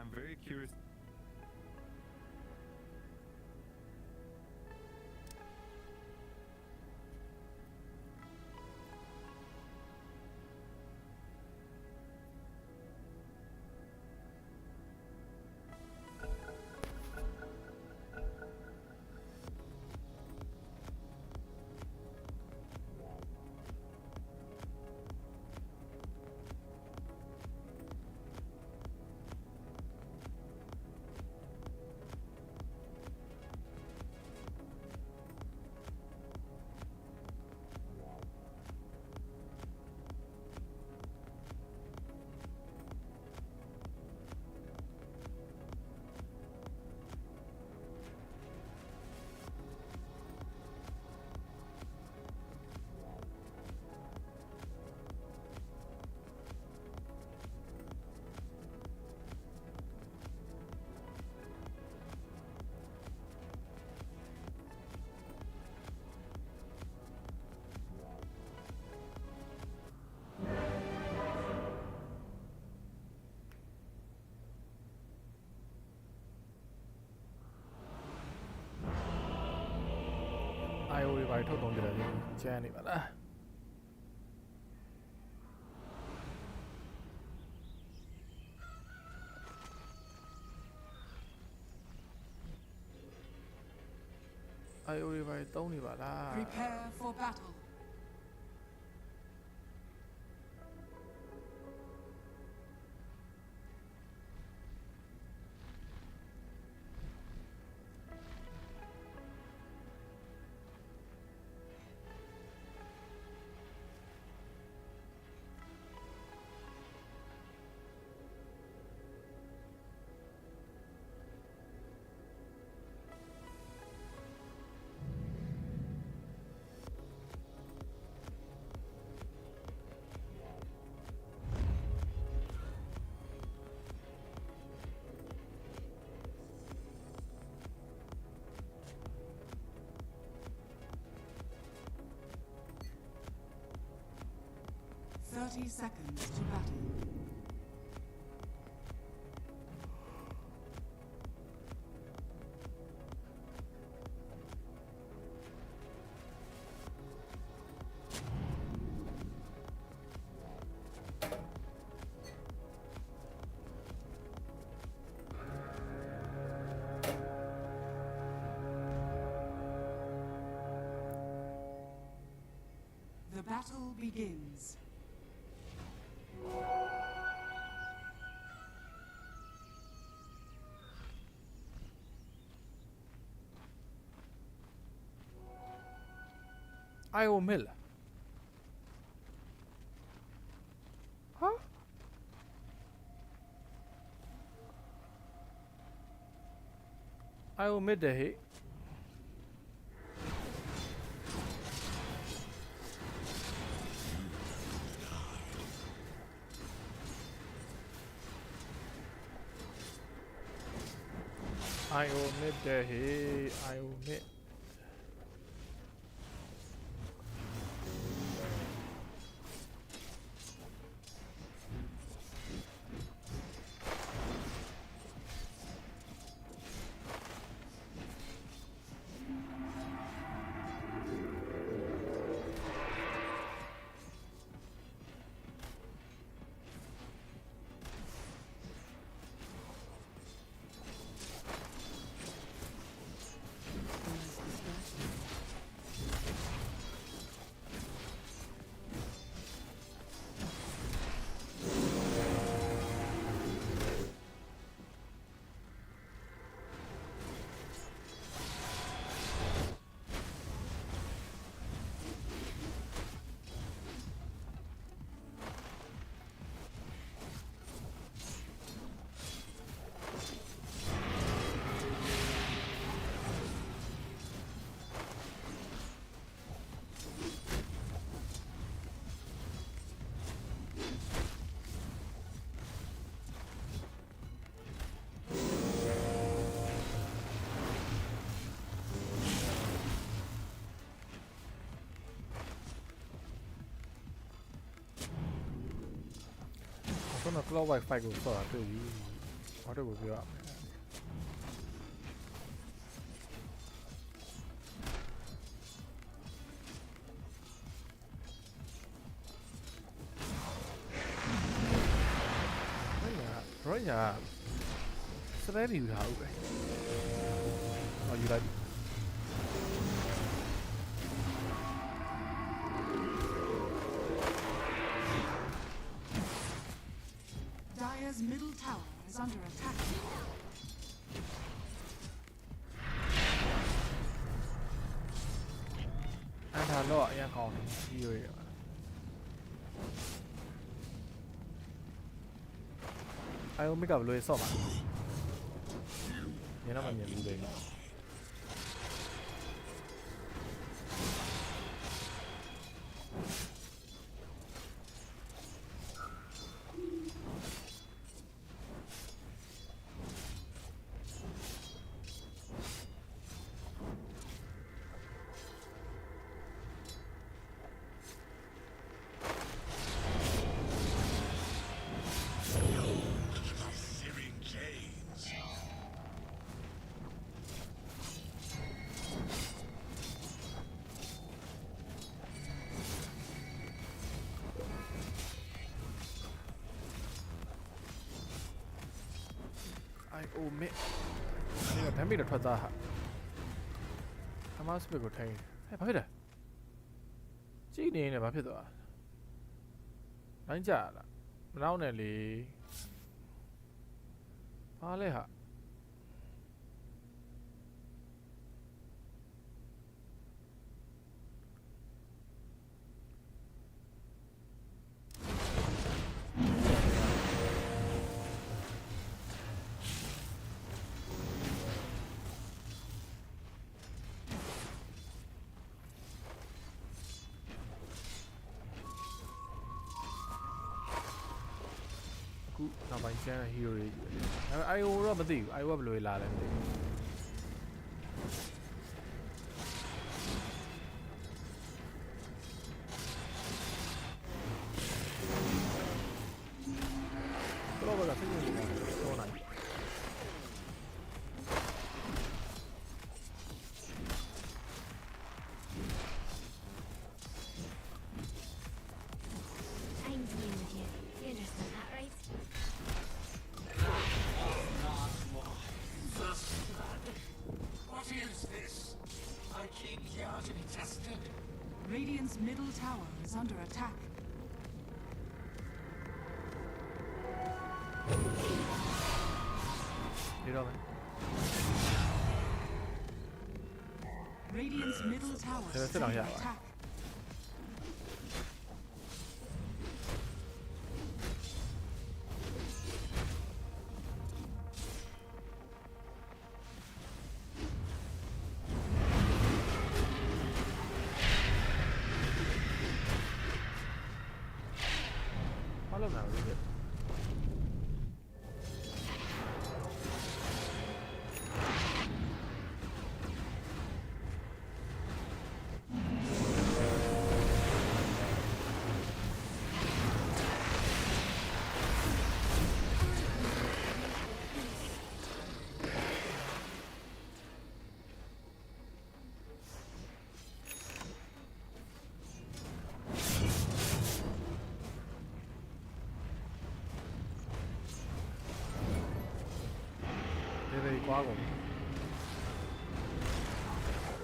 I'm very curious. IO တွေပါထုတ်တုံးကြတယ်ကျန်းနေပါလား IO တွေပါတုံးနေပါလား Prepare for battle. Thirty seconds to battle. The battle begins. IO mid လားဟာ IO mid တယ်ဟဲ့ IO mid တယ်ဟဲ့ IO mid Sono Claw Wi-Fi ကိုဆော့တာတွေ့ပြီ ဘာတို့ကိုပြောရမလဲရောညာစပယ်ပြီးယူထားဦးပဲဟောယူလိုက် Dire's middle tower is under attack. အန်ထာတော့အရင်ကောင်းတယ်ပြီးရွေးတယ်အိုင်ယိုမစ်ကဘယ်လိုဆော့မှာညတော့မမြင်ဘူးလေ အိုမစ်ဒီကဒမ်းမီတော့ထွက်သားဟာအမစပစ်ကိုထိုင်ဟဲ့ဘာဖြစ်လဲကြည့်နေနေဘာဖြစ်သွားတိုင်းကြလားမနောက်နဲ့လေဘာလဲဟာခုနောက်ပိုင်းကျန်တဲ့ hero တွေကြီးပဲဒါပေမဲ့ IO တော့မသိဘူး IO ကဘယ်လိုလာလဲမသိဘူးတော့ဘာလဲစိတ်ဝင်နေတာတော့နိုင် I'm dealing with you. You understand that, right? What is this? I came here to be tested. Radiant's middle tower is under attack. Radiant's middle tower Thế là is sẽ under đảo nhà attack. Follow now, is it?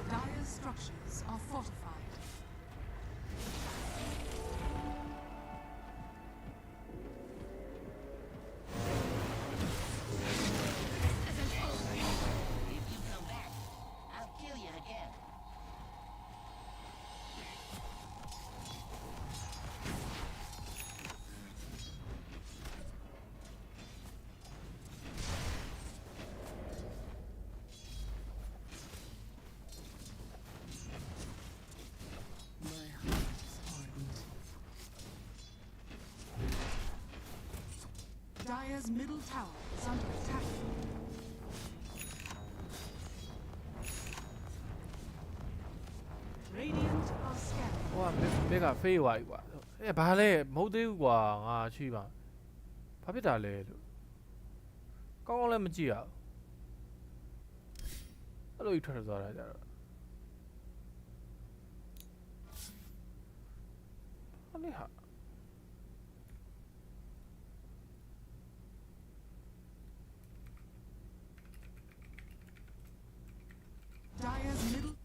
Dire's structures are fortified. Isn't over. If you come back, I'll kill you again. My heart is hardened. Dire's middle tower is under attack. Radiant are scanning. ဟိုကမက်ကဖေးသွားပြီကွာဘာလဲမဟုတ်သေးဘူးကွာငါချိပါဘာဖြစ်တာလဲလို့ ကောင်းကောင်းလည်းမကြည့်ရဘူးအဲ့လိုကြီးထွက်သွားတာကြတော့ဟာလေဟာ Dire's middle.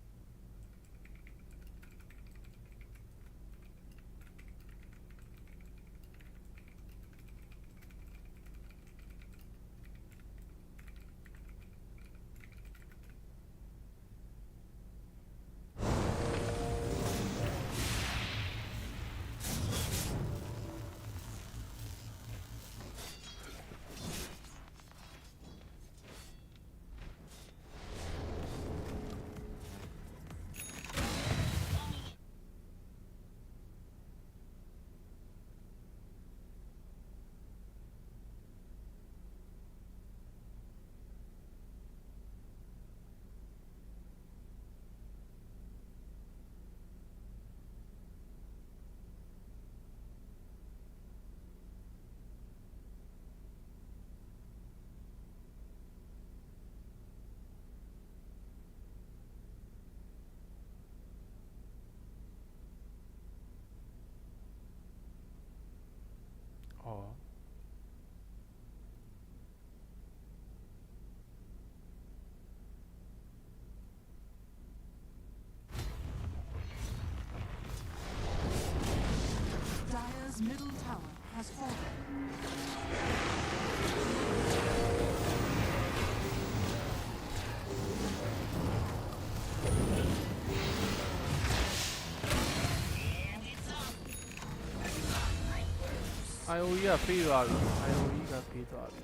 Oh. Dire's middle tower has fallen. IOE ကပြေးသွားပြီ IOE ကပြေးသွားပြီ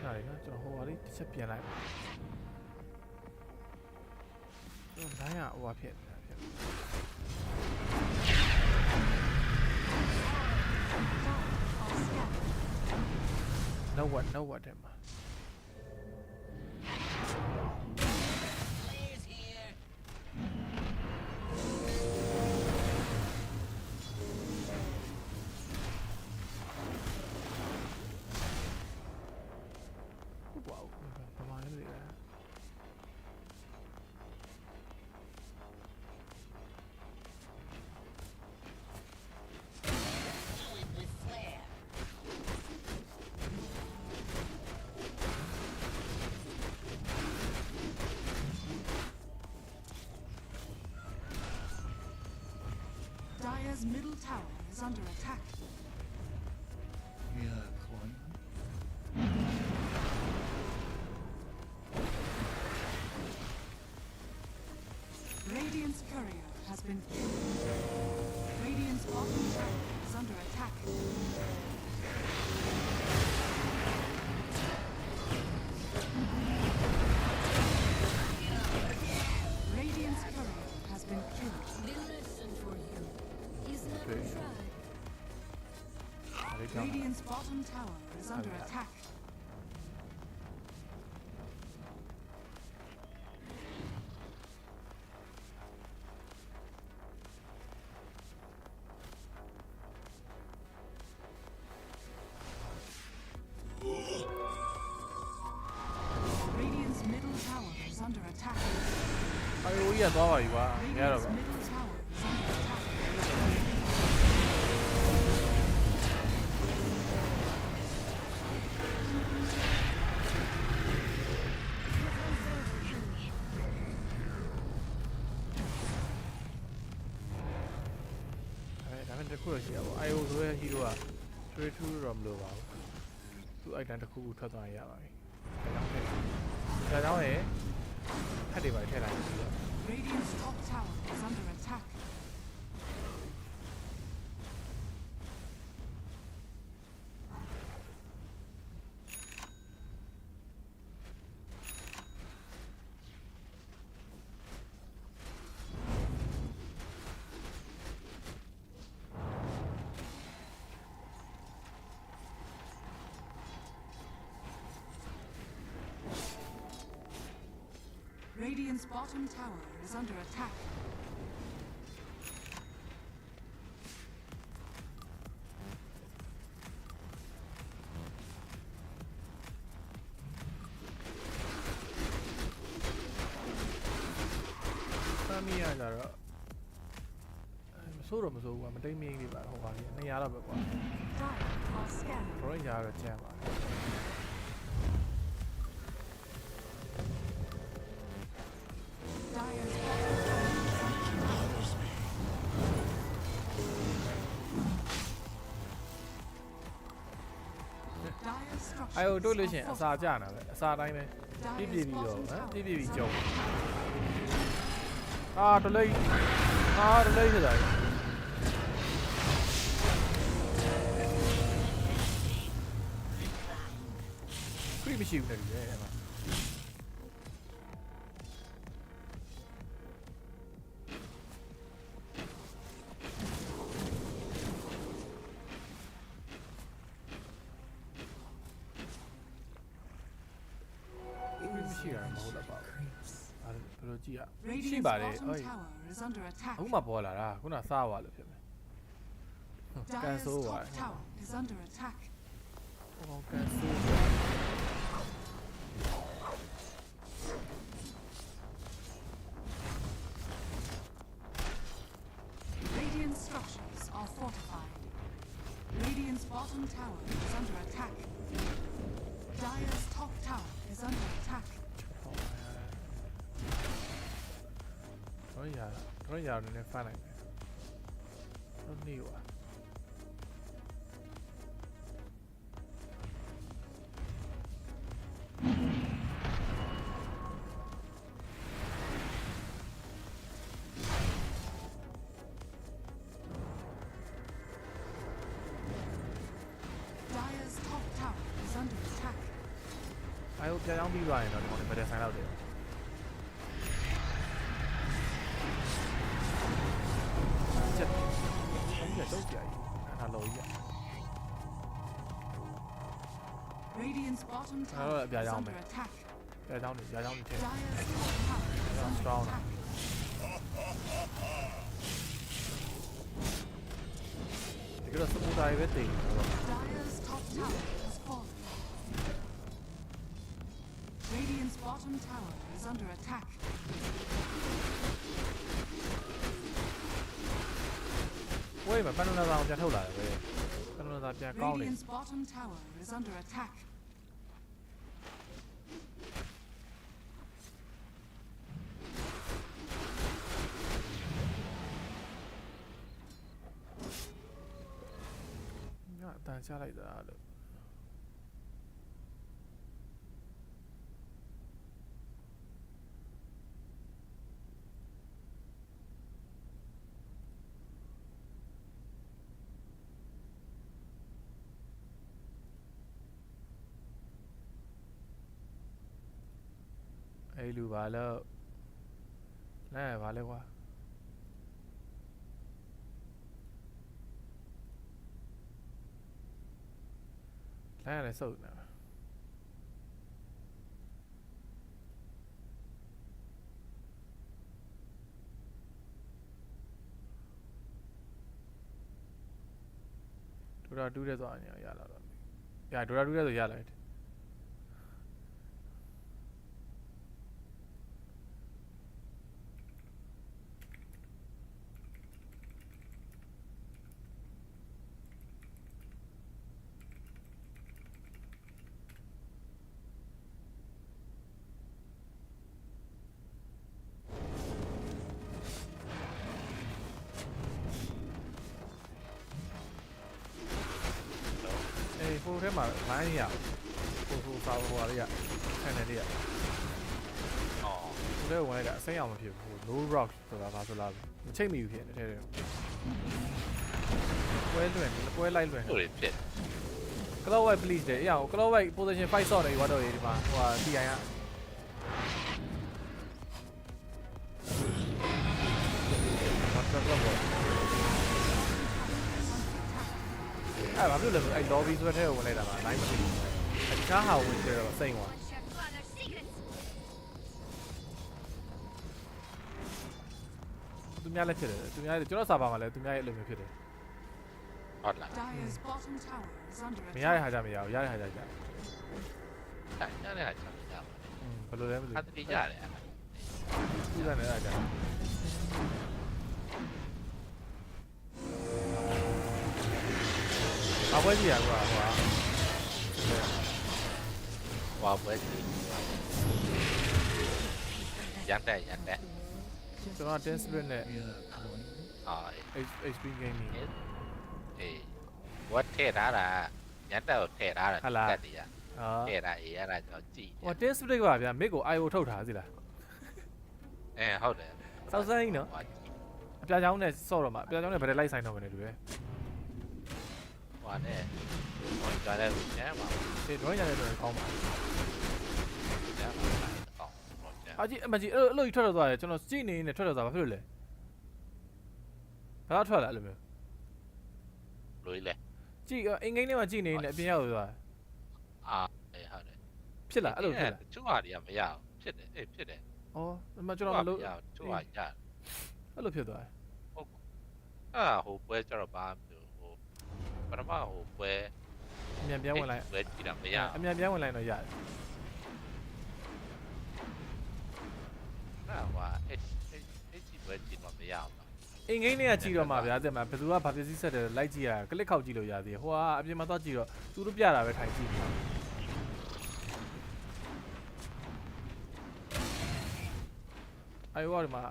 နားလေနော်ကျွန်တော်ဟိုဟာလေးတစ်ချက်ပြန်လိုက်ကျွန်တော်လိုင်းကဟိုဟာဖြစ်နေတာဖြစ် No what တဲ့မှာ Players here. Wow, come on, in there. Do it with flair. Dire's middle tower is under attack. Yeah, coin. Radiant's courier has been killed. Radiant's bottom tower is under attack. Radiant's courier has been killed. We'll listen for you. He's never Okay. tried. Radiant's bottom tower is under attack. Radiant's middle tower is under attack. IOE ကသွားပါပြီကွာရတော့ Radiant's ပါ middle tower is under attack. Alright, ဒါပေမဲ့တစ်ခုတော့ရှိရပါဘူး IO ဆိုတဲ့ hero က trade to တော့မလိုပါဘူးသူ item တစ်ခုခုထွက်သွားရင်ရပါပြီဒါကြောင့်လေထပ်တွေပါထည့်လိုက်ပြီ Radiant's top tower is under attack. Radiant's bottom tower is under attack. မင်းရကြတော့မစိုးတော့မစိုးဘူးကမတိတ်မင်းလေးပါဟိုပါကြီး200တော့ပဲကွာ Dire are scanning. ဘရိုင်းရတော့ကျန်ပါ Dire's structures အဲ့ဟိုတို့လို့ are ရှင်အ fortified. စာကြနာပဲအစာတိုင်းပဲပြည့်ပြည့်ပြီးတော့ဟမ်ပြည့်ပြည့်ပြီးကြုံဒလိတ်ဒလိတ်ဆိုတာခရီးမရှိဘူးလေအဲ့မှာ ရှိတာမဟုတ်တော့ပါဘူး။အဲ့ဘယ်လိုကြည့်ရရှိ Radiant's ပါတယ် bottom အေး tower is under attack. အခုမှပေါ်လာတာခုနစားသွားလို့ဖြစ်မယ်။ကန် Dire's ဆိုးပါ top tower is under attack. ဟောကန်ဆိုး Radiant structures are fortified. Radiant's bottom tower is under attack. Dire's top tower is under attack. တော့ရနည်းနည်းဖမ်းလိုက်မယ်။တော့နေပါအဲ့ဟိုကြောင်ပြီးသွားရင်တော့ဒီကောင်ဘယ်တဲ့ဆိုင်လောက်တယ်ချက်တော့ကြည့်ရအောင်လောကြီး Radiant's bottom Oh, tower yeah, is yeah, under man. attack. ကြောင်နေထဲ Dire's top tower is under strong. attack. ဒီကတော့စပူတာပဲတင်တော့ Dire's top tower has fallen. Radiant's bottom tower is under attack. ဝေးမှာပန်းနာသားပြန်ထုတ်လာတယ်ပဲပန်းနာသားပြန်ကောင်းနေ Radiant's bottom tower is under attack. ။ညအတန်ချလိုက်တာလို့အဲ့လူပါလို့လဲပါလဲကွာလဲရလဲစုပ်နေဒိုရာတူးတဲ့သွားညာရလာတော့ရဒိုရာတူးတဲ့ဆိုရလိုက် ဟိုထဲမှာလိုင်းရဟိုစာဟိုဟာလေးရဆန်တယ်လေးရအော်ဟိုထဲဝင်လိုက်တာအစိမ်းအောင်မဖြစ်ဘူး no rock ဆိုတာဘာဆိုလားမချိတ်မိဘူးဖြစ်နေတယ်ပွဲလွင်ပွဲလိုက်လွင်ဟုတ်တယ်ဖြစ် Cloud White please တဲ့အေးအောင် Cloud White position 5 shot နေသွားတော့ဒီမှာဟိုဟာ TI ကဘာတော့တော့အဲ့ဘာဖြစ်လဲအဲ့ lobby ဆိုတဲ့ထဲကိုဝင်လိုက်တာပါ line မရှိဘူးအဲ့ဒီကားဟာဝင်ကြတော့စိတ်သွားသူများလည်းဖြစ်တယ်သူများကျွန်တော်စာပါမှာလည်းသူများရဲ့အလုပ်မျိုးဖြစ်တယ်ဟုတ်လား Dire's bottom tower is under မရ attack. တဲ့ဟာကြမရဘူးရတဲ့ဟာကြကြ ရတဲ့ဟာချက်ရပါ ဘယ်လိုလဲမသိ ဘူးအတတိရတယ် ဘူးသူကလည်းအဲ့ဒါကြ ဘာပွဲကြီးရကွာဟိုဟာ ဝါပွဲကြီးရန်တက်ရန်တက် ကျွန်တော်10 spirit နဲ့ အာ HP gaming အေးဝတ်ထဲထားတာရန်တက်ကိုထဲထားတာတက်တည်းရ ဟာ ထဲထားအေးအဲ့ဒါကျွန်တော်ကြည့် ဟို10 spirit ကဗျာမစ်ကို IO ထုတ်ထားစီလား ဟုတ်တယ် စောက်စမ်းကြီးနော်အပြာချောင်းနဲ့ဆော့တော့မှာအပြာချောင်းနဲ့ဗရက်လိုက်ဆိုင်တော့မယ်လေတူရဲ့ ဟွာနဲ့ဟိုကြားတဲ့ကျမ်းပါ ဒီတော့ရတယ်တော့ကောင်းပါ ကျမ်းပါကောင်းတော့ကျမ်း အကြီးအမကြီးအဲ့လိုကြီးထွက်တော့သွားတယ်ကျွန်တော်ကြည့်နေနေထွက်တော့သွားဘာဖြစ်လို့လဲဘာထွက်လာအဲ့လိုမျိုး လွေးလေ ကြည့်အင်္ဂိမ်းထဲမှာကြည့်နေနေအပြင်ရောက်သွား အာအေးဟုတ်တယ် ဖြစ်လာအဲ့လိုဖြစ်လာ ကျူဟာတွေကမရအောင်ဖြစ်တယ်အေးဖြစ်တယ် ဩအမကျွန်တော်မလို့ ကျူဟာရ အဲ့လိုဖြစ်သွားတယ် ဟိုပွဲကျတော့ဘာမျိုးဟိုပထမဟိုပွဲ အမြန်ပြန်ဝင်လိုက် ပွဲကြည့်တာမရ အမြန်ပြန်ဝင်လိုက်တော့ရတယ် နာဟွာအဲ့ပွဲကြည့်တော့မရအောင် အင်္ဂိမ်းထဲကကြည့်တော့မှဗျာတဲ့မှာဘယ်သူကဘာပစ္စည်းဆက်တယ်လိုက်ကြည့်ရကလစ်ခောက်ကြည့်လို့ရသေးတယ်ဟိုကအပြင်မှာသွားကြည့်တော့သူတို့ပြတာပဲထိုင်ကြည့်နေတာအဲ့ဟိုဒီမှာ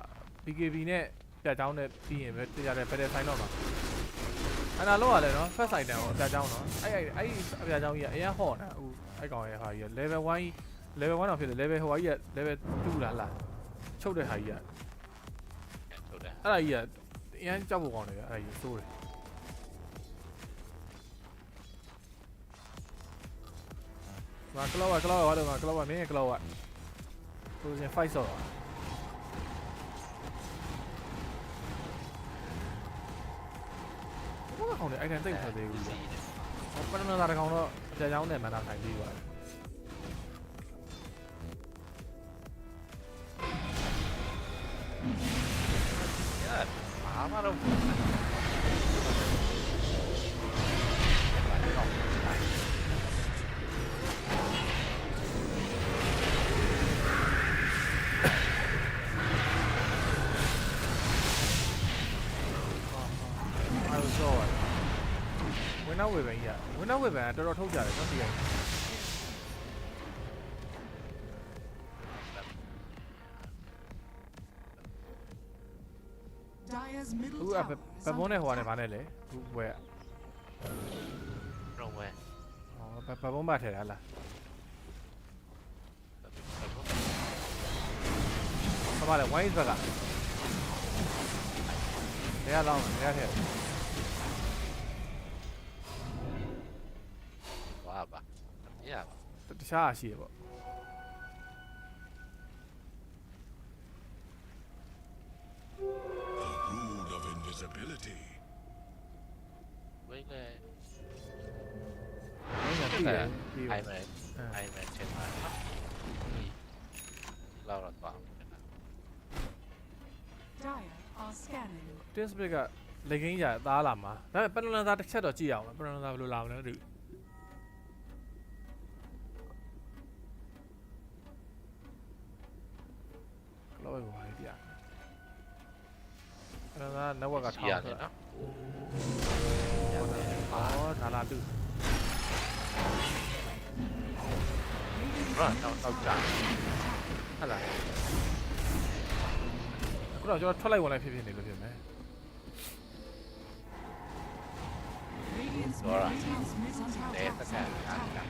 BKB နဲ့ပြချောင်းနဲ့ပြီးရင်ပဲတရားတယ်ပဲတဲ့ဆိုင်တော့မှာအနာလောက်ရလဲနော် first item ကိုပြချောင်းနော်အဲ့အပြချောင်းကြီးကအရင်ဟော့နေတာအခုအဲ့ကောင်ရဲ့ဟာကြီး level 1 level 1တော့ဖြစ်တယ် level ဟိုဟာကြီးက level 2လားလားချုပ်တဲ့ဟာကြီးက ဟုတ်တယ် အဲ့ဒါကြီးကအရင်ကြောက်ဖို့ကောင်းတယ်ဗျအဲ့ဒါကြီးစိုးတယ်မာကလောကလောဘာလို့မာကလောကမင်းကလောကကိုရင် fight ဆော့တာဘာကောင်လဲအဲ့ဒါတိတ်ထွက်သေးဘူးပထမသားတကောင်တော့အပြာချောင်းနဲ့မနာဆိုင်ပြီးသွားတယ်ဘာမှတော့ အဲ့လိုဆော့ရတယ်ဝင်းနောက်ဝေပန်ကြီးကဝင်းနောက်ဝေပန်ကတော်တော်ထုတ်ကြတယ်နော်ဒီက Dire's အခု middle က tower ဘ is ဘုံ under နဲ့ဟိုကနေ attack. ဗာနဲ့လေအခုဝဲ တော့ဝဲ ဘဘုံပါထဲလားဘာမှလဲဝိုင်းဘက်ကနေရာလောင်းနေရာထဲ ဘာပါမရပါ တခြားရှိရပေါ့ Rule of invisibility. ဝဲလေ ဝိုင်းကတိတယ်ပြီး အို ပါ င်မဲချက်ပါလောက်တော့သွား Dire are scanning. တင်းစပစ်ကလေကင်းရသားလာမှာဒါပေမဲ့ပနလန်သားတစ်ချက်တော့ကြည့်ရအောင်ပနလန်သားဘယ်လိုလာမလဲမသိဘူးကလောပဲကိုပါပြပနလန်သား network ကထောင်းဆိုတာ နော် အော်ဒါလာတူ တော့တော့ကြာ ဟလာအခုတော့ကျွန်တော်ထွက်လိုက်ဝင်လိုက်ဖြစ်နေလို့ဖြစ်မယ် Radiant's Alright. Radiant's middle tower တဲ့ is တက် under အား attack.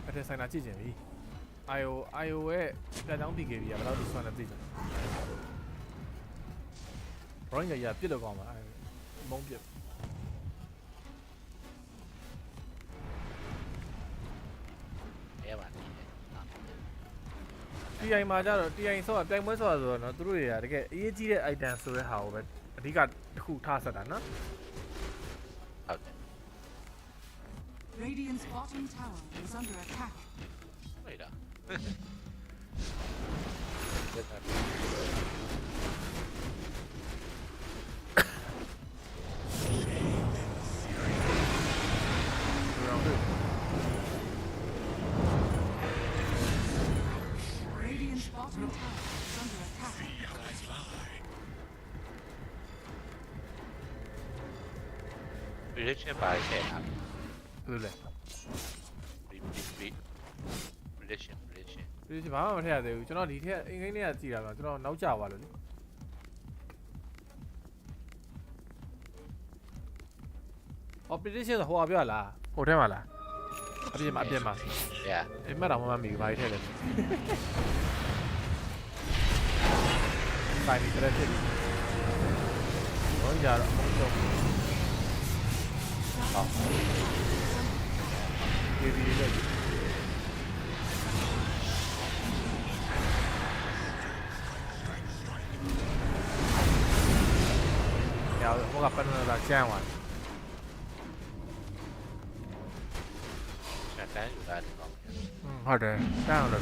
အဲ့ဒါဆိုင်တာကြည့်ကြပြီ IO ရဲ့ပြန်ချောင်း BKB ကဘယ်လောက်ထိဆွမ်းလဲသိကြတယ် Brawling ရပြစ်လို့ကောင်းပါမုံပြစ် ရဲပါနေ TI မှာကြတော့ TI ဆော့ပြိုင်ပွဲဆော့ဆိုတော့နော်သူတို့တွေကတကယ်အရေးကြီးတဲ့ item ဆိုတဲ့ဟာကိုပဲအဓိကတစ်ခုထားဆက်တာနော် ဟုတ်တယ် Radiant's bottom tower is under attack. ဟဲ့လား Radiant's bottom tower is under attack. ဒီလိုချင်းပါခဲ့တာ ဘူးလေ relation ဒီဘာမှမထည့်ရသေးဘူးကျွန်တော်ဒီထက်အင်္ဂိမ်းလေးကကြည်တာပါကျွန်တော်နောက်ကျသွားလို့လေအော် prediction ဆိုဟိုအပြောလားဟိုထဲမှာလားအပြင်မှာ yeah အိမ်မက်တော့မမီဘူးဘာကြီးထည့်လဲတိုင်းပြီးတဲ့ဖြစ်တော့ကြတော့အမှုတော့ဟောဒီလေ要我个本来在讲完， ဆက်တန်းယူတာဒီကောင် 好的，这样了。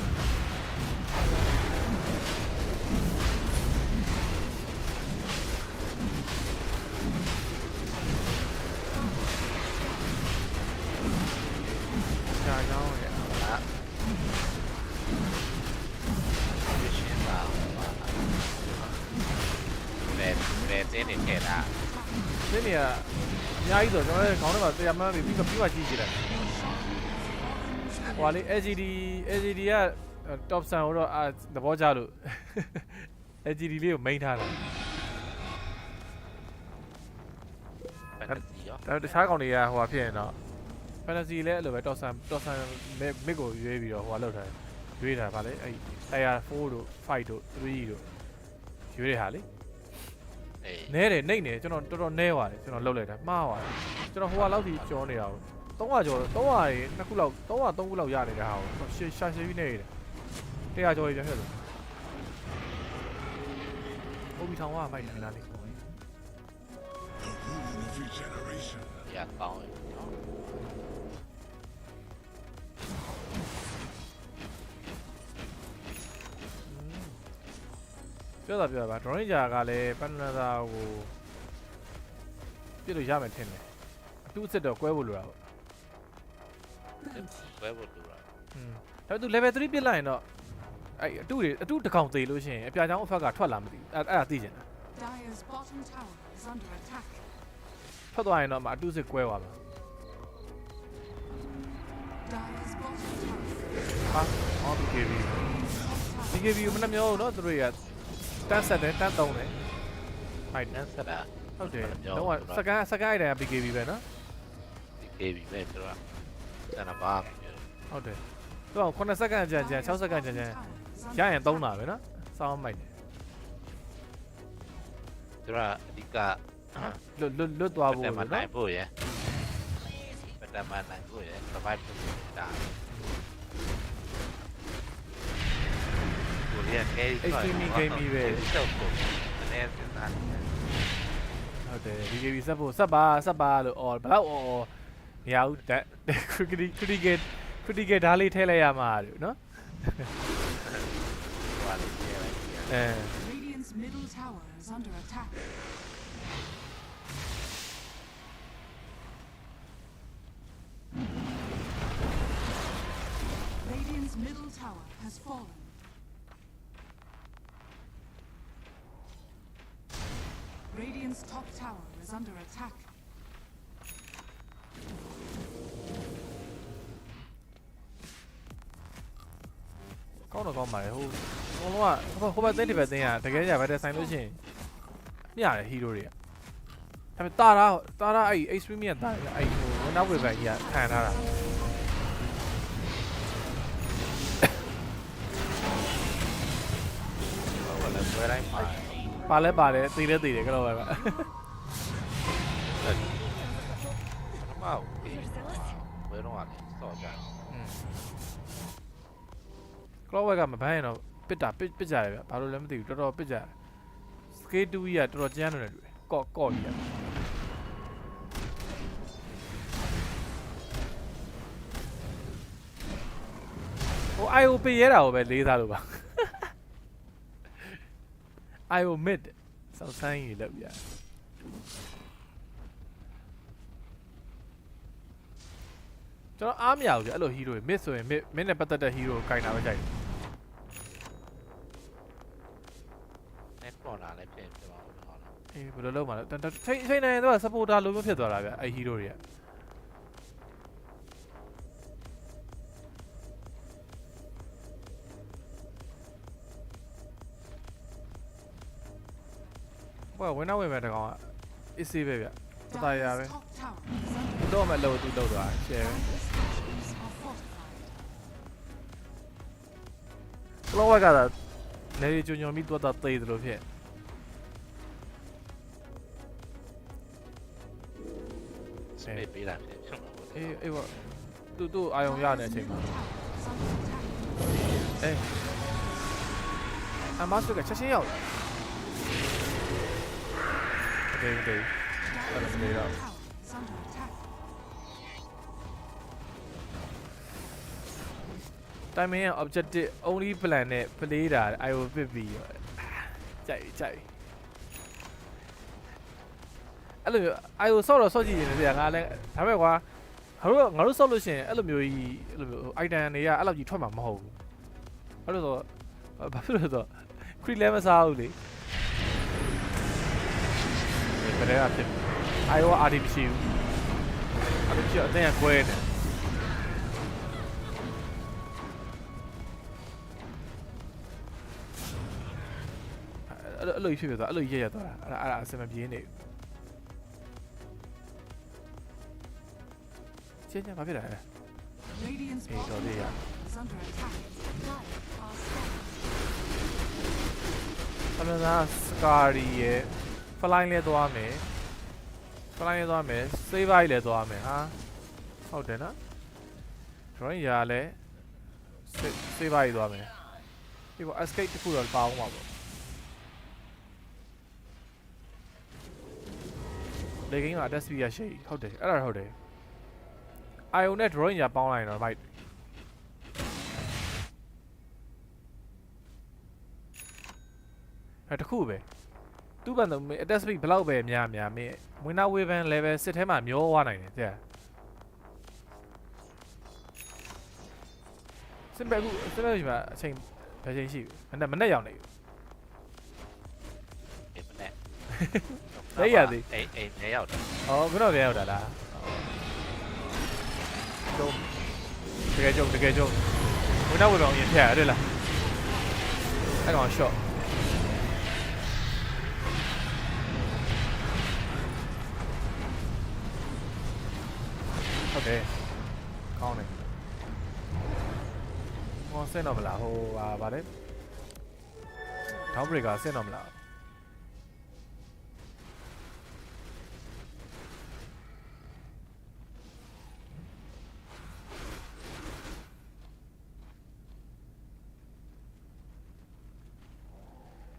加油呀！ relation ပါဘယ်တင်းနေခဲ့တာ 这里啊，အများကြီးဆိုကျွန်တော်လည်းခေါင်းထဲမှာတရားမှန်းပြီးပြီးမှကြည့်ကြည့်လိုက်ဟိုလေ LGD က top ဆန်ကိုတော့သဘောကျလို့ LGD လေးကိုမိန်းထားတာ fantasy ရော ဒါတခြားကောင်တွေကဟိုဖြစ်ရင်တော့ fantasy လည်းအဲ့လိုပဲ top ဆန် mid ကိုရွေးပြီးတော့ဟိုလောက်ထားရွေးတာဗာလေအဲ့ tier 4တို့5တို့3တို့ရွေးရဟာလေ အေး နဲတယ်နှိမ့်နေကျွန်တော်တော်တော်နဲသွားတယ်ကျွန်တော်လှုပ်လိုက်တာမှားသွားတယ်ကျွန်တော်ဟိုကလောက်ထိကြောနေတာကို300ကျော်300ရေ2ခုလောက်300 3ခုလောက်ရနေတာဟာကိုရှာပြီးနေရတယ်100ကျော်ရေပြန်ဖြစ်တယ်ဟိုဘီထောင်ကမိုက်နေတာလေ ရကောင်းတယ်နော် ပြောတာပြောတာ drawing ကြာကလည်းပန်နသာကိုပြစ်လို့ရမယ်ထင်တယ်အတူစစ်တော့ကွဲဖို့လိုတာပေါ့ ဘယ်ဘုတူတာ ဒါပေမဲ့သူ level 3ပြစ်လိုက်ရင်တော့အဲ့အတူတစ်ကောင်သေးလို့ရှိရင်အပြာချောင်းအဖက်ကထွက်လာမသိဘူးအဲ့ဒါသိချင်တာ Dire's bottom tower is under attack. ထွက်သွားရင်တော့မှအတူစစ်ကွဲသွားမှာ Dire's bottom tower. ဟာဟော BKB BKB ကိုမနှမျောဘူးเนาะသူတို့ကတန်းဆက်တယ်တန်းသုံးတယ်ဟုတ် နန်းဆက်တာ ဟုတ်တယ်တော့စကန်အိုင်တန်က BKB ပဲเนาะ ဒီ KB ပဲသူကစနပါ ဟုတ်တယ်တော့9စက္ကန့်ကြာကြာ6စက္ကန့်ကြာကြာရရင်သုံးတာပဲเนาะစောင်းမိုက်တယ် သူကအဓိက လွတ်သွားဖို့ တက်မ เนาะ နိုင်ဖို့ရယ်တက်မနိုင်ဖို့ရယ် survive ဖို့တာကိုရီးယား carry ချုပ်ဖို့နည်းစဉ်းစားနေတယ် ဟုတ်တယ် BKB ဆက်ဖို့ဆက်ပါလို့အော်ဘလောက်အော်မရဘူးတက် critical ဓာတ်လေးထည့်လိုက်ရမှာလို့เนาะ ဟိုလေးပြလိုက် အဲ Radiant's middle tower is under attack. Radiant's middle tower has fallen. Radiant's top tower is under attack. ကောင်းတော့ကောင်းပါလေဟိုအကုန်လုံးကဟိုဘက်သိတဲ့ဘက်သိရတကယ်ကြပဲတဲ့ဆိုင်လို့ရှိရင်ညရတယ်ဟီးရိုတွေကဒါပေမဲ့တာရာအဲ့ extreme ကတာအဲ့ဟိုနောက်ဝေဘက်ကြီးကခံထားတာ ဟိုလည်းဆွဲတိုင်းပါ ပါတယ်သိတယ်ကတော့ပဲ မဟုတ်ဘယ်တော့မှစော့ကြ ကလောဝက်ကမဘန်းရင်တော့ပစ်ကြတယ်ဗျဘာလို့လဲမသိဘူးတော်တော်ပစ်ကြတယ် scale 2ကြီးကတော်တော်ကျန်းတယ်တွေ့ကော့ကြီးကဟို IO ပေးရတာကိုပဲလေးစားလို့ပါ IO mid စောက်ဆိုင်ကြီးလောက်ပြကျွန်တော်အားမရဘူးကြအဲ့လို hero တွေ mid ဆိုရင် mid နဲ့ပတ်သက်တဲ့ hero ကိုကင်တာပဲကြိုက်တယ် net ပေါ်လာလည်းဖြစ်ပါဦးဟောလား အေးဘယ်လိုလုပ်မှာလဲချိန်နေတော့ supporter လိုမျိုးဖြစ်သွားတာဗျအဲ့ hero တွေကဟိုဝင်တော့ဝင်မဲ့တကောင်က AC ပဲဗျတတရပဲ Top tower is under တော့မလို့သူလောက်သွားရှယ်ပဲ Dire's structures are fortified. ကလောဝက်ကသာနေရီကျွညုံပြီးတော့တာသေးတယ်လို့ဖြစ် စပေပေးတာဖြစ်ဖြစ်မှာပေါ့ အေးပေါ့သူ့အာယုံရနေတဲ့အချိန်မှာ Is under attack. အေးအမတ်စကချက်ချင်းရောက်လာโอเค Dire's made up. tower is under attack. တိုင်မင်းရဲ့ objective only plan နဲ့ play တာ IO ပစ်ပြီးကြိုက်အဲ့လိုမျိုး IO ဆော့တော့ဆော့ကြည့်နေတယ်ငါလည်းဒါပေမဲ့ကွာငါတို့ဆော့လို့ရှိရင်အဲ့လိုမျိုးကြီးအဲ့လိုမျိုး item တွေကအဲ့လိုကြီးထွက်မှာမဟုတ်ဘူးအဲ့လိုဆိုဘာဖြစ်လို့ဆို crit လည်းမစားဘူးလေဘယ်ထဲကဖြစ် IO RD မရှိဘူးအဲ့လိုကြီးအတင်းကွဲနေအဲ့လိုဖြစ်သွားအဲ့လိုရက်သွားတာအဲ့ဒါအစမပြေးနေချင်းချင်းဘာဖြစ်လဲ Radiant's Hey, bottom Dodi, tower is under attack. Dire are scanning. အမှန်သားစကာရီရဲ့ flying လဲသွားမယ် save လဲသွားမယ်ဟာဟုတ်တယ်နော် drawing ရလဲ save ရသွားမယ်ဒီပေါ် escape တခုတော့ပါအောင်ပါပေါ့လေကင်းက attack speed ရရှိဟုတ်တယ်အဲ့ဒါဟုတ်တယ် IO နဲ့ drawing ရပေါင်းလိုက်ရင်တော့ right အဲ့တခုပဲသူ့ဘန်တော့ attack speed ဘယ်လောက်ပဲများမင်း winner weapon level စစ်ထဲမှာမျောသွားနိုင်တယ်တဲ့စစ်ပဲအခုဒီမှာအချိန်ဘယ်ချိန်ရှိပြီမနေ့ရောက်နေပြီ ဒီမနေ့ လက်ရသေး အေးနေရောက်တယ် ဩခုတော့ပြန်ရောက်တာလားကျုံတကယ်ကျုံwinner weapon ရင်ဖြတ်ရတယ်လားအဲ့ကောင် shot ဟုတ်တယ်ကောင်းတယ်ဟောဆင်းတော့မလားဟိုဗါလဲဒေါင်းဘရိကာဆင်းတော့မလား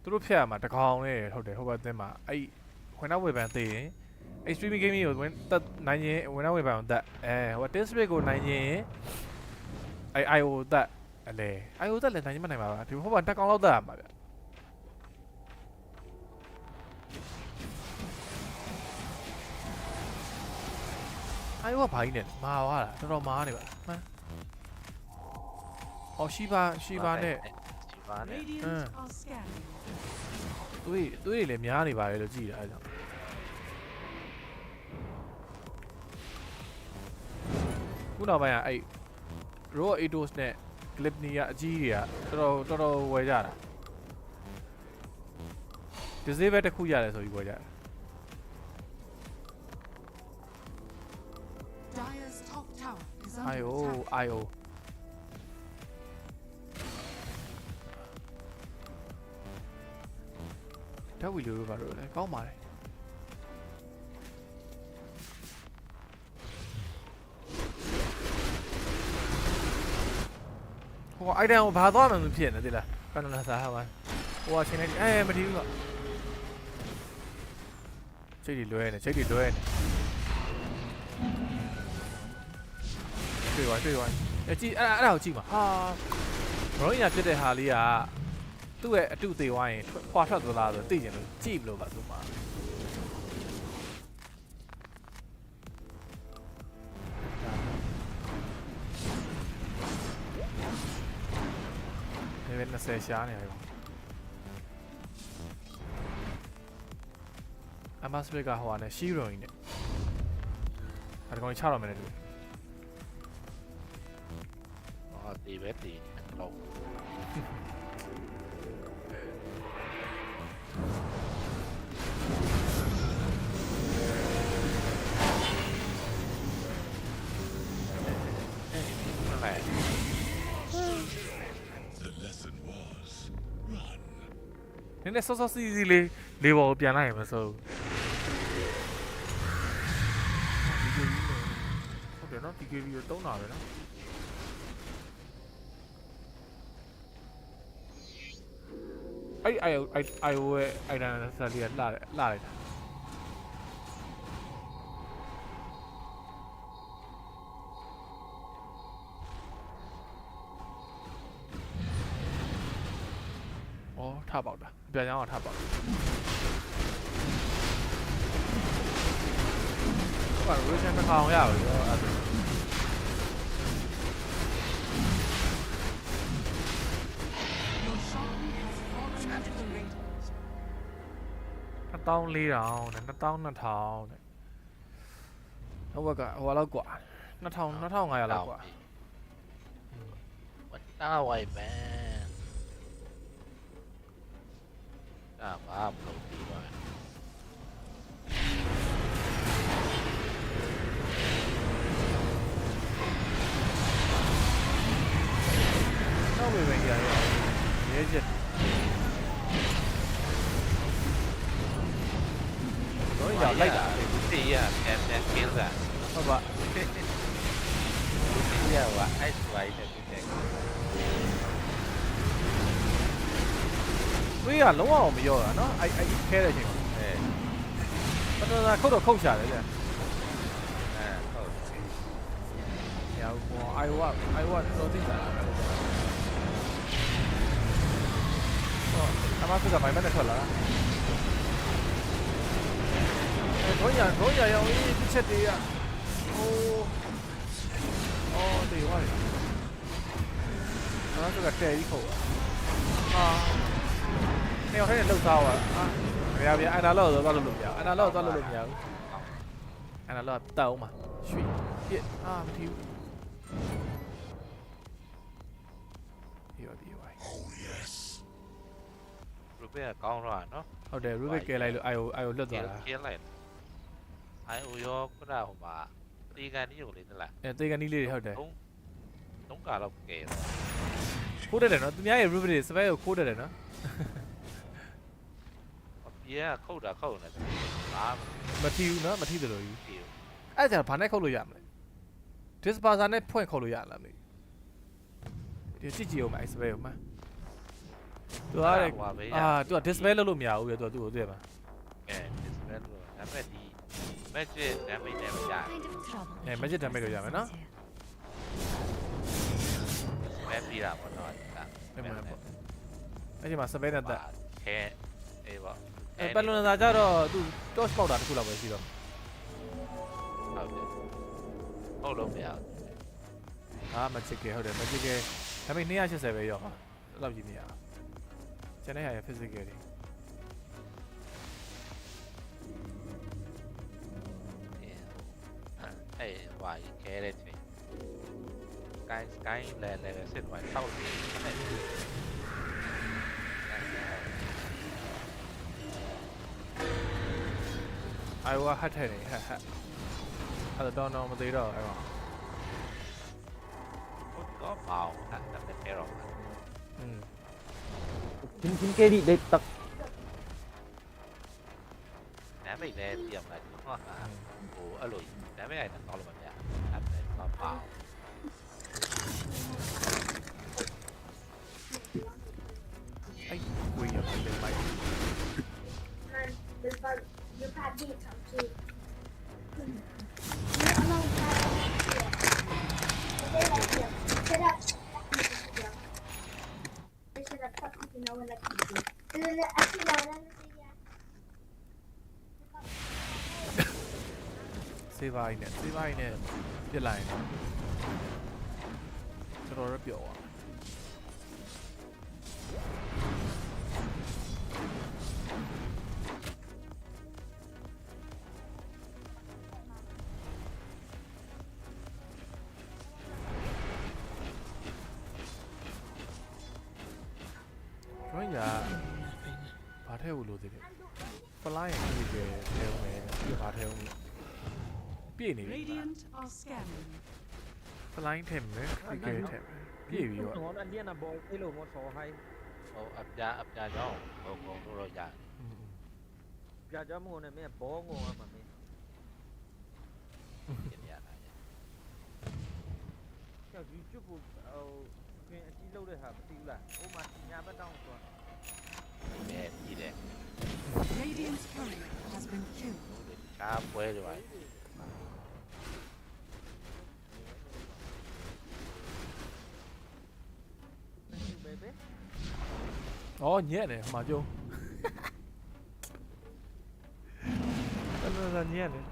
သူတို့ဖြတ်ရမှာတကောင်နဲ့ဟုတ်တယ်ဟိုဘက်အသင်းမှာအဲ့ခွန်းနောက်ဝေဖန်သေးရင် extreme gaming ကိုတက်နိုင်ရင်ဝင်နောက်ဝေဖန်တက်ဟို test rate ကိုနိုင်ရင်အဲ့ IO တက်အလဲ IO တက်လည်းနိုင်မနိုင်ပါဘူးဒီဟိုဘက်တက်ကောင်လောက်တက်ရမှာဗျIO ကဘာကြီးနဲ့မာသွားတာတော်တော်မာနေပါမှန်းဟောရှိပါနဲ့ ရှိပါနဲ့ Radiant are scanning. တွေးတွေလည်းများနေပါလေလို့ကြည်တာအဲ့ကြောင့်ခုနောက်ပိုင်းကအဲ့ raw atos နဲ့ clip နီကအကြီးတွေကတော်တော်ဝယ်ကြတာ disable တစ်ခုရတယ်ဆိုပြီးဝယ်ကြတာ Dire's top tower is under IO attack. IO ဓာတ်ဝီလိုပါတော့လေကောင်းပါတယ်ဟို item ကိုဘာသွားမှမဖြစ်နေသေးလားကနလာစားဟာပါဟိုအချင်းလေးမထီးဘူးကချိတ်တွေလွဲနေတွေ့သွားကြည့်အဲ့ဒါကိုကြည့်ပါဟာဘရောင်းရဖြစ်တဲ့ဟာလေးက သူ့ရဲ့အတုသေးဝိုင်းရင်ခွာထွက်သလားဆိုသိကျင်လို့ကြည့်မလို့ပါသူမှာဒီပဲ20ရှားနေတယ်အမစပစ်ကဟိုဟာနဲ့ရှီရွန်ကြီးနဲ့အဲ့ဒါကောင်ချတော့မယ်တူ အော်ဒီပဲဒီတော့ နည်းနည်းစောစောစီစီလေးလေးပေါ်ပြန်လိုက်ရင်မစိုးဟုတ်တယ်နော် DKB ကိုတုံးတာပဲနော်အဲ့အိုင်ရဲ့အိုင်ဒန်ဆာလီကလှလိုက်တာအော်ထပေါက်တာပြန်ကြောင်းထပေါက်ဘာလို့ရချင်တစ်ခါအောင်ရပါလို့အဲ့ဒါ Your shrine has fallen into the radiant. 2400နဲ့2200နဲ့ဟိုဘက်ကဟိုလောက်กว่า2500လောက်กว่า วันหน้าไวแมนมาปลุกดีกว่า တော့ပဲရရဲချက်တော့ရလိုက်တာ ဒီရပြန်ကင်းစား ဟုတ်ပါ ဒီရว่าไอ้สวยတဲ့ဒီတဲ့ ဝေးကလုံးဝမရောတာနော်အဲ့ခဲတဲ့အချိန်မှာပထမခုတ်တော့ခုတ်ရှာတယ်ဗျ ဟုတ် ရဟိုအိုင်ဝတော့သိတာဟောအမကမိုင်မနဲ့ထွက်လာတော့ရရောင်းဒီချက်တည်းရဟိုအော်ဒီဝါရီအမကတဲကြီးခုတ်ဟာနေရာထဲလောက်သားသွားဟာဗျာအန်နာလော့သွားလို့မရဘူးအန်နာလော့သွားလို့မရဘူးအန်နာလော့တောင်းမှာရွှေပြစ်မထီးဘူးဒီဝိုင်း รูปแบบကောင်းတော့เนาะ ဟုတ်တယ် Rubik ကဲလိုက်လို့ IO လွတ်သွားတာ ကင်းလိုက် IO ရောခုနဟိုမှာတီကန်นี่ကိုလေးတလား တေကန်နီးလေးတွေဟုတ်တယ် သုံးကာတော့ကဲတော့ ခိုးတယ်နော်သူများရဲ့ Rubik တွေ spec ကိုခိုးတယ်နော် ပြေကခုတ်တာခုတ်နေတယ်ဘာ မထီးဘူးနော်မထီးတယ်လို့ကြီး ဖြစ် အဲ့ဒါဘာနဲ့ခုတ်လို့ရမလဲ Disperser နဲ့ဖွင့်ခုတ်လို့ရလားမသိဘူးဒီကြည့်အောင်မယ် spec ကိုမှသူကသူက display လုပ်လို့မရဘူးပြသူ့ကိုသိရမှာ ကဲ display လို့ဒါပေမဲ့ဒီ magic damage နဲ့မရ Kind of trouble. အဲ magic damage လို့ရမယ်နော် မဲပြီးတာပေါ့နော် အဲ့မှာပေါ့အဲ့ဒီမှာ spec နဲ့တက် ခဲအေးပေါ့ အဲပလွန်သာကြတော့သူ torch ပေါက်တာတခုလောက်ပဲရှိတော့ ဟုတ်လို့မရ ဟာ magic ကဟုတ်တယ် magic ကဒါပေမဲ့280ပဲရောက်ပါအဲ့လောက်ကြီးမရဘူးကျန်တဲ့ဟာရ physical တွေ အေးဝါကြီးခဲတဲ့ချိန် sky လဲစစ်သွားထောက်တယ်အိုင်ဝါဟတ်ထဲနေဟတ်အဲ့တော့မသေးတော့အဲ့ကောင် ก็เมาฮะแต่เป็นแค่รอง chính cái đi đây tập น้ำไม่แน่เตรียมอะไรก็โอ้อร่อยน้ำไม่ไงแต่ตอนเราแบบเนี้ยน้ำเป็นเปล่า ไอ้คุยกับมันเป็นไหม You can't beat them too. Set up. They should have put, you know, when like saver နဲ့ saver နဲ့ပြစ်လိုက်ရင်တော်တော်ပျော်သွားကျွန်တော်ဘာထဲဘူးလို့သေးတယ် fly ရင်ဒီကထဲဦးမယ်ပြီးဘာထဲဦးမလဲပြည့်နေပြီ Radiant are scanning. fly ထဲမယ်ဒီကထဲမယ်ပြည့်ပြီတော့ ngón anh điên là bò cái lỗ một sò hay ဟိုအပြာကြောင်းဘုံလို့တော့ရတယ် giờ cho mua này mẹ bó ngô mà mẹ ပြင်ရတာ theo YouTube cái chi lâu đây hả tiêu là ô mà nhà bắt đầu rồi ပဲကြည့်တယ် Radiant's courier has been killed. ကားပွဲတွေပါ baby อ๋อညက်တယ်ဟမှာကျုံအဲ့ဒါညက်တယ်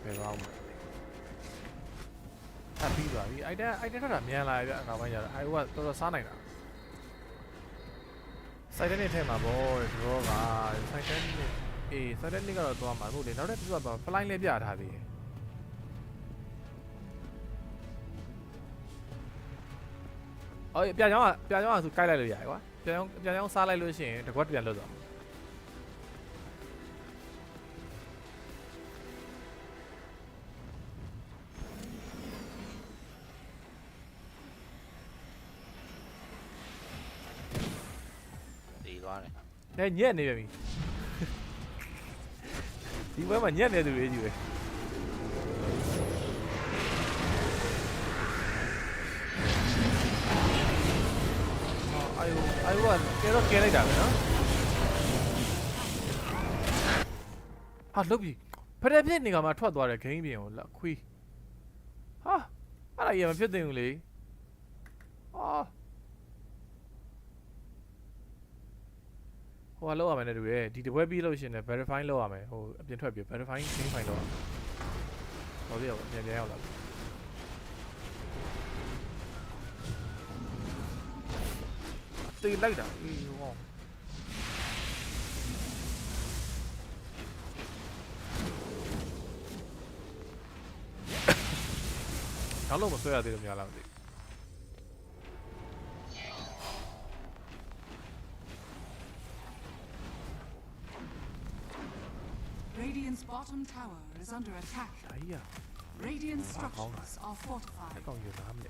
ဘယ်တော့မှအပြီးသွားပြီအိုက်တက်ထက်တာမြန်လာပြီအခါပိုင်းကျတော့အိုင်ကတော်တော်စားနိုင်တာစိုက်တဲ့နေ့ထဲမှာဗောရောကစိုက်တဲ့နေ့အေးစိုက်တဲ့နေ့ကတော့သွားမှာမဟုတ်လေနောက်တစ်ခုကဖလိုင်းလေးပြထားသေးတယ်အော်ပြချောင်းကဆိုကိုက်လိုက်လို့ရတယ်ကွာပြချောင်းစားလိုက်လို့ရှိရင်တကွက်ပြန်လွတ်သွားတီသွားတယ် ညက်နေပြီဒီဘက်မှာညက်နေသူတွေကြီးပဲအိုင်ဝကဲတော့ကဲလိုက်တာပဲနော်ဟာလုတ်ပြီဖရက်ပြစ်နေကမှထွက်သွားတယ်ဂိမ်းပြင်ကိုလက်ခွေးဟာအဲ့ဒါကြီးမဖြစ်သင့်ဘူးလေဟာဟိုကလောက်ရမယ်နဲ့တူတယ်ဒီတပွဲပြီးလို့ရှိရင် verify လောက်ရမယ်ဟိုအပြင်ထွက်ပြီး verify change file လောက်ရဟောပြရောပြန်ရောက်လာပြီตีလိုက်တာအေးဟောနောက်လို့မဆွဲရသေးလို့များလားမသိ Radiant's bottom tower is under attack. ဒါကြီးอ่ะ Radiant structures are fortified. အဲ့ကောင်ယူသားမလဲ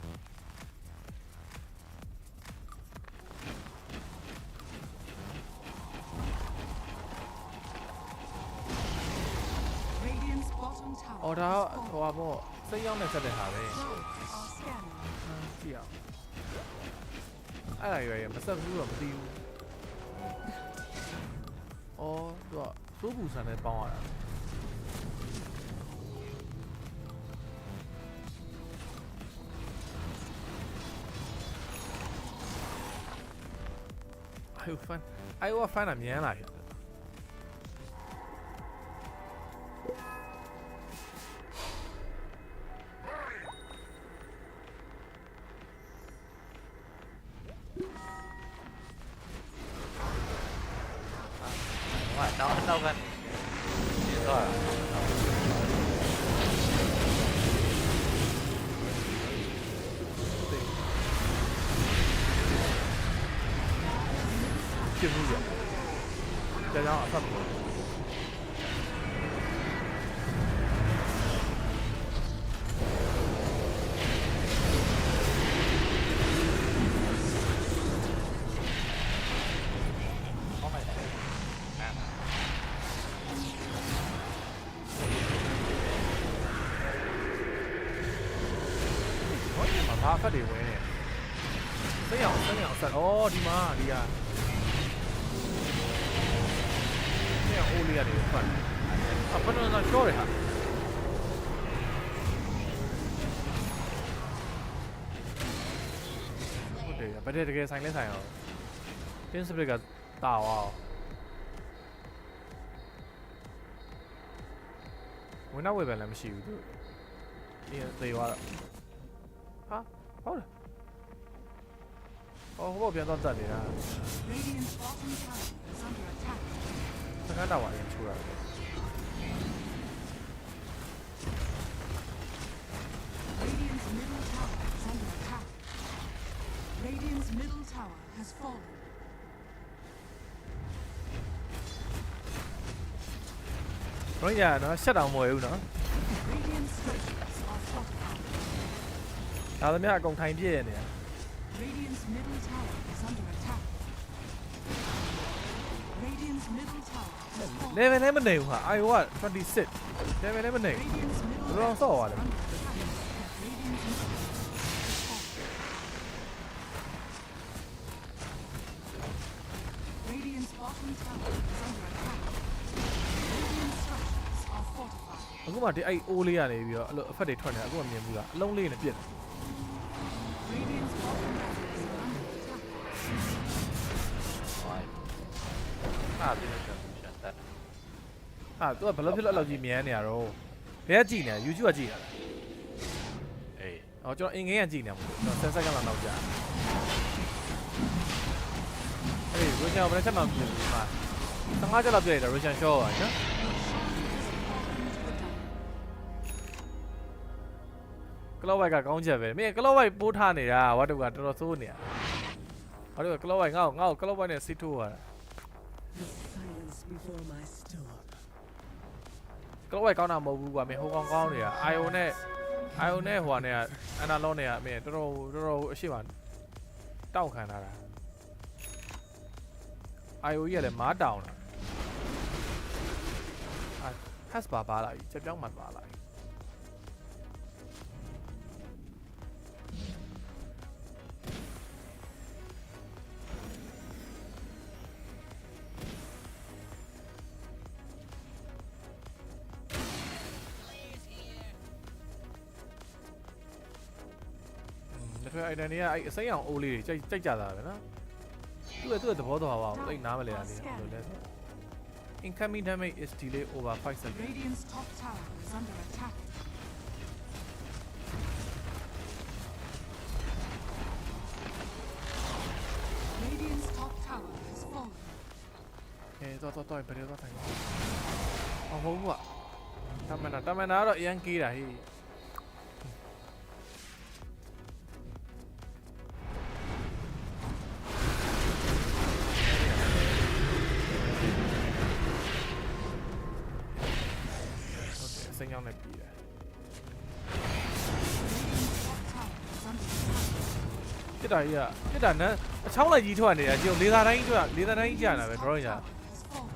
Radiant's bottom tower အော်ဒါဟိုပါပေါ့စိတ်ရောက်နေဆက်တဲ့ဟာပဲ are scanning. ကြည့်အောင်အဲ့ဒါရွယ်မဆက်ဘူးတော့မသိဘူးအော်သူကစိုးပူဆန်နဲ့ပေါင်းရတာအိုဖန်တာမြန်လာပြီနောက်ကနေဒီတော့ဖြစ်ဘူးကြကြောင်အဆက်ဘူးဘာဖက်တွေဝင်နေစိတ်အောင်ဆက်ဩဒီမှာဒီကစိတ်အောင်အိုးလေးရတယ်ဖတ်အဖက်တော့တော့ရဟာဟုတ်တယ်ဗတဲ့တကယ်ဆိုင်လဲဆိုင်အောင် တင်းစပရစ်ကတာဝါဝင်တော့ဝယ်ပဲလည်းမရှိဘူးသူဒီသေသွားတော့ဟာဟုတ်တယ်ဟောဟိုဘပြန်တော့တက်နေတာ Radiant's bottom tower is under attack. စကန်တော့ဝါရင်ချူတာ Radiant's middle tower is under attack. Radiant's middle tower has fallen. ဘရိုင်းရနော်ရှက်တောင်မဝယ်ဘူးနော် Radiant structures are fortified. ဒါသမျှအကုန်ထိုင်ပြည့်ရနေတာ Radiant's middle tower is under attack. Radiant's middle tower has fallen. level လည်းမနေဘူးဟာ IO က26 level လည်းမနေဘူး Radiant's middle Bro, tower so is what? under attack. Radiant's middle tower has fallen. Radiant's bottom tower is under attack. Radiant structures are fortified. အခုမှဒီအိုးလေးရနေပြီးတော့အဲ့လိုအဖက်တွေထွက်နေတာအခုမှမြင်ဘူးလားအလုံးလေးနဲ့ပြစ်တယ် Radiant's bottom tower is under attack. ဟိုအားပြည့်တယ်ရှန်တက် ဟာသူကဘယ်လိုဖြစ်လို့အဲ့လိုကြီးမြန်းနေရတော့ဘယ်ကကြည့်နေ YouTube ကကြည့်ရလား အေး ဟောကျွန်တော်အင်ငင်းကကြည့်နေမှာမို့ကျွန်တော်10စက္ကန့်လောက်နောက်ကြာအေးရိုချန်ဘယ်ချက်မှမပြည့်ဘူးမှာ15ချက်လောက်ပြည့်တယ်ရိုချန်ရှော့ပါနော်ကလော့ဝိုက်ကကောင်းချက်ပဲမင်းကလော့ဝိုက်ပိုးထားနေတာဝတ်တူကတော်တော်ဆိုးနေတာဟောဒီကလော့ဝိုက်ငါ့ကိုကလော့ဝိုက်နဲ့စစ်ထိုးရတာ Silence before my storm. ကလော့ဝိုက်ကောင်းတာမဟုတ်ဘူးကွာမင်းဟိုကောင်ကောင်းနေတာအာယုံနဲ့ဟိုကနေကအနာလောနဲ့ကမင်းတော်တော်အရှိမတောက်ခံထားတာအာယုံကြီးကလည်းမားတောင်တာဟတ်ပါလာပြီချက်ပြောင်းမှပါလာပြီဒါပေမဲ့အဲ့တန်းကြီးကအဲ့အစိမ်းအောင်အိုးလေးတွေကြိုက်ကြတာပဲနော်သူ့ရဲ့သဘောတော်ပါဘူးတိတ်နားမလဲတာနေတယ်လို့လဲဆို incoming damage is delay over 5 seconds Radiant's top tower is under attack. Radiant's top tower has fallen. တော့ဘယ်တော့ထိုင်အောင်ဟုတ်ကွာတမန်နာတော့အရန်ကေးတာဟေးစိတ်ကြောင်းနဲ့ပြီးတယ် Radiant's top tower is under attack. ပြစ်တာနဲ့အချောင်းလိုက်ကြီးထွက်နေတာကြည့်လေသာတိုင်းကြာတာပဲ drawing ကြာ Tower has fallen.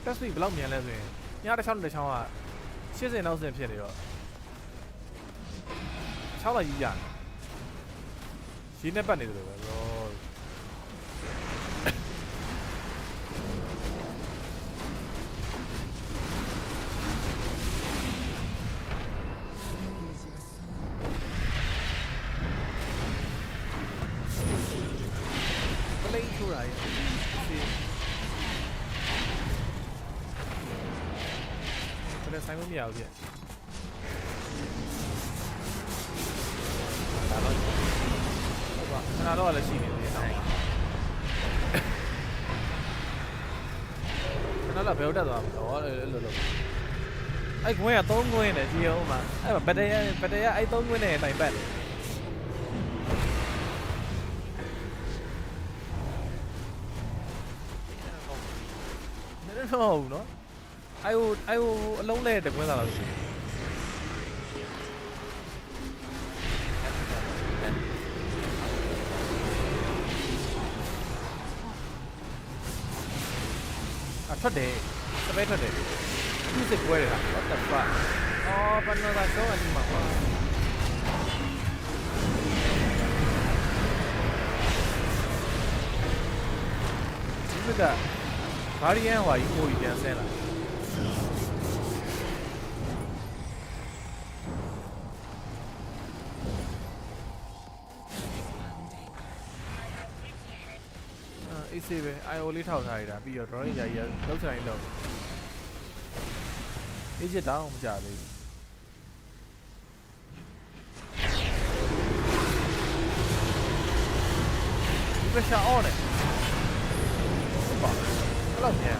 တက်စပီဘယ်လောက်မြန်လဲဆိုရင်ညတစ်ချောင်းက80နောက်ဆင်ဖြစ်နေတော့6လိုက်ကြီးရတယ်ရင်းနဲ့ပတ်နေတယ်လို့ပဲဘရော ပလိန်ထိုးတာရဲ့ဘယ်ဆိုင်မမရဘူးပြဒါတော့ဟုတ်ပါခဏတော့လည်းရှိနေတယ်ခဏတော့ဘယ်တော့တက်သွားမှာတော့အဲ့လိုအဲ့ခွင်းက3ခွင်းနဲ့ကြည့်အောင်မှာအဲ့ဘက်တရအဲ့3ခွင်းနဲ့တိုင်ပတ်တယ်မဟုတ်ဘူးနော်အိုင်အလုံးလဲတကွင်းသားလို့ရှိရင်ထွက်တယ်စပယ်ထွက်တယ်သူစစ်ပွဲတယ်လား what the fuck အော်ဘယ်လိုသာရှောင်းအဒီမှာကွာ Smith က Guardian ဟွာကြီး OE ပြန်ဆင်းလာအေးစေးပဲ IO လေးထောက်ထားရတာပြီးတော့ drawing ကြီးလောက်ဆိုင်လောက်အေးချစ်တောင်းမကြသေးဘူး pressure on နဲ့ဟုတ်ပါအဲ့လောက်မြန်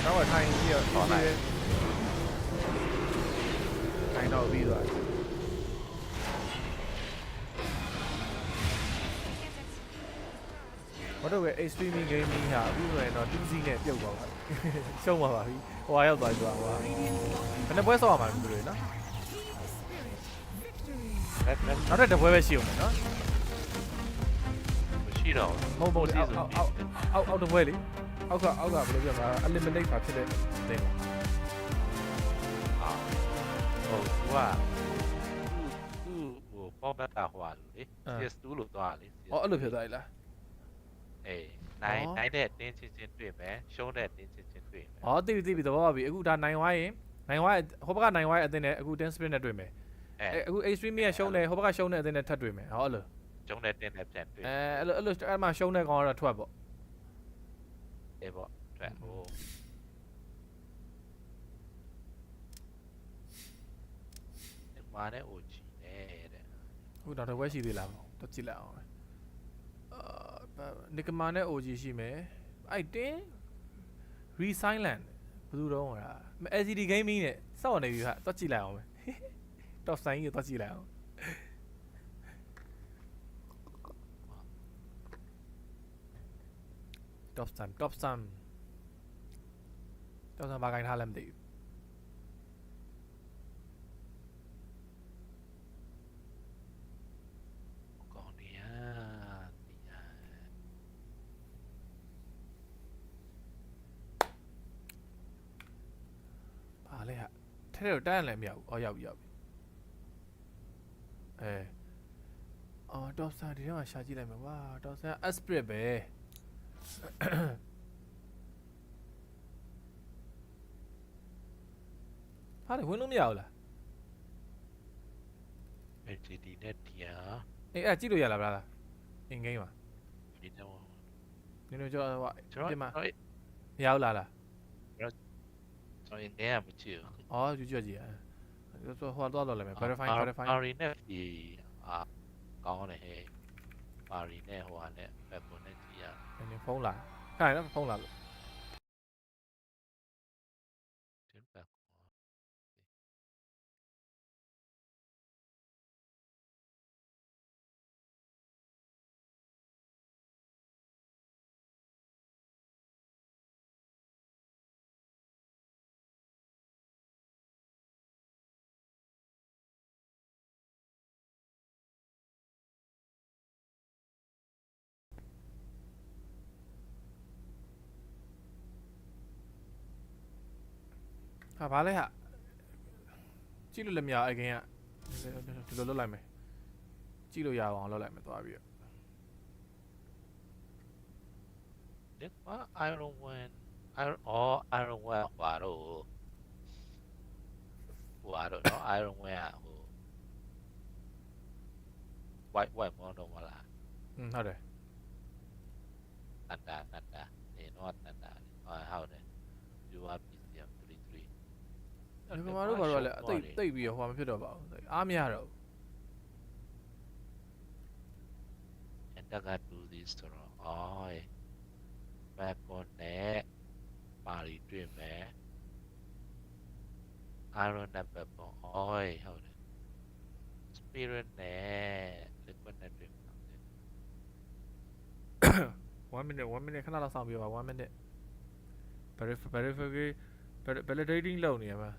တော့ထိုင်ပြီးတော့ထိုင်တော့ပြီးသွားဘာလို့လဲ streaming gaming ဟာပြီးဆိုရင်တော့ 2C နဲ့ပြုတ်သွားပါရှုံးပါပါပြီဟိုဟာရောက်သွားပြီကွာဟိုဟာဘယ်နှပွဲဆောက်ရမှာလဲသူတွေနော်နောက်တစ်ပွဲပဲရှိအောင်နော်မရှိတော့ မဟုတ်ဘူးအောက်တစ်ပွဲလေအောက်ကဘယ်လိုပြောမလဲ eliminate ပါဖြစ်တဲ့တင်ပါဟုတ်သူကဟိုပေါ်ဘက်ကဟိုလူလေ CS2 လို့သွားလေအော်အဲ့လိုဖြစ်သွားပြီလားအေးနိုင်တဲ့တင်းချင်းချင်းတွေ့မယ်ရှုံးတဲ့တင်းချင်းချင်းတွေ့မယ်အော်သိပြီသဘောပါပြီအခုဒါနိုင်ဝိုင်းရင်နိုင်ဝိုင်းဟိုဘက်ကနိုင်ဝိုင်းအသင်းနဲ့အခု 10 sprint နဲ့တွေ့မယ်အခု extreme ကရှုံးတယ်ဟိုဘက်ကရှုံးတဲ့အသင်းနဲ့ထပ်တွေ့မယ်ဟောအဲ့လိုရှုံးတဲ့တင်းနဲ့ပြန်တွေ့အဲ့မှာရှုံးတဲ့ကောင်ကတော့ထွက်ပေါ့အေးပေါ့ထွက်ဟိုမာနဲ့ OG နဲ့တဲ့ဟုတ်တော့ဝဲရှိသေးလားတော့ကြည့်လိုက်အောင်နိကမာနဲ့ OG ရှိမယ်အဲ့တင်း Resilient ဘယ်သူတော့ဟိုလား LCD gaming နဲ့စောင့်နေပြီဟာတော့ကြည့်လိုက်အောင်ပဲ top sign ကိုတော့ကြည့်လိုက်အောင် top sign ဘာကိုင်းထားလဲမသိဘူးထဲတော့တန်းလည်းမရဘူးအော်ရောက်ပြီအော်တော့ဆန်ဒီထဲမှာရှာကြည့်လိုက်မယ်ဝါတော့ဆန် Esprit ပဲဟာလေဝင်လို့မရဘူးလား HDD နဲ့ DR အေးအဲ့ကြည့်လို့ရလားဗျာအင်ဂိမ်းမှာဒီတော့နင်တို့ကြောဟိုဒီမှာမရဘူးလားကျွန်တော်နေရမကြည့်ဘူးအော်ကြည့်ကြည့်ဆိုဟိုတော့လောက်လိုက်မယ် verify ပါရီနဲ့ဒီကောင်းတယ်ဟဲ့ပါရီနဲ့ဟိုဟာနဲ့ဘက်ပေါ်နဲ့ကြည့်ရနင်ဖုန်းလာခိုင်းတော့ဖုန်းလာလို့ဒီဘက်ဟာဘာလဲဟာကြည့်လို့လည်းမရအခင်ကဒီလိုလုပ်လိုက်မယ်ကြည့်လို့ရအောင်လုပ်လိုက်မယ်သွားပြီးတော့ဒီမှာ Iron Man Iron Man ဘာတော့နော် Iron Man ဟို white မောင်းတော့မလားဟုတ်တယ်တန်တာနေတော့တန်တာဟုတ်တယ် URPCM 33ဒီမှာတို့ဘာလို့လဲတိတ်ပြီးတော့ဟိုမဖြစ်တော့ပါဘူးအားမရတော့ and I got do this ဆိုတော့အော် back on နဲ့ပါရီတွေ့မယ် Iron နဲ့ back on အော်ဟုတ်တယ် Spirit နဲ့ Liquid နဲ့တွေ့မယ်1 minute ခဏလောက်စောင့်ပြီးပါ1 minute validating လုပ်နေရမှာ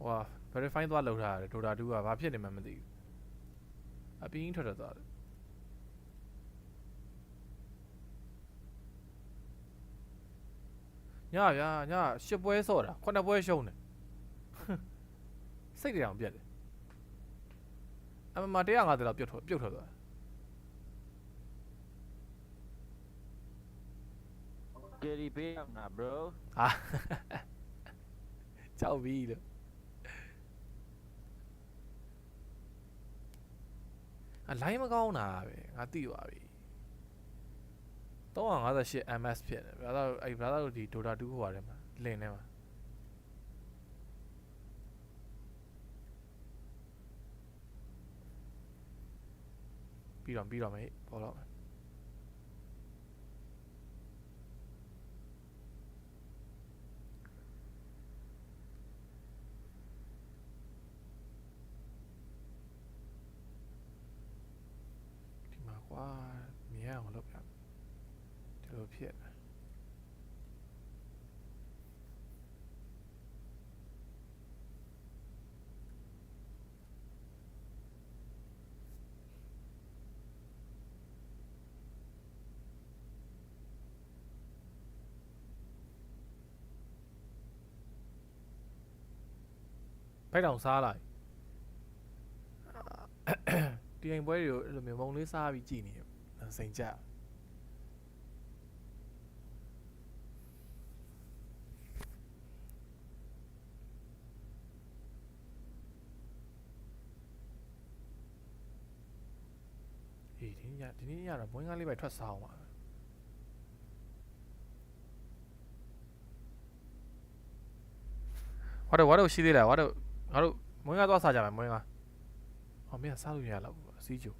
ဟို verify သွားလုပ်ထားတယ် Dota 2ကဘာဖြစ်နေမှမသိဘူးအပြင်းထွက်သွားတယ် ညာဗျာညာ10ပွဲဆော့တာ9ပွဲရှုံးတယ်စိတ်တွေအောင်ပြက်တယ်အမမ150လောက်ပြုတ်ထွက်သွား ကယ်ရီပေးရမှာ bro ဟာကြောက်ပြီလို့လိုင်းမကောင်းတာပဲငါသိပါပြီ358 ms ဖြစ်တယ်ဗျာသားအဲ့ဗျာသားတို့ဒီ Dota 2ဟိုပါတယ်မှာလင်ထဲမှာပြီးတော့မေးပေါ်တော့မယ်ဒီမှာကွာမြင်အောင်လုပ်ပြဒီလိုဖြစ်ဖိုက်တောင်စားလိုက်ဒီအိမ်ပွဲတွေကိုအဲ့လိုမျိုးမုံလေးစားပြီးကြည်နေစိန်ကြဒီနေ့ညတော့ဘွင်းကားလေးပဲထွက်စားအောင်ပါဝါတော့ရှိသေးလားဝါတော့ငါတို့မွင်းကားသွားစားကြမယ်မွင်းကားအော်မင်းကစားလို့ရလောက်ဘူးအစည်းကျို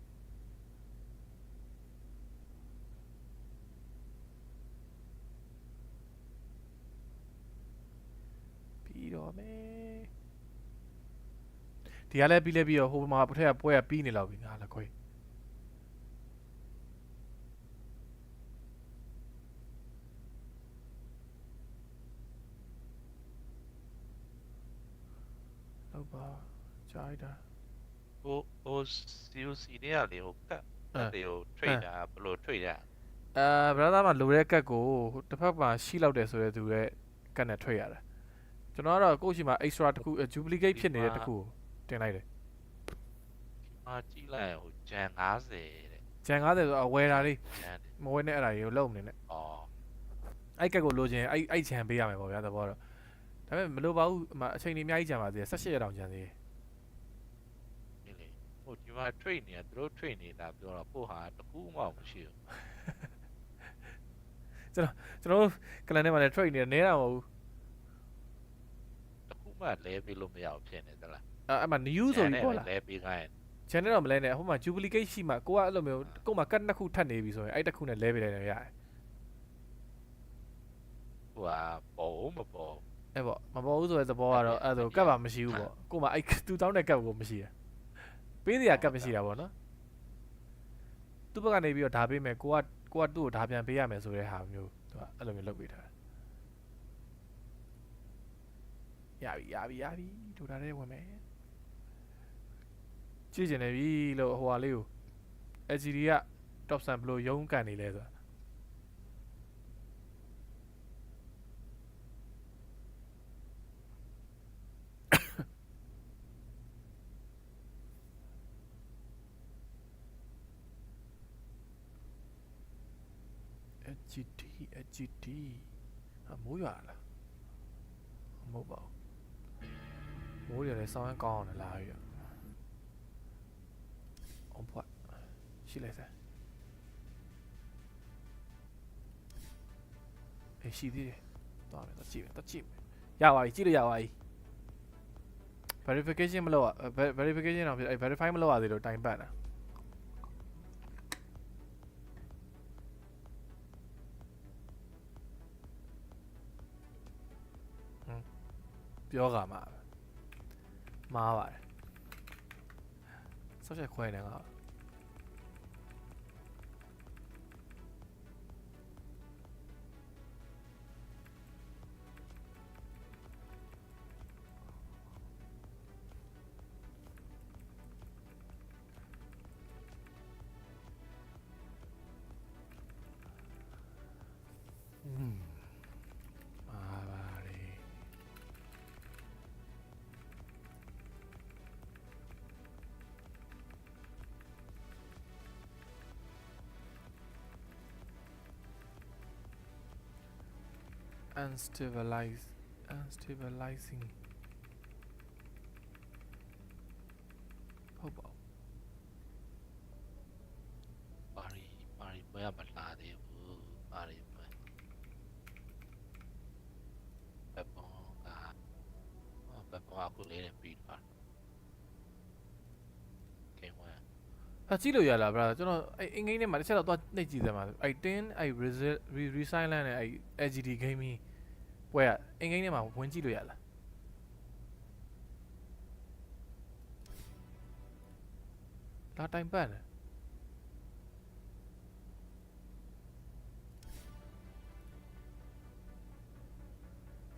ပြီးတော့မယ်ဒီကလည်းပြီးတော့ဟိုမှာပထက်ပွဲကပြီးနေလောက်ပြီငါလည်းခွေးလောက်ပါကြားလိုက်တာဟို COC เนี่ยလေဟိုကတ်တွေဟို trade တာဘယ်လို trade တာဗရာသာမှာလိုတဲ့ကတ်ကိုတစ်ဖက်မှာရှိလောက်တယ်ဆိုတဲ့သူရဲ့ကတ်နဲ့ထွက်ရတာကျွန်တော်ကတော့ကိုယ့်ရှိမှာ extra တစ်ခု duplicate ဖြစ်နေတဲ့တစ်ခုကိုတင်လိုက်တယ် ဒီမှာကြည့်လိုက်ဟိုဂျန်50တဲ့ဂျန်90ဆိုအဝယ်တာလေး ဂျန် မဝယ်နဲ့အဲ့ဒါကြီးကိုလုံးမနေနဲ့ အော် အဲ့ကတ်ကိုလိုချင်အဲ့ဂျန်ပေးရမယ်ပေါ့ဗျာသဘောတော့ဒါပေမဲ့မလိုပါဘူးအချိန်ကြီးအများကြီးဂျန်ပါသေးတယ်18ရက်တောင်ဂျန်သေးတယ်ဒီလေဟိုဒီမှာ trade နေတာသူတို့ trade နေတာပြောတော့ပို့ဟာတကူမှမရှိဘူးကျွန်တော်ကလန်ထဲမှာလည်း trade နေနေတာမဟုတ်ဘူးတကူမှလဲပေးလို့မရဘူးဖြစ်နေသလားအဲ့မှာ new ဆိုပြီးပေါ်လာလဲပေးခိုင်း channel တော့မလဲနဲ့ဟိုမှာ duplicate ရှိမှကိုကအဲ့လိုမျိုးကို့မှာ cut နှစ်ခုထပ်နေပြီဆိုရင်အဲ့တစ်ခုနဲ့လဲပေးလိုက်တယ်ရတယ်ဟိုဟာပေါ်မပေါ်အဲ့ပေါ့မပေါ်ဘူးဆိုတဲ့သဘောကတော့အဲ့ဆိုကတ်ပါမရှိဘူးပေါ့ကို့မှာအဲ့2000နဲ့ကတ်ကိုမရှိတာပေးစရာကတ်မရှိတာပေါ့နော်သူ့ဘက်ကနေပြီးတော့ဓာပေးမယ်ကိုကသူ့ကိုဓာပြန်ပေးရမယ်ဆိုတဲ့ဟာမျိုးသူကအဲ့လိုမျိုးလုပ်ပေးထားရပြီဒိုတာထဲဝင်မယ်ကြည့်ကျင်နေပြီလို့ဟိုဟာလေးကို LGD က top ဆန်ဘလို့ရုံးကန်နေလဲဆိုတာHGD မိုးရွာလားမဟုတ်ပါဘူးမိုးရွာလဲစောင်းရင်ကောင်းအောင်လာပြီအောင်ဖွက်ရှိလိုက်စမ်းရှိသေးတယ်သွားမယ်ကြည့်ရပါပြီကြည့်လို့ရပါပြီ verification မလုပ်ရ verification တော့ဖြစ်အဲ့ verify မလုပ်ရသေးလို့တိုင်ပတ်တာပြောကမှာမားပါတယ်ဆောက်ချက်ခွဲနေငါ unstabilizing ဟုတ်ပါဘူး ပါရီပွဲကမလာသေးဘူးပါရီပွဲဘက်ပေါ်အခုလေးနဲ့ပြီးသွားကဲဝမ်း ကြည့်လို့ရလားဗျာကျွန်တော်အဲ့အင်္ဂိမ်းထဲမှာတစ်ချက်တော့သွားနှိပ်ကြည့်စမ်းပါအဲ့10အဲ့ resilient နဲ့အဲ့ LGD gaming ပွဲကအင်္ဂိမ်းထဲမှာဝင်ကြည့်လို့ရလားလာတိုင်ပတ်တယ်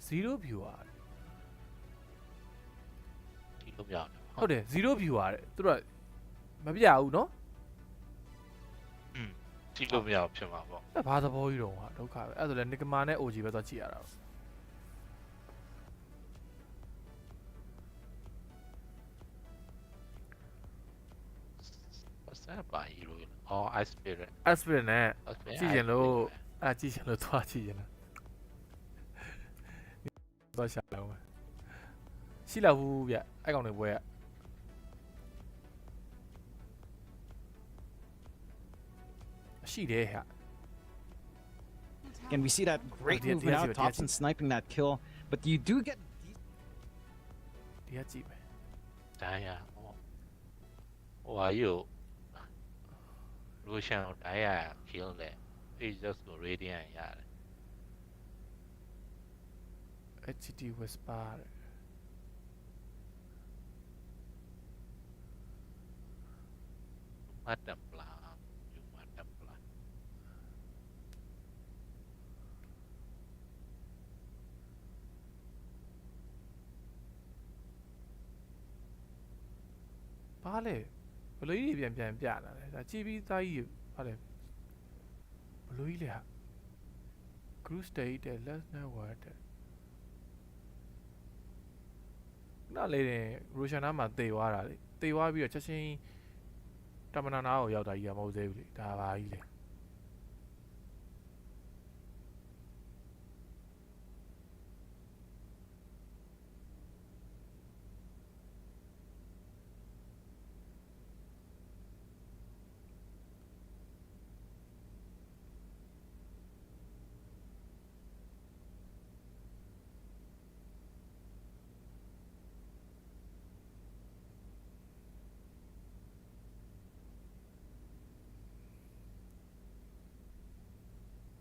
0 viewer ဒီလိုပြောင်းတယ် ဟုတ်တယ်0 viewer တဲ့သူတို့ကမပြဘူးเนาะ ကြည့်လို့မရဘူးဖြစ်မှာပေါ့ အဲ့ဘာသဘောကြီးတော့ဟာဒုက္ခပဲအဲ့ဒါဆိုလဲနိကမာနဲ့ OG ပဲသွားကြည့်ရတာပေါ့ ပတ်စံပါရီလို့အော် ice spirit Aspirin နဲ့ ကြည့်ရင်လို့ကြည့်ရင်လို့သွားကြည့်ရင်လားသွားရှာလောက်မယ်ရှိလောက်ဘူးဗျအဲ့ကောင်တွေပွဲကရှိတယ်ဟာ And we see that great Dia- movement dia- out, dia- Thompson sniping that kill, but you do get ဒီကကြည့်မယ် ဒိုင်းရဟိုဟာယူလူရှန်ဒိုင်းရ kill လေ Aegis ကို radiant ရတယ် HT Whisper တဲ့ မတ်တမ်ပလာယူမတ်တမ်ပလာ ဘာလဲဘလို့ကြီးတွေပြန်ပြလာတယ်ဒါကြည့်ပြီးသားကြီးဘာလဲဘလို့ကြီးလဲဟာ Cruise State တဲ့ Let's Network တဲ့နားလေတယ်ရိုရှန်နာမှာတေသွားတာလေတေသွားပြီးတော့ချက်ချင်းတမနာနာကိုရောက်တာကြီးကမဟုတ်သေးဘူးလေဒါပါကြီးလေ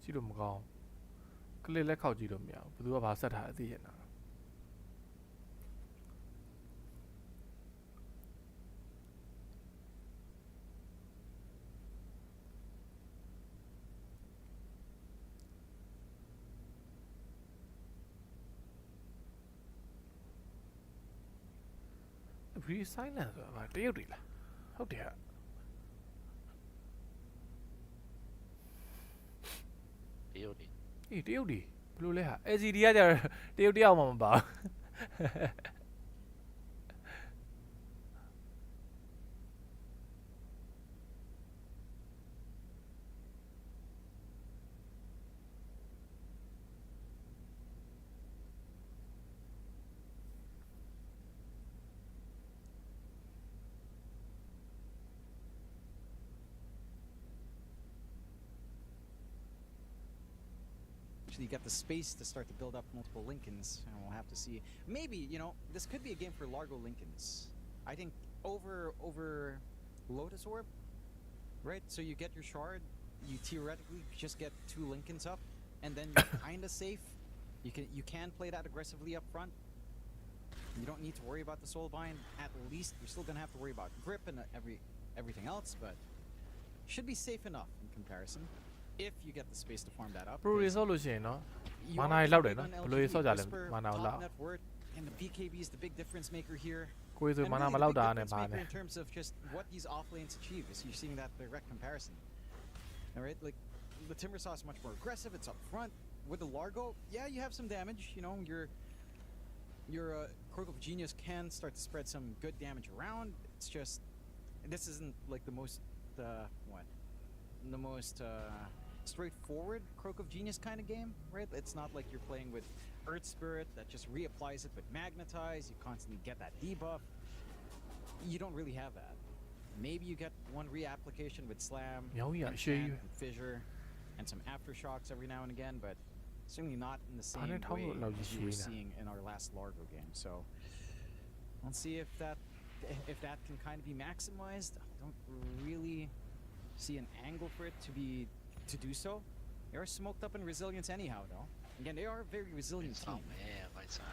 ကြည့်လို့မကောင်းကလစ်လက်ခောက်ကြည့်လို့မရဘူးဘယ်သူကဘာဆက်ထားအသိရနာဘရီဆိုင်လန်ဆိုတာဗာတရုတ်တွေလားဟုတ်တယ်ဟာ တရုတ်နေ အေးတရုတ်တွေဘယ်လိုလဲဟာ LGD ကကြတော့တရုတ်တယောက်မှမပါဘူးactually get the space to start to build up multiple Lincolns, and we'll have to see. Maybe, you know, this could be a game for Largo Lincolns. I think over Lotus Orb, right? So you get your shard, you theoretically just get 2 Lincolns up, and then you're kinda safe. You can play that aggressively up front. You don't need to worry about the Soulbind. At least you're still gonna have to worry about grip and everything else, but should be safe enough in comparison. If you get the space to farm that up. Pro တွေဆော့လို့ရှိရင်နော် You မာနာ are တွေလောက်တယ် depending နော် on ဘယ်လိုတွေဆော့ကြလဲ Whisper, မာနာကို top လောက် net worth, and the BKB is the big difference maker here. ကိုယ်ဆို And မာနာ really မ the လောက် big တာနဲ့ difference ဘာ maker နဲ့ in terms of just what these off lanes achieve is you're seeing that direct comparison. Alright, like the Timber Saw is much more aggressive, it's up front. With the Largo, yeah, you have some damage, you know, your Croak of Genius can start to spread some good damage around. It's just this isn't like the most straightforward Croak of Genius kind of game, right? It's not like you're playing with Earth Spirit that just reapplies it with Magnetize. You constantly get that debuff. You don't really have that. Maybe you get one reapplication with Slam, Yo, yeah, and sure Fan, you. and Fissure, and some Aftershocks every now and again, but certainly not in the same way how loud you as you were see that? seeing in our last Largo game. So let's see if that can kind of be maximized. I don't really see an angle for it to do so. They are smoked up in resilience anyhow, though. Again, they are a very resilient team,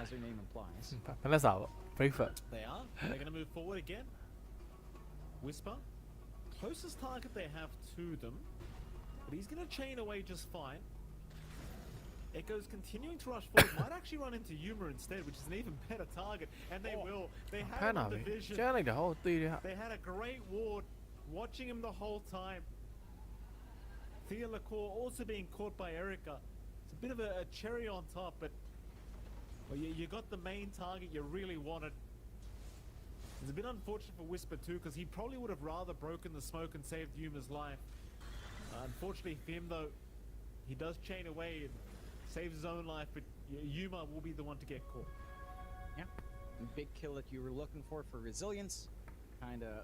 as their name implies. မလက်စားပေါ့ breakfast They are. They're going to move forward again. Whisper. Closest target they have to them. But he's going to chain away just fine. Echo's continuing to rush forward. Might actually run into Yuma instead, which is an even better target. And they will. They ဖမ်း had တာ him on ပဲ the vision. ကျန်းလိုက်တာဟောသေးတယ်ဟာ They had a great ward watching him the whole time. Thea Lacour also being caught by Erica. It's a bit of a cherry on top, but well, you got the main target you really wanted. It's a bit unfortunate for Whisper too, because he probably would have rather broken the smoke and saved Yuma's life. Unfortunately for him though, he does chain away and saves his own life, but Yuma will be the one to get caught. Yeah, big kill that you were looking for resilience. Kind of,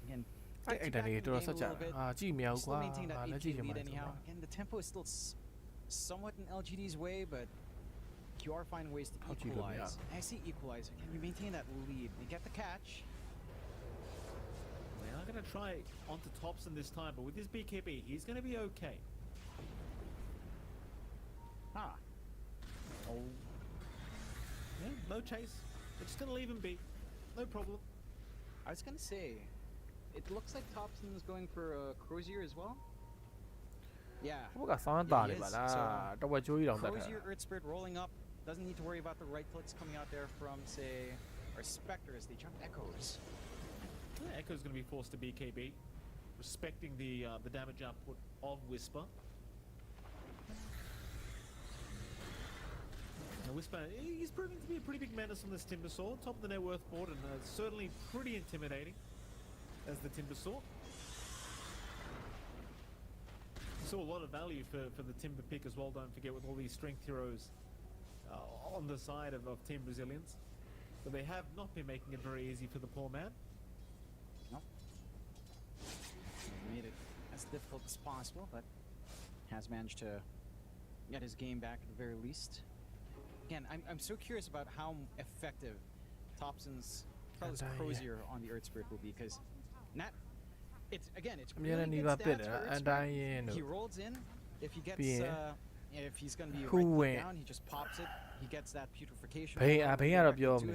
again,အဲ့ gets you အဲ့တန် back ကြီး in the တော်တော် game ဆက် a ကြ little တယ် bit. အာကြည့်မြောက် Still ကွာ maintain that လက် 8 ကြည့်ချ game င်ပါ lead လေ anyhow. Again, the tempo is still somewhat in LGD's way, but you are finding ways to How do you go equalize. I see equalize. Can you maintain that lead? You get the catch. They are going to try onto Thompson this time, but with his BKB, he's going to be okay. Ah. Oh. Yeah, no chase. They're just going to leave him be. No problem. I was gonna say, it looks like Thompson's going for a Crozier as well. Yeah. ဘုကဆောင်းတာနေပါလားတဝက်ချိုးကြီးတောင်တက်တာ Crozier, Earth Spirit rolling up. Doesn't need to worry about the right clicks coming out there from, say, our Spectre as they jump Echoes. Yeah, Echo's going to be forced to BKB, respecting the damage output of Whisper. Now Whisper, he's proving to be a pretty big menace on this Timbersaw, top of the net worth board, and certainly pretty intimidating as the Timbersaw. Saw a lot of value for the Timber pick as well, don't forget, with all these strength heroes on the side of Team Resilience. But they have not been making it very easy for the poor man. Nope. Made it as difficult as possible, but has managed to get his game back at the very least. Again, I'm so curious about how effective Thompson's Crozier on the Earth Spirit will be, because it's really good stats for Earth Spirit. He rolls in. If he gets if he's going to be right down, he just pops it. He gets that putrefaction to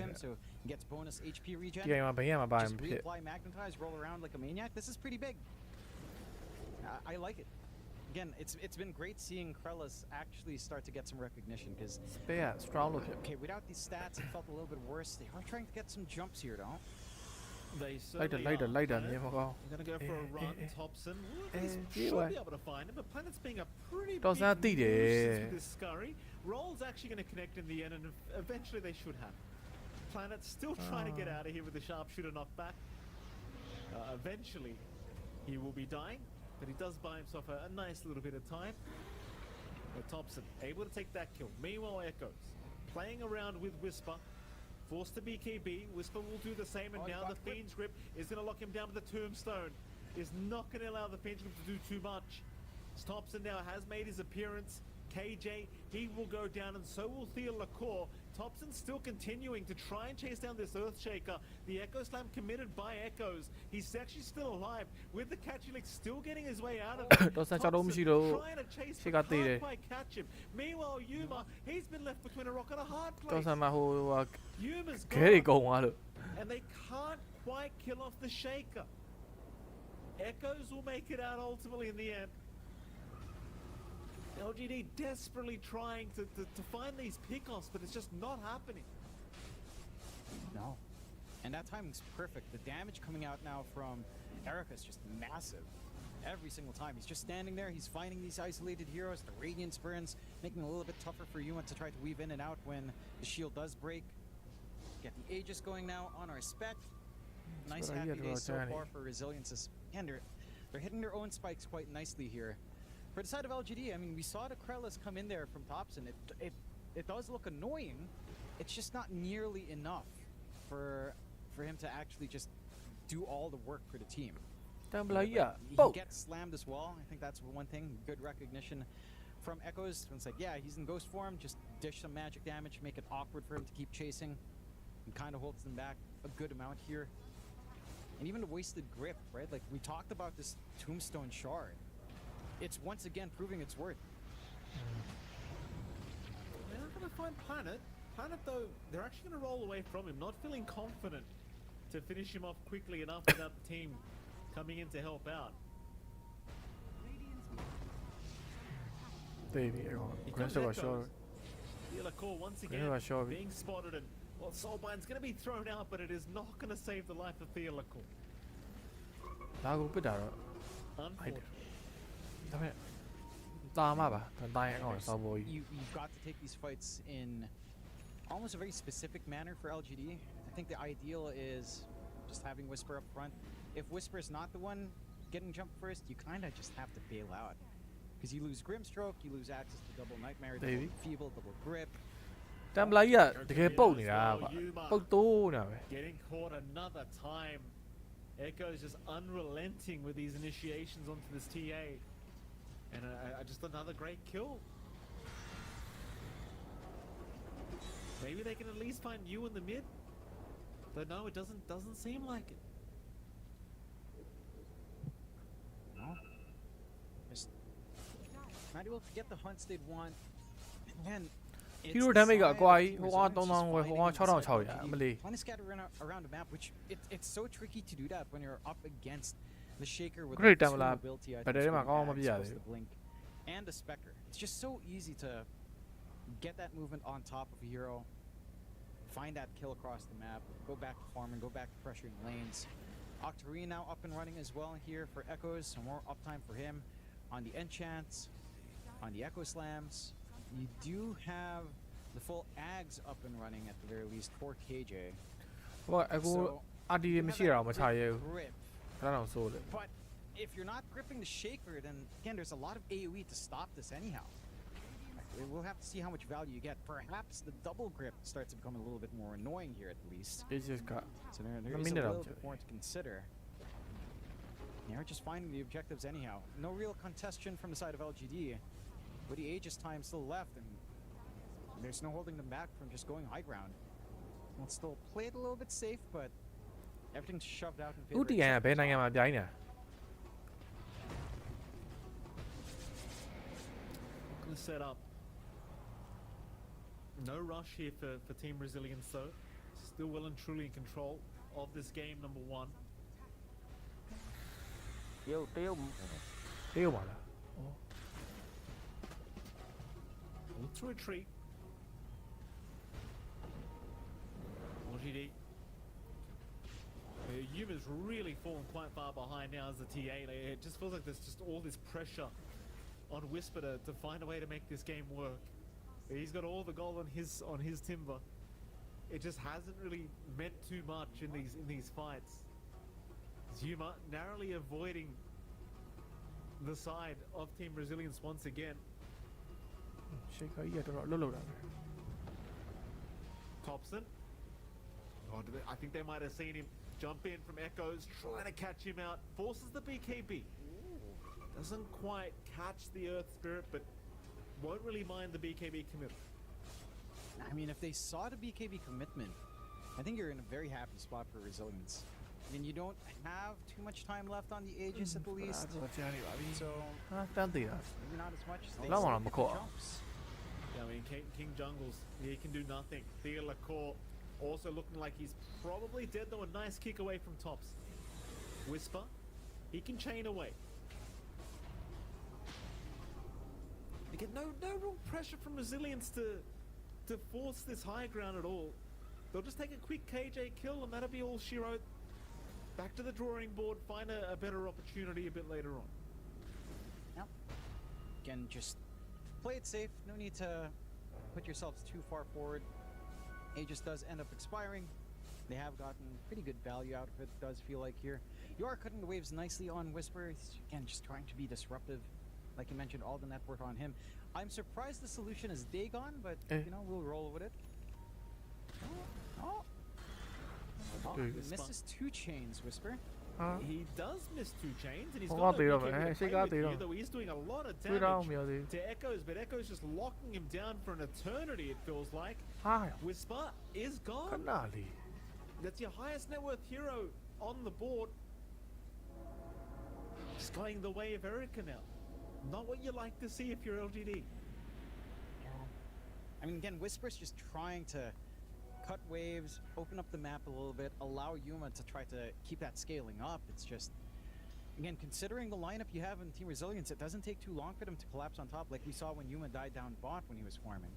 him, so he gets bonus HP regen. Just reapply Magnetize, roll around like a maniac. This is pretty big. I like it. Again, it's been great seeing Krellis actually start to get some recognition, because strong look okay, without these stats it felt a little bit worse. They are trying to get some jumps here, though. They certainly are. They're going to go for a run. Thompson should be able to find him, but Planet's being a pretty big nuisance with this scurry. Roll's actually going to connect in the end, and eventually they should have. Planet's still trying to get out of here with the sharpshooter knocked back. Eventually he will be dying, but he does buy himself a nice little bit of time. But Thompson able to take that kill. Meanwhile, Echoes playing around with Whisper, forced to BKB. Whisper will do the same, and now the Fiend's Grip is going to lock him down with the Tombstone. Is not going to allow the Fiend's Grip to do too much. Thompson now has made his appearance. KJ, he will go down, and so will Thea Lacour. Thompson still continuing to try and chase down this Earthshaker. The Echo Slam committed by Echoes. He's actually still alive, with the Catchy still getting his way out of it. Thompson trying to chase, but can't quite catch him. Meanwhile, Yuma, he's been left between a rock and a hard place. Yuma's gone, and they can't quite kill off the Shaker. Echoes will make it out ultimately in the end. LGD desperately trying to find these pickoffs, but it's just not happening. No. And that timing's perfect. The damage coming out now from Erica is just massive. Every single time. He's just standing there. He's finding these isolated heroes. The Radiance burns, making it a little bit tougher for Yuma to try to weave in and out when the shield does break. Get the Aegis going now on our Spec. Nice happy day so far for Resilience. Again, they're hitting their own spikes quite nicely here. For the side of LGD, I mean, we saw the Krellis come in there from Thompson. It does look annoying. It's just not nearly enough for him to actually just do all the work for the team. He gets slammed as well. I think that's one thing. Good recognition from Echoes. It's like, yeah, he's in ghost form. Just dish some magic damage, make it awkward for him to keep chasing, and kind of holds them back a good amount here. And even the wasted grip, right? Like we talked about this Tombstone Shard. It's once again proving its worth. They're not going to find Planet. Planet, though, they're actually going to roll away from him, not feeling confident to finish him off quickly enough without the team coming in to help out. Davey, Core once again being spotted, and well, Soulbind's going to be thrown out, but it is not going to save the life of Theolacor. Unfortunately. You've got to take these fights in almost a very specific manner for LGD. I think the ideal is just having Whisper up front. If Whisper is not the one getting jumped first, you kind of just have to bail out. Because you lose Grimstroke, you lose access to double Nightmare, double Feeble, double Grip. Getting caught another time. Echo's just unrelenting with these initiations onto this TA. And just another great kill. Maybe they can at least find you in the mid. But no, it doesn't seem like it. No. Just not able to get the hunts they'd want. And Hero damage ကကွာကြီးဟိုက3000ဝယ်ဟိုက6600 Plenty scattered around the map, which it's so tricky to do that when you're up against the Shaker with Great the damage ability. betterမှာကောင်းမပြရသေးဘူး Blink and the Spectre. It's just so easy to get that movement on top of a hero, find that kill across the map, go back to farming, go back to pressuring lanes. Octarine now up and running as well here for Echoes, some more uptime for him on the enchants, on the Echo Slams. You do have the full Ags up and running at the very least for KJ. Well, I go RDA မရှိရအောင်မချရဲဘူး grip. ဒါတော့ဆိုတယ် But if you're not gripping the Shaker, then again there's a lot of AoE to stop this anyhow. We'll have to see how much value you get. Perhaps the double grip starts to become a little bit more annoying here at least. It's just got So there is a little bit more to consider. They're just finding the objectives anyhow. No real contestation from the side of LGD. But the Aegis time still left, and there's no holding them back from just going high ground. We'll still play it a little bit safe, but everything's shoved out in favor. ဥတီယန်ကဘယ်နိုင်ငံမှာပြိုင်နေတာ Gonna set up. No rush here for Team Resilience though. Still well and truly in control of this game, number one. တရုတ်ပါလား Look to retreat. LGD. Yuma's really fallen quite far behind now as the TA. It just feels like there's just all this pressure on Whisper to find a way to make this game work. He's got all the gold on his timber. It just hasn't really meant too much in these fights. Yuma narrowly avoiding the side of Team Resilience once again. Shaker ကြီးကတော့အလုပ်လုပ်တာပဲ Thompson. Oh, I think they might have seen him jump in from Echoes, trying to catch him out. Forces the BKB. Doesn't quite catch the Earth Spirit, but won't really mind the BKB commitment. I mean, if they saw the BKB commitment, I think you're in a very happy spot for Resilience. I mean, you don't have too much time left on the Aegis at the least. So, maybe not as much as they jumps. Yeah, I mean, King Jungles, he can do nothing. Theolacor also looking like he's probably dead, though. A nice kick away from Tops. Whisper, he can chain away. Again, no real pressure from Resilience to force this high ground at all. They'll just take a quick KJ kill, and that'll be all she wrote. Back to the drawing board, find a better opportunity a bit later on. Yep. Again, just play it safe. No need to put yourselves too far forward. Aegis does end up expiring. They have gotten pretty good value out of it, does feel like here. You are cutting the waves nicely on Whisper. He's, again, just trying to be disruptive. like you mentioned, all the net worth on him. I'm surprised the solution is Dagon, but you know, we'll roll with it. Oh, he misses 2 chains, Whisper. He does miss 2 chains, and he's Oh, got they no don't, BKB to she play got with they here, don't. though he's doing a lot of Three down, damage yeah, to Echoes, but Echoes just locking him down for an eternity, it feels like. Whisper is gone. That's your highest net worth hero on the board. Just going the way of Erica now. Not what you like to see if you're LGD. I mean, again, Whisper's just trying to cut waves, open up the map a little bit, allow Yuma to try to keep that scaling up. It's just, again, considering the lineup you have in Team Resilience, it doesn't take too long for them to collapse on top, like we saw when Yuma died down bot when he was farming.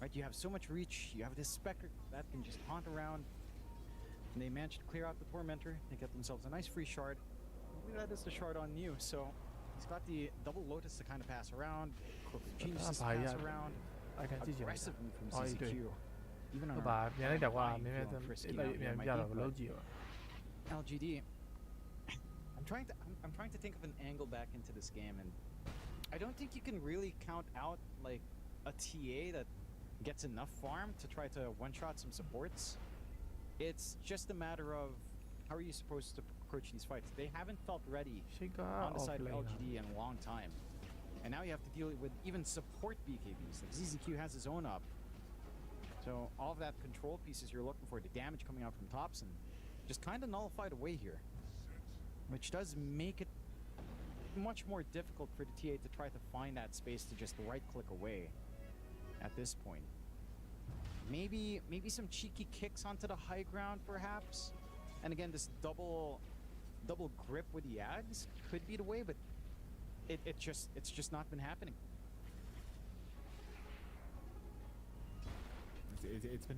Right? You have so much reach, you have this Spectre that can just haunt around, and they managed to clear out the Tormentor. They get themselves a nice free shard. That is the shard on you, so he's got the double Lotus to kind of pass around, Genius to pass around. Aggressive move from CCQ. Even on our LGD. I'm trying to think of an angle back into this game, and I don't think you can really count out like a TA that gets enough farm to try to one-shot some supports. It's just a matter of how are you supposed to approach these fights. They haven't felt ready on the side of LGD in a long time. And now you have to deal with even support BKBs. Like ZZQ has his own up. So all of that control pieces you're looking for, the damage coming out from Thompson, just kind of nullified away here. Which does make it much more difficult for the TA to try to find that space to just right-click away at this point. Maybe some cheeky kicks onto the high ground, perhaps. And again, this double grip with the Ags could be the way, but it's just not been happening. It's been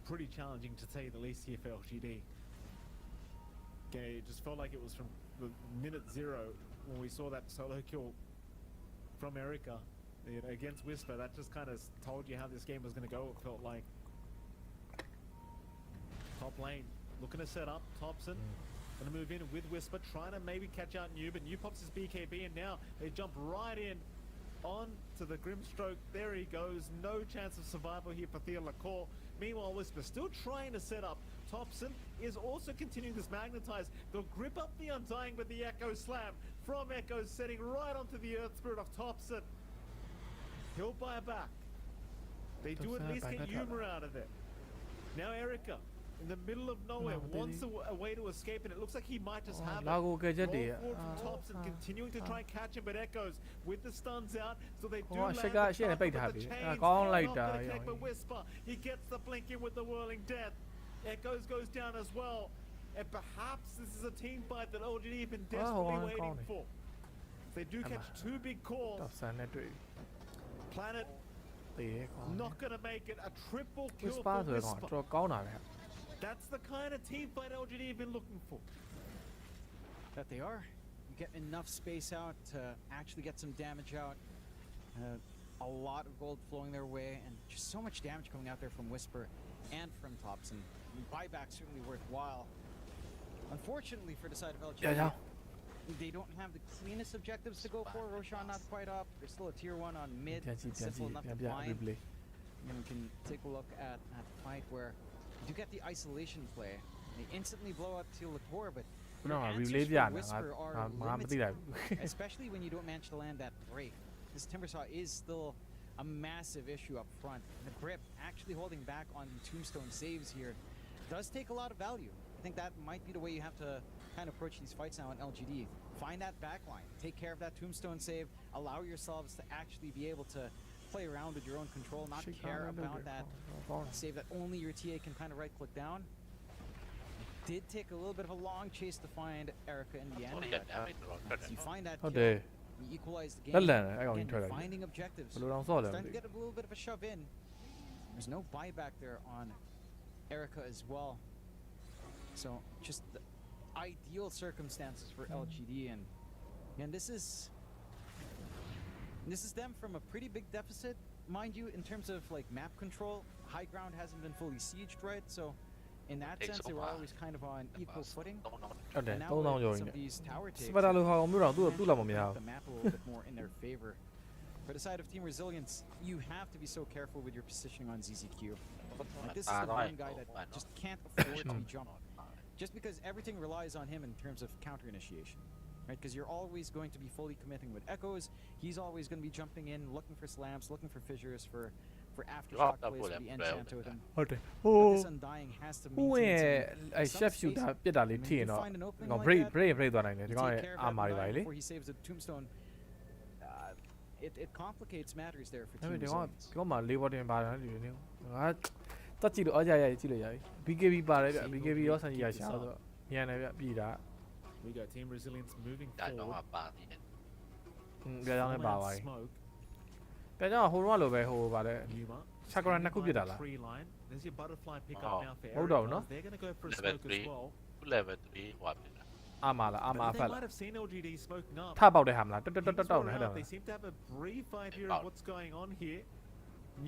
pretty challenging to say the least here for LGD. Okay, it just felt like it was from the minute 0 when we saw that solo kill from Erica against Whisper. That just kind of told you how this game was going to go, it felt like. Top lane, looking to set up. Thompson going to move in with Whisper, trying to maybe catch out New, but New pops his BKB, and now they jump right in onto the Grimstroke. There he goes. No chance of survival here for Thea Lacour. Meanwhile, Whisper still trying to set up. Thompson is also continuing this magnetize. They'll grip up the Undying with the Echo Slam from Echo, setting right onto the Earth Spirit of Thompson. He'll buy back. They do at least get Yuma out of it. Now Erica, in the middle of nowhere, wants a way to escape, and it looks like he might just have it. Roll forward from Thompson, continuing to try and catch him, but Echoes with the stuns out, so they do land the chains, not gonna connect with Whisper. He gets the blink in with the Whirling Death. Echoes goes down as well, and perhaps this is a team fight that LGD have been desperately waiting for. They do catch 2 big calls. Planet not gonna make it. A triple kill for Whisper. That's the kind of team fight LGD have been looking for. That they are. You get enough space out to actually get some damage out. A lot of gold flowing their way, and just so much damage coming out there from Whisper and from Thompson. Buyback certainly worthwhile. Unfortunately for the side of LGD, they don't have the cleanest objectives to go for. Roshan not quite up. There's still a tier 1 on mid. Simple enough to find. And we can take a look at the fight where you get the isolation play. They instantly blow up to Lacour, but your answers for Whisper are limited, especially when you don't manage to land that break. This Timbersaw is still a massive issue up front. The grip actually holding back on tombstone saves here does take a lot of value. I think that might be the way you have to kind of approach these fights now in LGD. Find that backline, take care of that tombstone save, allow yourselves to actually be able to play around with your own control, not care about that save that only your TA can kind of right click down. It did take a little bit of a long chase to find Erica in the end, but you find that kill, you equalize the game, again, you're finding objectives, starting to get a little bit of a shove in. There's no buyback there on Erica as well. So just the ideal circumstances for LGD, and this is them from a pretty big deficit, mind you, in terms of like map control. High ground hasn't been fully sieged, right? So in that Takes sense, they were over. always kind of on equal footing. ဟုတ်တယ် And now 3000 ကျော် with နေ some of these tower takes, စပတာလိုဟာမျိုးတော့သူ့ they သူ့လောက်မ managed များ to ဘူး make the map a little bit more in their favor. For the side of Team Resilience, you have to be so careful with your positioning on ZZQ. Like, this is the one guy that just can't afford to be jumped. Just because everything relies on him in terms of counter initiation. Right? Because you're always going to be fully committing with echoes. He's always going to be jumping in, looking for slams, looking for fissures, for aftershock plays for the enchant with him. ဟုတ်တယ်ဟို But this undying has to ဟိုရဲ့ maintain အဲ some chef space. shooter ပြစ်တာလေး I mean, ထိရင် you တော့ find an opening ငါ like break that, break သွားနိုင်တယ်ဒီ you ကောင် take ရဲ့ care of အာ that မာတွေပါ undying လေ before he saves the tombstone. It complicates matters there for ဒါပေ Team မဲ့ဒီကောင် Resilience. ဒီကောင်မှာလေးဘောတင်ပါတယ်လူတွေနေငါတက်ကြည့်လို့အားကြရကြည့်လို့ရပြီ BKB ပါတယ်ဗျ BKB ရောဆန်ကြီးရရှာဆိုတော့ညံတယ်ဗျပြည်တာ We got Team Resilience moving ဒါတော့ forward. ပါသေးတယ် ပြကြောင်းလည်းပါ Full ပါ out ပြီ smoke. ပြကြောင်းဟိုတော့လိုပဲဟိုပါတယ် Yuma. Chakra standing နှစ်ခု by ပြစ်တာ the လား tree line. There's your butterfly pickup Oh. now for ဟုတ်တော့ဘူးနော် Eric. They're going to go for a Level smoke as 3 well. level 3 ဟွာဖြစ်တာ အာမာလားအာမာ But ဖက် they လား might have seen LGD smoking up. ထပေါက်တဲ့ဟာမလားတက်တက်တက်တက်တောက်နေဟဲ့ Teams တယ် were out. They seem to have a brief idea of what's going on here.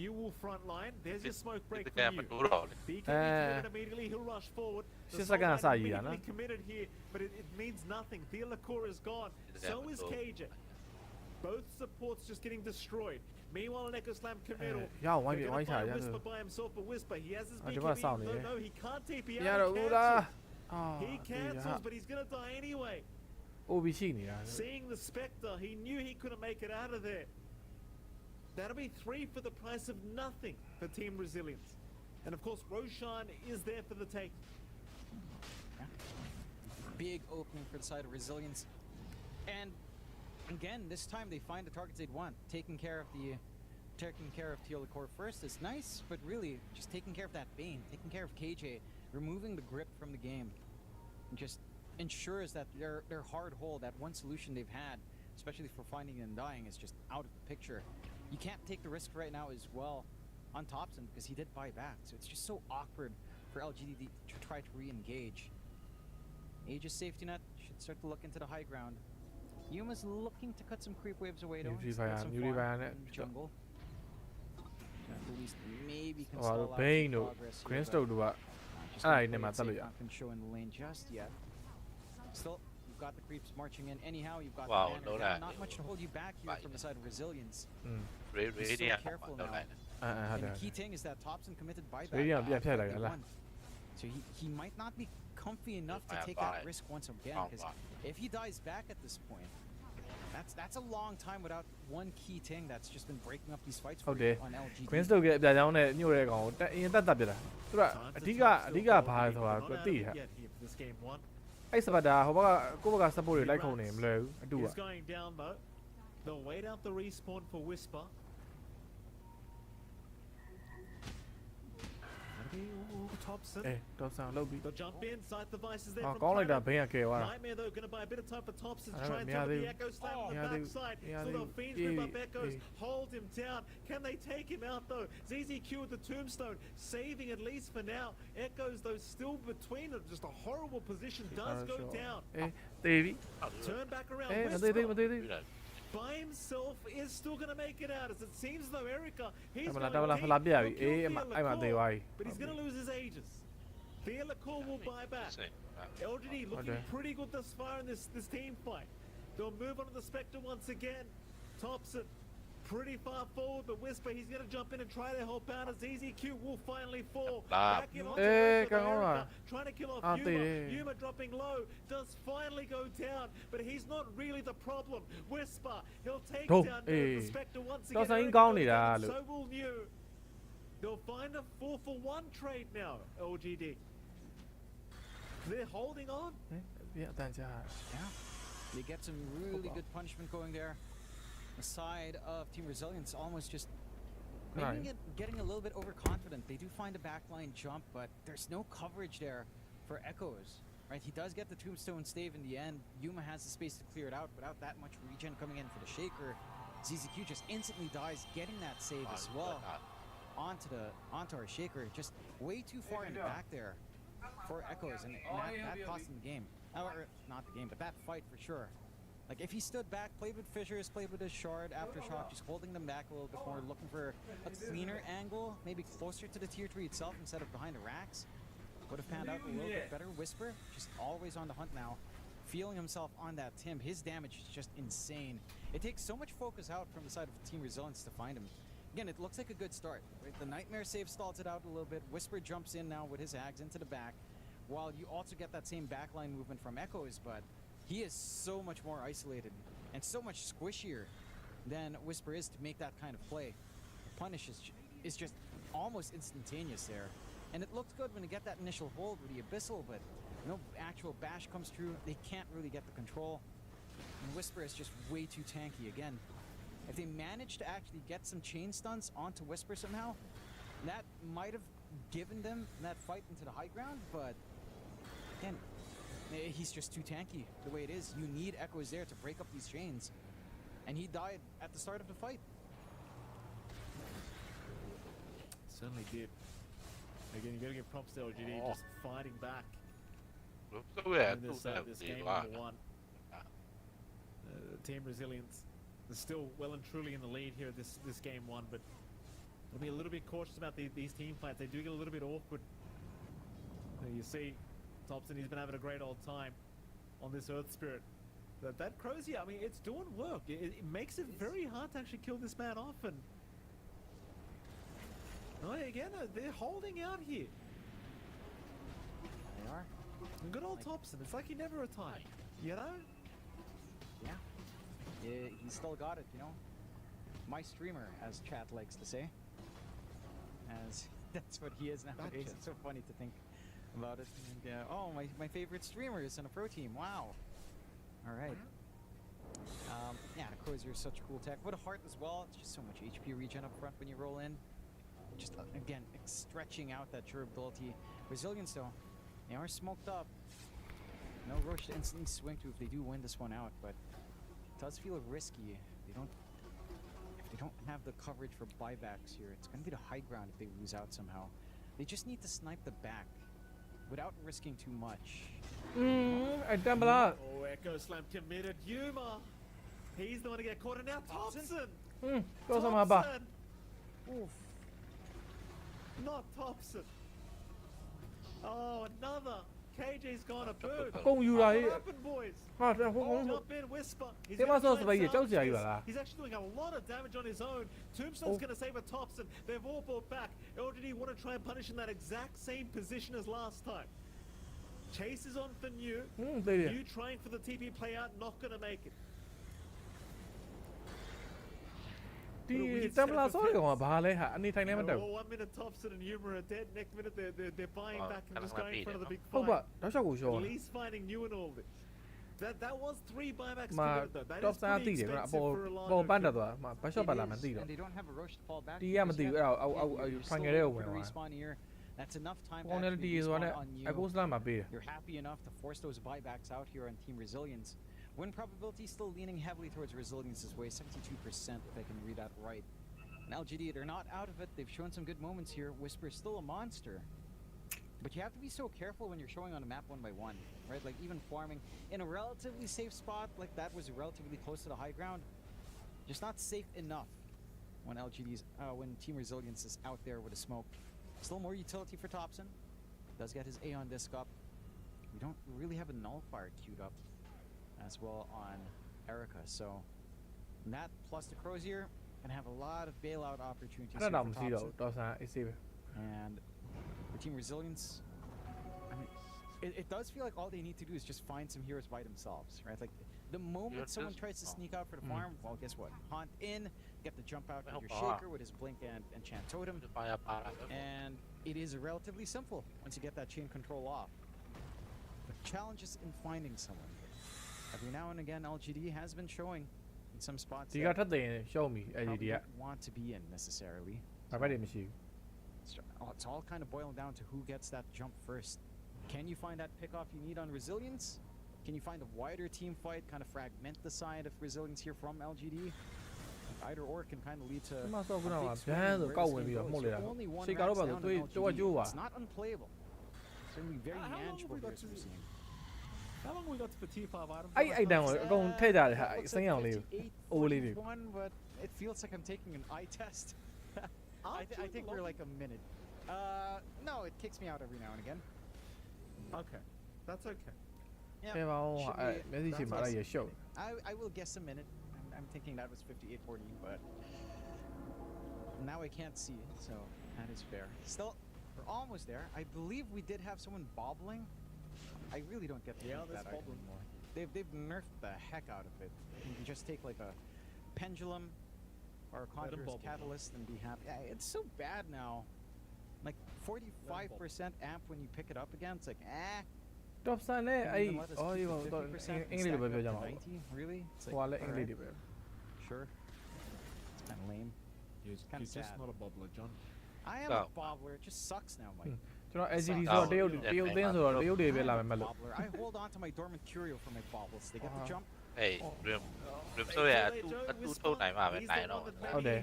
New Wolf front line. There's your smoke ဒီ break ကဲ for မ you. တူတော့လေ BKB committed immediately. He'll rush forward. The Just Soul like an Knight Asai, immediately no? committed here, but it means nothing. Thealacor is gone. It's So a is goal. KJ. Both supports just getting destroyed. Meanwhile, an Echo Slam committal. ရအောင်ဝိုင်း They're ပြဝိုင်း gonna ချရ find ရ Whisper by himself, but Whisper, he has his Ah, BKB.ဒီမှာစောင့်နေ No, တယ် no, he can't TP ရ out. တော့ He ဘူးလား cancels. အာ He cancels, but he's gonna die anyway. OB ရှိနေတာ Seeing the Spectre, he knew he couldn't make it out of there. That'll be 3 for the price of nothing for Team Resilience. And of course, Roshan is there for the take. Big opening for the side of Resilience. And again, this time they find the targets they'd want. Taking care of Tealacor first is nice, but really just taking care of that Bane, taking care of KJ, removing the grip from the game, and just ensures that their hard hole, that one solution they've had, especially for finding and dying, is just out of the picture. You can't take the risk right now as well on Thompson because he did buy back, so it's just so awkward for LGD to try to re-engage. Aegis safety net should start to look into the high ground. Yuma's looking to cut some creep waves away though. He's got some Newly farm Bayonet. in the jungle. At least maybe can ဟို stall out ဘိန်း some တို့ progress here, Green but, Stoke တို့က just Ah, gonna I play never it thought safe, of not gonna show in the lane just yet. Still, you've got the creeps marching in anyhow. You've got Wow, the banner no down. that. Not much to hold you back here from the side of Resilience. Radiant careful တော့ now. လိုက် အဲအဲဟုတ်တ And ယ် the key thing is that Thompson committed buyback. Radiant ပြန်ဖြတ်လိုက် after ရလား they won. So he might not be comfy enough to Fire take by. that risk once again. Oh, Because wow. if he dies back at this point, that's a long time without one key thing that's just been breaking up these fights ဟု for တ်တယ် you on LGD. Green Stoke ရဲ့အပြာကြောင်းနဲ့ညို့တဲ့ကောင်ကိုတက်အရင်တက်တက်ပြတာသူကအဓိကဘာလဲဆိုတာသူသိတာ Yet here for this game one. အဲ့စပတ်တာဟိုဘက်ကကိုယ့်ဘက်က support တွေလိုက်ခုံနေမလွယ်ဘူးအတူက He's going down though. They'll wait out the respawn for Whisper. Thompson. အေးတော့ဆန်လောက်ပြီ They'll jump in, sight devices there ဟာ from ကောင်းလိုက်တာ Planet. ဘိန်းကကယ်သွားတာ Nightmare though, going to buy a bit of time for Thompson to I try and don't- deal with the yeah, Echo Slam on the yeah, they- backside. yeah, So the they- Fiends grip up yeah, Echoes, yeah. hold him down. Can they take him out though? ZZQ with the Tombstone, saving at least for now. Echoes though still between them, just a horrible position, does go down. အေးတေးပြီ Turn back around. အေးမသေးသေးမ Whisper သေးသေး by himself is still going to make it out, as it seems though Erica, he's တမ going လား to တမလားဖလာပြပြီအေးအဲ့မှာသေးသွားပြီ but he's going to lose his Aegis. Thealacor will buy back. LGD looking Okay. pretty good thus far in this team fight. They'll move on to the Spectre once again. Thompson pretty far forward, but Whisper, he's going to jump in and try to help out as EZQ will finally fall. Back in onto Whisper, come on. Erica, trying to kill off Ah, Yuma. they- Yuma dropping low, does finally go down, but he's not really the problem. Whisper, he'll take Go. down the Eh. Spectre once Đó again. sao anh Erica con goes này down, đã and được. so will New. They'll find a 4-for-1 trade now, LGD. They're holding on. ပြအတန်ကြာ Yeah, they get some really good punishment going there. The side of Team Resilience almost just maybe getting a little bit overconfident. They do find a backline jump, but there's no coverage there for Echoes. Right, he does get the Tombstone stave in the end. Yuma has the space to clear it out without that much regen coming in for the Shaker. ZZQ just instantly dies, getting that save as well onto our Shaker. Just way too far in the back there for Echoes, and that cost him the game. Or not the game, but that fight for sure. Like if he stood back, played with Fissures, played with his Shard, Aftershock, just holding them back a little bit more, looking for a cleaner angle, maybe closer to the tier 3 itself instead of behind the racks. would have panned out a little bit better. Whisper just always on the hunt now, feeling himself on that Tim. His damage is just insane. It takes so much focus out from the side of Team Resilience to find him. Again, it looks like a good start. Right? The Nightmare save stalls it out a little bit. Whisper jumps in now with his Ags into the back, while you also get that same backline movement from Echoes, but he is so much more isolated and so much squishier than Whisper is to make that kind of play. The punish is just almost instantaneous there. And it looks good when you get that initial hold with the Abyssal, but no actual bash comes through. They can't really get the control. And Whisper is just way too tanky again. If they manage to actually get some chain stunts onto Whisper somehow, that might have given them that fight into the high ground, but again, he's just too tanky the way it is. You need Echoes there to break up these chains. And he died at the start of the fight. Certainly did. Again, you got to give props to LGD just fighting back. In this game number 1. Team Resilience is still well and truly in the lead here this game 1, but we'll be a little bit cautious about these team fights. They do get a little bit awkward. You see Thompson, he's been having a great old time on this Earth Spirit. That Crozier, I mean, it's doing work. It makes it very hard to actually kill this man off. And again, they're holding out here. They are. And good old Thompson, it's like he never retired, you know? Yeah, he still got it, you know? My streamer, as chat likes to say. As that's what he is nowadays. It's so funny to think about it. And, oh, my favorite streamer is in a pro team. Wow. All right. Yeah, the Crozier is such cool tech. What a heart as well. It's just so much HP regen up front when you roll in. Just, again, stretching out that durability. Resilience, though, they are smoked up. No rush to instantly swing to if they do win this one out, but it does feel risky. If they don't have the coverage for buybacks here, it's going to be the high ground if they lose out somehow. They just need to snipe the back without risking too much. Oh, Echo Slam committed. Yuma, he's the one to get caught, and now Thompson. Thompson. Oof. Not Thompson. Oh, another. KJ's gone a bird. What happened, boys? Jump in, Whisper. He's actually doing a lot of damage on his own. Tombstone's going to save a Thompson. They've all brought back. LGD want to try and punish in that exact same position as last time. Chase is on for New. New trying for the TP play out, not going to make it. Oh, 1 minute Thompson and Yuma are dead. Next minute they're buying back and just going in front of the big fight. At least finding New in all this. That was 3 buybacks committed though. That is pretty expensive for a Lano. And they don't have a rush to fall back. Respawn here. That's enough time to actually respawn on you. You're happy enough to force those buybacks out here on Team Resilience. Win probability still leaning heavily towards Resilience's way, 72% if I can read that right. And LGD, they're not out of it. They've shown some good moments here. Whisper is still a monster. But you have to be so careful when you're showing on a map 1 by 1, right? Like even farming in a relatively safe spot like that was relatively close to the high ground. Just not safe enough when when Team Resilience is out there with a smoke. Still more utility for Thompson. Does get his Aeon disc up. We don't really have a nullifier queued up as well on Erica, so that plus the Crozier can have a lot of bailout opportunities here for Thompson. And for Team Resilience, I mean, it does feel like all they need to do is just find some heroes by themselves, right? Like the moment someone tries to sneak out for the farm, well, guess what? Hunt in, get the jump out with your Shaker with his Blink and Enchant Totem, and it is relatively simple once you get that chain control off. The challenge is in finding someone. Every now and again, LGD has been showing in some spots that probably don't want to be in necessarily. It's all kind of boiling down to who gets that jump first. Can you find that pickoff you need on Resilience? Can you find a wider team fight, kind of fragment the side of Resilience here from LGD? Either or can kind of lead to a big swing where this game goes. Only one racks down on LGD. It's not unplayable. It's certainly very manageable here as we've seen. How long we got for tier 5 items? But it feels like I'm taking an eye test. I think we're like a minute. No, it kicks me out every now and again. Okay, that's okay. Yeah. အဲပါအောင် should အဲ be- မျက်စိရှိမှာအဲ့ရရှုပ် I will guess a minute. I'm thinking that was 58:40, but now I can't see, so that is fair. Still, we're almost there. I believe we did have someone bobbling. I really don't get the Yeah, hang of there's that item bobbling. anymore. They've nerfed the heck out of it. You can just take like a pendulum or a conjurer's bobble. catalyst and be happy. Yeah, it's so bad now. Like 45% amp when you pick it up again. It's like top ဆန်နဲ့အဲ့ even let us အော် keep ဒီ the တော့ 50% အင်္ဂလိပ်လိုပဲ stack ပြော it ကြ up မှာ to ပေါ့ 90. Really? It's ဟိုကလည်းအင်္ဂလိပ် alright, တွေပဲ sure. It's kind of lame. He's Kinda just sad. not a bobbler, John. I am Oh. a bobbler. It just sucks now, Mike. ကျွန်တော် LGD ဆိုတော့တရုတ်သင်းဆိုတော့တရုတ်တွေပဲလာမယ်မလို့ Bobbler. I hold on to my dormant curio for my bobbles. They get the jump. ဟေး rim ဆိုရအတူထုတ်နိုင်မှာပဲနိုင်တော့ ဟုတ်တယ်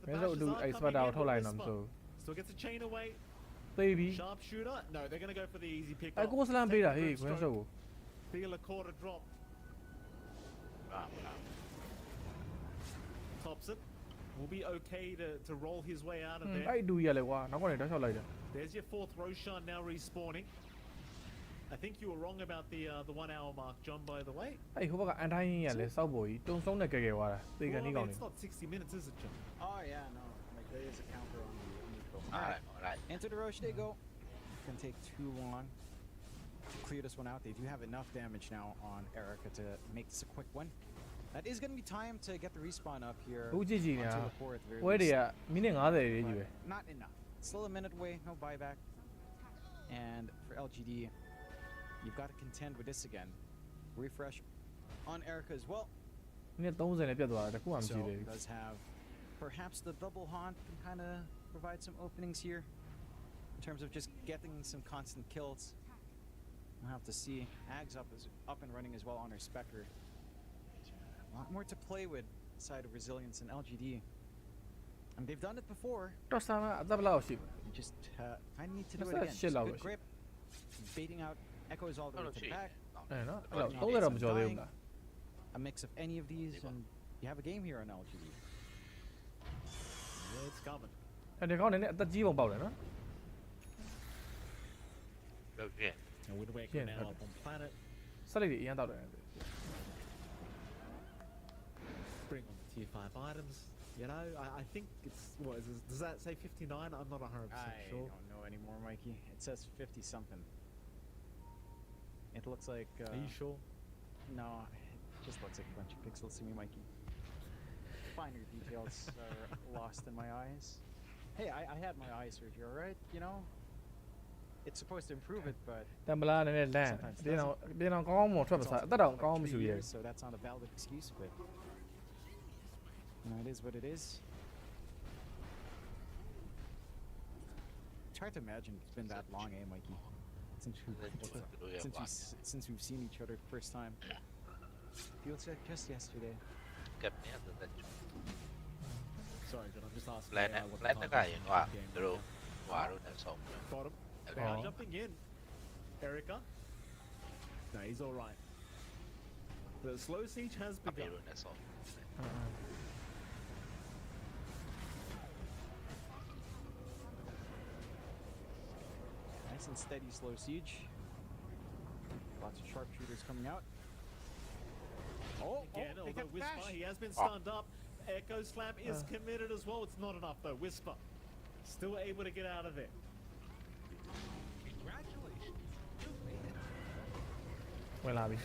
မင်းတို့အတူအဲ့ sweater ကိုထုတ်လိုက်တော့မဆို Still gets a chain away. သိပြီ Sharpshooter. No, they're going to go for the easy pick. အဲ့ကိုစလန်ပေးတာဟေးခွင်းဆုပ်ကို Feel a quarter drop. Thompson will be okay to roll his way out of အဲ့ there. တူကြီးရလဲကွာနောက်ကနေတောက်လျှောက်လိုက်တာ There's your fourth Roshan now respawning. I think you were wrong about the 1 hour mark, John, by the way. အဲ့ဟိုဘကအန်တိုင်းရလဲစောက်ပေါ်ကြီးတုံဆုံးနဲ့ကဲကဲသွားတာသေကန်ကြီး Well, I ကော mean, င်းနေ it's not 60 minutes, is it, John? Oh yeah, no. Like there is a counter on the neutral. alright alright Into the Roche they go. It's gonna take too long to clear this one out. They do have enough damage now on Erica to make this a quick one. That is gonna be time to get the respawn up here. ဘူးကြည့်ကြည့်နေတာ onto the core at the very ပွဲတွေက least. မိနစ်90တွေကြီးပဲ But not enough. Still a minute away, no buyback. And for LGD, you've got to contend with this again. Refresh on Erica as well. မိနစ်30နဲ့ပြတ်သွားတာတခုမှမရှိ So သေးဘူး does have perhaps the double haunt can kind of provide some openings here in terms of just getting some constant kills. We'll have to see. Ag's up and running as well on her Spectre. A lot more to play with side of Resilience and LGD. And they've done it before. တော့ဆာမအသက်ဘယ်လောက်ရှိ You just kind of need to do it That's again. shit Just out good of it. grip, baiting out echoes all the way to the back. အဲ့နော်အဲ့တော့30တော့မကျော်သေးဘူးလား A mix of any of these, and you have a game here on LGD. Yeah, it's coming. အဲ့ဒီကောင်းနေနဲ့အသက်ကြီးပုံပေါက်တယ်နော် okay And Wind Waker Yeah, now okay. up on planet. ဆက်လိုက်တွေအရင်တောက်တယ် Bring on the tier 5 items. You know, I think it's, what is this, does that say 59? I'm not 100% I sure. don't know anymore, Mikey. It says 50 something. It looks like. Are you sure? No, it just looks like a bunch of pixels to me, Mikey. Finer details are lost in my eyes. Hey, I had my eye surgery, alright? You know? It's supposed to improve it, but တမ်ဘလာနည်းနည်းလန့်ပြင်အောင်ကောင်းမှထွက်မစားအသက်တောင်ကောင်းမှ like မရှိ 2 ရ years, so that's not a valid excuse, but you know, it is what it is. It's hard to imagine it's been that long, eh, Mikey? Since we've seen each other the first time. Feels like just yesterday. เก็บเนี่ยแต่ Sorry, John, I'm just asking. แลน what แล the น time ก็อย่างว่า game ดู right ว่ารุ่นนั้นสอง now. Bottom. Okay. Now Oh. jumping in. Erica. No, he's alright. The slow siege has ก็มี begun. รุ่นนั้นสอง Nice and steady slow siege. Lots of sharpshooters coming out. Oh, Again, they although get Whisper, bash. he has been stunned up. Echo Slam is committed as well. It's not enough though. Whisper still able to get out of there. ဝင်လာပြီ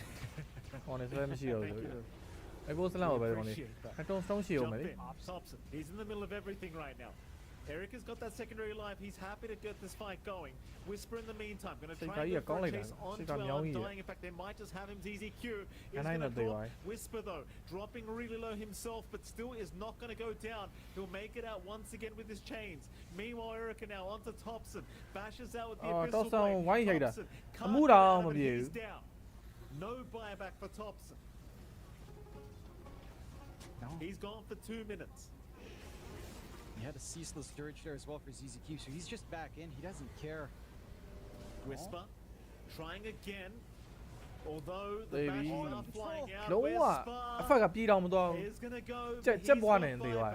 ဟောနေဆွဲမရှိတော့ဘူးအဲ့ကိုစလန်ကိုပဲကောင်းနေ Appreciate that. အတုံးဆုံးရှိအောင် Jump မယ်လေ in. Thompson. He's in the middle of everything right now. Erica's got that secondary life. He's happy to get this fight going. Whisper in the meantime. Going to try and go for a chase onto our Undying. In fact, they might just have him ZZQ. He's And I going know to they drop are. Whisper though. Dropping really low himself, but still is not going to go down. He'll make it out once again with his chains. Meanwhile, Erica now onto Thompson. Bashes out with the Oh, Abyssal Thompson, Blade. why you hate that? Thompson A can't mood get out arm of of it. you. He's down. No buyback for Thompson. No. He's gone for 2 minutes. He had a ceaseless dirge there as well for ZZQ, so he's just back in. He doesn't care. Whisper trying again. Although the Baby. bashes are flying out. လုံးဝအဖက်ကပြေးတော့မသွားဘူး is going to go. ကြက်ပွားနေသေးပါ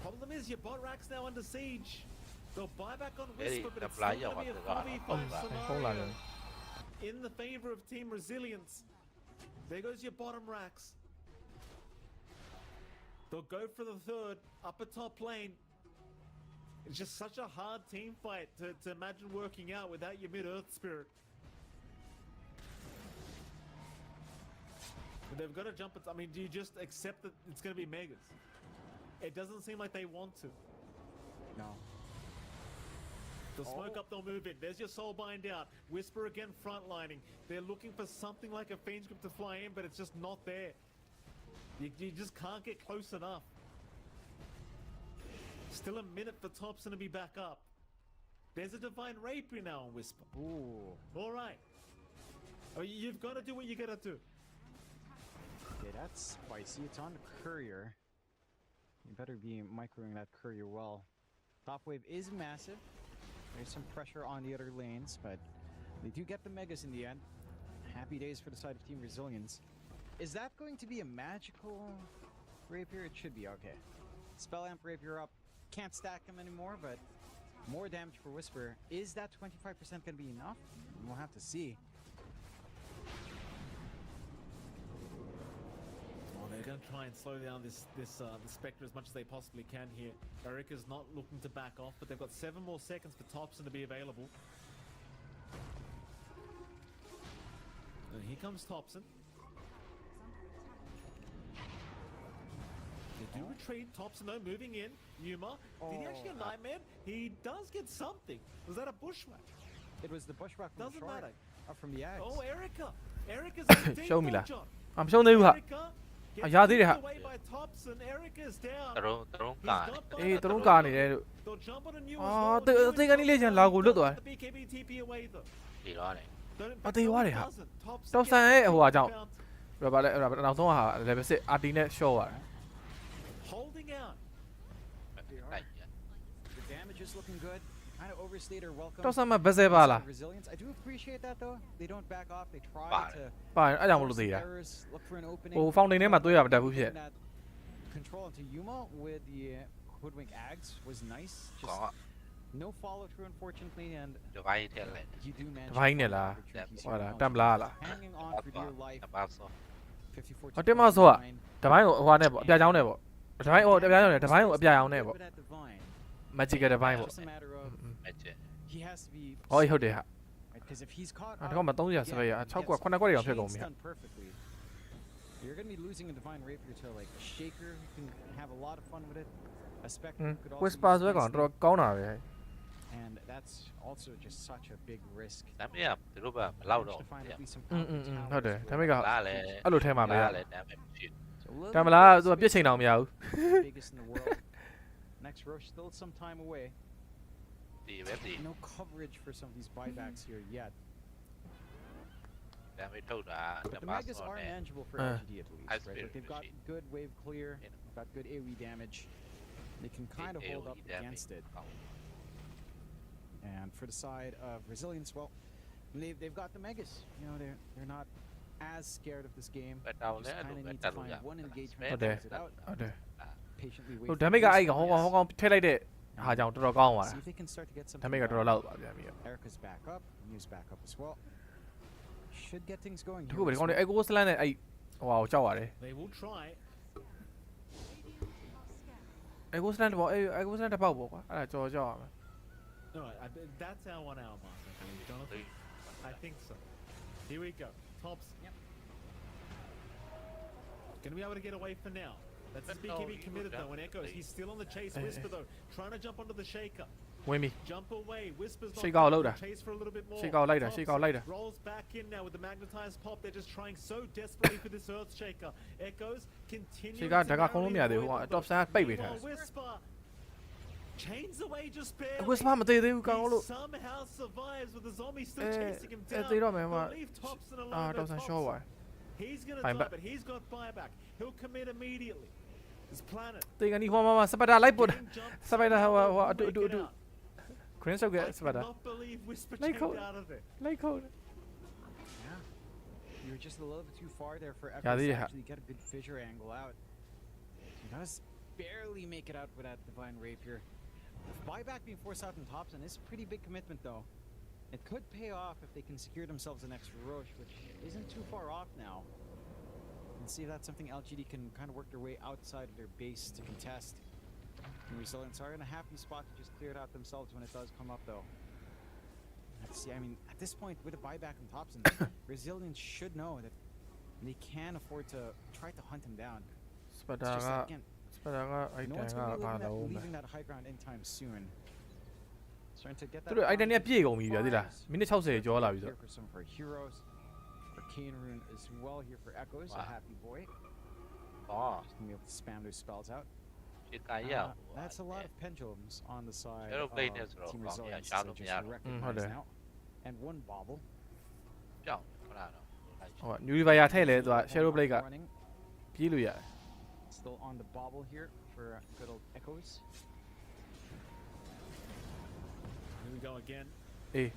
Problem is your bot rack's now under siege. They'll buy back on Very Whisper, but it's apply still going to be a your what they 4v5 got. Không làm được. scenario in the favor of Team Resilience. There goes your bottom racks. They'll go for the third, upper top lane. It's just such a hard team fight to imagine working out without your mid-earth spirit. But they've got to jump it. I mean, do you just accept that it's going to be Megas? It doesn't seem like they want to. No. They'll smoke up, they'll move in. There's your Soulbind out. Whisper again frontlining. They're looking for something like a Fiend's Grip to fly in, but it's just not there. You just can't get close enough. Still a minute for Thompson to be back up. There's a Divine Rapier now on Whisper. Ooh. All right. I mean, you've got to do what you got to do. Okay, that's spicy. It's on the courier. You better be microing that courier well. Top wave is massive. There's some pressure on the other lanes, but they do get the Megas in the end. Happy days for the side of Team Resilience. Is that going to be a magical rapier? It should be, okay. Spell Amp Rapier up. Can't stack him anymore, but more damage for Whisper. Is that 25% going to be enough? We'll have to see. Well, they're going to try and slow down the Spectre as much as they possibly can here. Erica's not looking to back off, but they've got 7 more seconds for Thompson to be available. And here comes Thompson. They do retreat. Thompson though moving in. Yuma. Did he actually get Nightmare? He does get something. Was that a bushwhack? It was the bushwhack from Doesn't the short, matter. From the Axe. Oh, Erica. Erica's in Show me deep, that. John. I'm showing you that. Erica À, gets giá tí đi hả? pushed away by Thompson. Erica's down. Tao He's cả. got Ê, buyback. tao đúng cà này đây. They'll jump on a new À, as well. tự cái này lên là của lướt rồi. The BKB TP away though. Thì đó này. À, tí quá đấy hả? Thompson Tao gets sang ấy hùa chồng. bounce. Rồi bà lại nào xong hả? Level 6 RT net show à. Holding out. Này. The damage is looking good. Kind of overstayed or welcome. Tao sang mà bây giờ bà là. Resilience. I do appreciate that though. They don't back off. They try Bà. to Bà ấy chẳng một force gì à. errors, look for an opening. Ồ, phong đến đấy mà tôi là đẹp vui Getting thiệt. that control into Yuma with the Hoodwink Ags was nice. Just Có. no follow through unfortunately, and Được vay thế này. you do manage. Vay to này find là the retreat piece gọi here là now. tam la là. Hanging on for dear life. Bao số. 54 Ở trên bao số à? တပိုင်းကိုဟိုနဲ့ပေါ့အပြာချောင်းနဲ့ပေါ့တပိုင်းဟိုအပြာချောင်းနဲ့တပိုင်းကိုအပြာချောင်းနဲ့ပေါ့ magical တပိုင်းပေါ့ Just a matter of Magic. he has to be ဟောဟုတ်တယ်ဟာ because if he's caught ဒီကောင်မှ300 စပယ်ရ6ကွက်9ကွက်တွေအောင်ဖြစ်ကုန်ပြီဟာ done perfectly. You're going to be losing a Divine Rapier to like a Shaker who can have a lot of fun with it. A Spectre who could also Whisper ဆိုကောင်တော်ကောင်းတာပဲ and that's also just such a big risk. ဒါပေမဲ့သူတို့ကမလောက်တော့ To find at least some ဟုတ်တယ်ဒါပေမဲ့က လားလေ အဲ့လိုထဲမှာမရ လားလေဒါပေမဲ့ဖြစ် ဒါမလားသူကပြစ်ချိန်အောင်မရဘူး biggest in the world. Next rush still some time away. ဒီပဲဒီ No coverage for some of these buybacks here yet. ဒါပေမဲ့ထုတ်တာ But ဓ the မ္မ Megas ဆော are နဲ့ manageable for LGD at least, High right? spirit Like they've got machine. good wave clear, they've got good AoE damage. They can kind of hold up against it. And for the side of Resilience, well, they've got the Megas. You know, they're not as scared of this game. ပဲတောင်း Just လဲ kind အဲ့ of လိုပဲ need တက် to လို့ရ find one engagement ဟုတ် to တယ် close it out. ဟုတ်တယ် Patiently wait ဟို for ဒါ the မိတ်ကအဲ့ boost ကောင် bias. ဟောကောင်ထည့်လိုက်တဲ့ဟာကြောင့်တော်တော်ကောင်းသွားတာ See if they can start to get some. ဒါမိတ်ကတော်တော်လောက်ပါပြန်ပြီ Erica's back up. Mew's back up as well. Should get things going တ here. ခုပဲဒီကောင်လေး Echo Slant နဲ့အဲ့ဟိုဟာကိုကြောက်ရတယ် They will try. Echo Slant ပေါ့အဲ့ Echo Slant တစ်ပေါက်ပေါ့ကွာအဲ့ဒါကြော်ကြောက်ရမယ် No, that's our 1 hour mark, I believe, Jonathan. I think so. Here we go. Tops. Yep. Gonna be able to get away for now. That's his BKB committed though, and Echoes. He's still on the chase. Whisper though, trying to jump onto the shaker. ဝင်ပြီ Jump away. Whispers not Shake out going, loader. chase for a little bit more. Shake out later, Tops shake out later. Rolls back in now with the magnetized pop. They're just trying so desperately for this earth shaker. Echoes continue. ရှေ့ကဓာတ်ကခုံးလို့မရသေးဘူးကွာ top stand ပိတ်ပေးထားတယ် Whisper chains away just barely. Whisper မသေးသေးဘူးကောင်းလို့ He somehow survives with the zombie still Eh, chasing him eh, down. သေးတော့မယ်ဟို They'll leave Thompson alone. အာ though. top stand show ပါ He's gonna Fine, die, but- but he's got buyback. He'll commit immediately. His planet. တေကန်ဒီဟိုမှာစပတာလိုက်ပို့ Getting jumped, စပတာဟို somehow ဟို will အတူ make အတူ it အတူ out. Green ဆောက်က I စပတာ cannot believe Whisper Like chained how- out of it. လိုက်ခုံး Yeah. You were just a little bit too far there for Yeah, Echoes to they ha- actually get a good fissure angle out. He does barely make it out with that Divine Rapier. Buyback being forced out in Thompson is a pretty big commitment, though. It could pay off if they can secure themselves an extra Roche, which isn't too far off now. And see if that's something LGD can kind of work their way outside of their base to contest. And Resilience are in a happy spot to just clear it out themselves when it does come up, though. Let's see, I mean, at this point, with a buyback on Thompson, Resilience should know that they can afford to try to hunt him down. It's just that, again, no one's going to be leaving that high ground anytime soon. Starting to get that. သူတို့ item တွေပြည့်ကုန်ပြီဗျာသိလားမိနစ်60ကျော်လာပြီဆို Here for some of our heroes. Arcane Rune as well here for Echoes, a happy boy. Oh, Just gonna be able to spam those spells out. ရှစ်ကရအောင် That's a lot of pendulums on the side Shadow of Blade နဲ့ဆိုတော့ Team ကောင်း Resilience ရရှာ that လို့မ just ရတော့ recognize now. And one bobble. ကြောက်ခဏတော့ ဟုတ် new reviver ထည့်လဲသူက shadow blade က running. ပြေးလို့ရတယ် Still on the bobble here for good old Echoes. Here we go again. အေး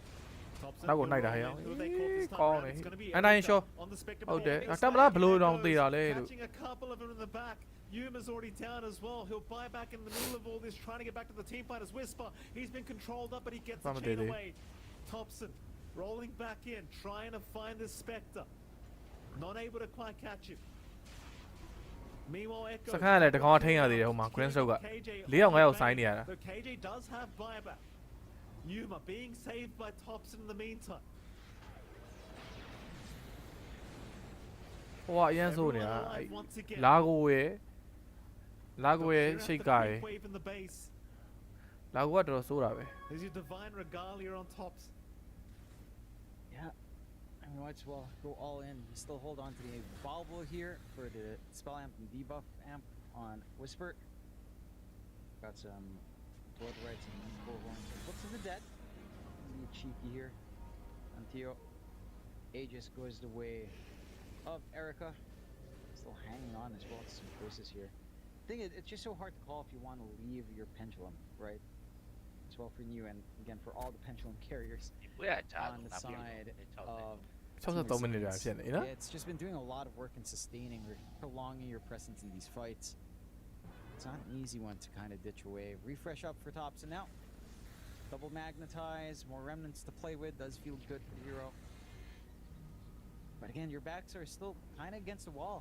Thompson, နောက်ကို who နှိုက်တာ are ဟဲ့ rolling, who they caught this time ကောင်း round. တယ် It's gonna be အနိုင်ရှော everything on the spectrum ဟုတ်တယ် ball. တက်မလားဘလို့တော့သေတာလဲလို့ Catching a couple of them in the back. Yuma's already down as well. He'll buy back in the middle of all this, trying to get back to the team fight as Whisper. He's been controlled up, but he gets the Vamos, chain Dede. away. Thompson rolling back in, trying to find this Spectre. Not able to quite catch him. Meanwhile, Echo. စခန်းကလည်းတကောင်ထိန်းရသေးတယ်ဟိုမှာ green stroke က 4 ယောက် 5 ယောက်ဆိုင်နေရတာ So KJ does have buyback. Yuma being saved by Thompson in the meantime. ဟိုကအရင်ဆိုနေတာ Everyone alive once again. လာကိုရဲ့ရှိတ်ကရယ် Wave in the base. လာကိုကတော်တော်ဆိုးတာပဲ There's your divine regalia on tops. Yeah, I mean, might as well go all in. Still hold on to the Bobble here for the spell amp and debuff amp on Whisper. Got some blood rights and bullhorns and Books of the Dead. Be cheeky here. Until Aegis goes the way of Erica. Still hanging on as well to some choices here. Thing is, it's just so hard to call if you want to leave your pendulum, right? As well for you and again for all the pendulum carriers ဘယ်အချာ on the side of 63မိနစ်ကြာဖြစ်နေနော် Yeah, it's just been doing a lot of work in sustaining or prolonging your presence in these fights. It's not an easy one to kind of ditch away. Refresh up for Thompson now. Double magnetize, more remnants to play with. Does feel good for the hero. But again, your backs are still kind of against the wall.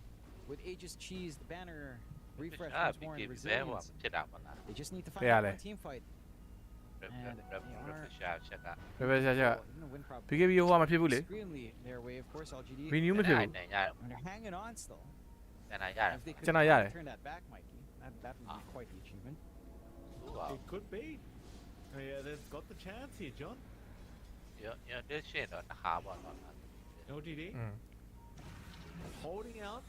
With Aegis Cheese, the banner refresh once more in resilience. ဖြစ်တာမလား They just need to find Yeah, out like- one team fight. refresh ချက်က ဘယ်ပဲရှာရှာ Even the win probably BKB ဟိုကမဖြစ်ဘူးလေ extremely their way, of course, LGD. renew မဖြစ်ဘူး နိုင်ရတယ် And they're hanging on still. နိုင်ရတယ် If they could Chân này ra này. turn that back, Mikey, that would be quite the achievement. ဟုတ်ပါ It could be. Yeah, they've got the chance here, John. ရတဲ့ရှင်းတော့တစ်ခါပေါ့နော် LGD อืม holding out.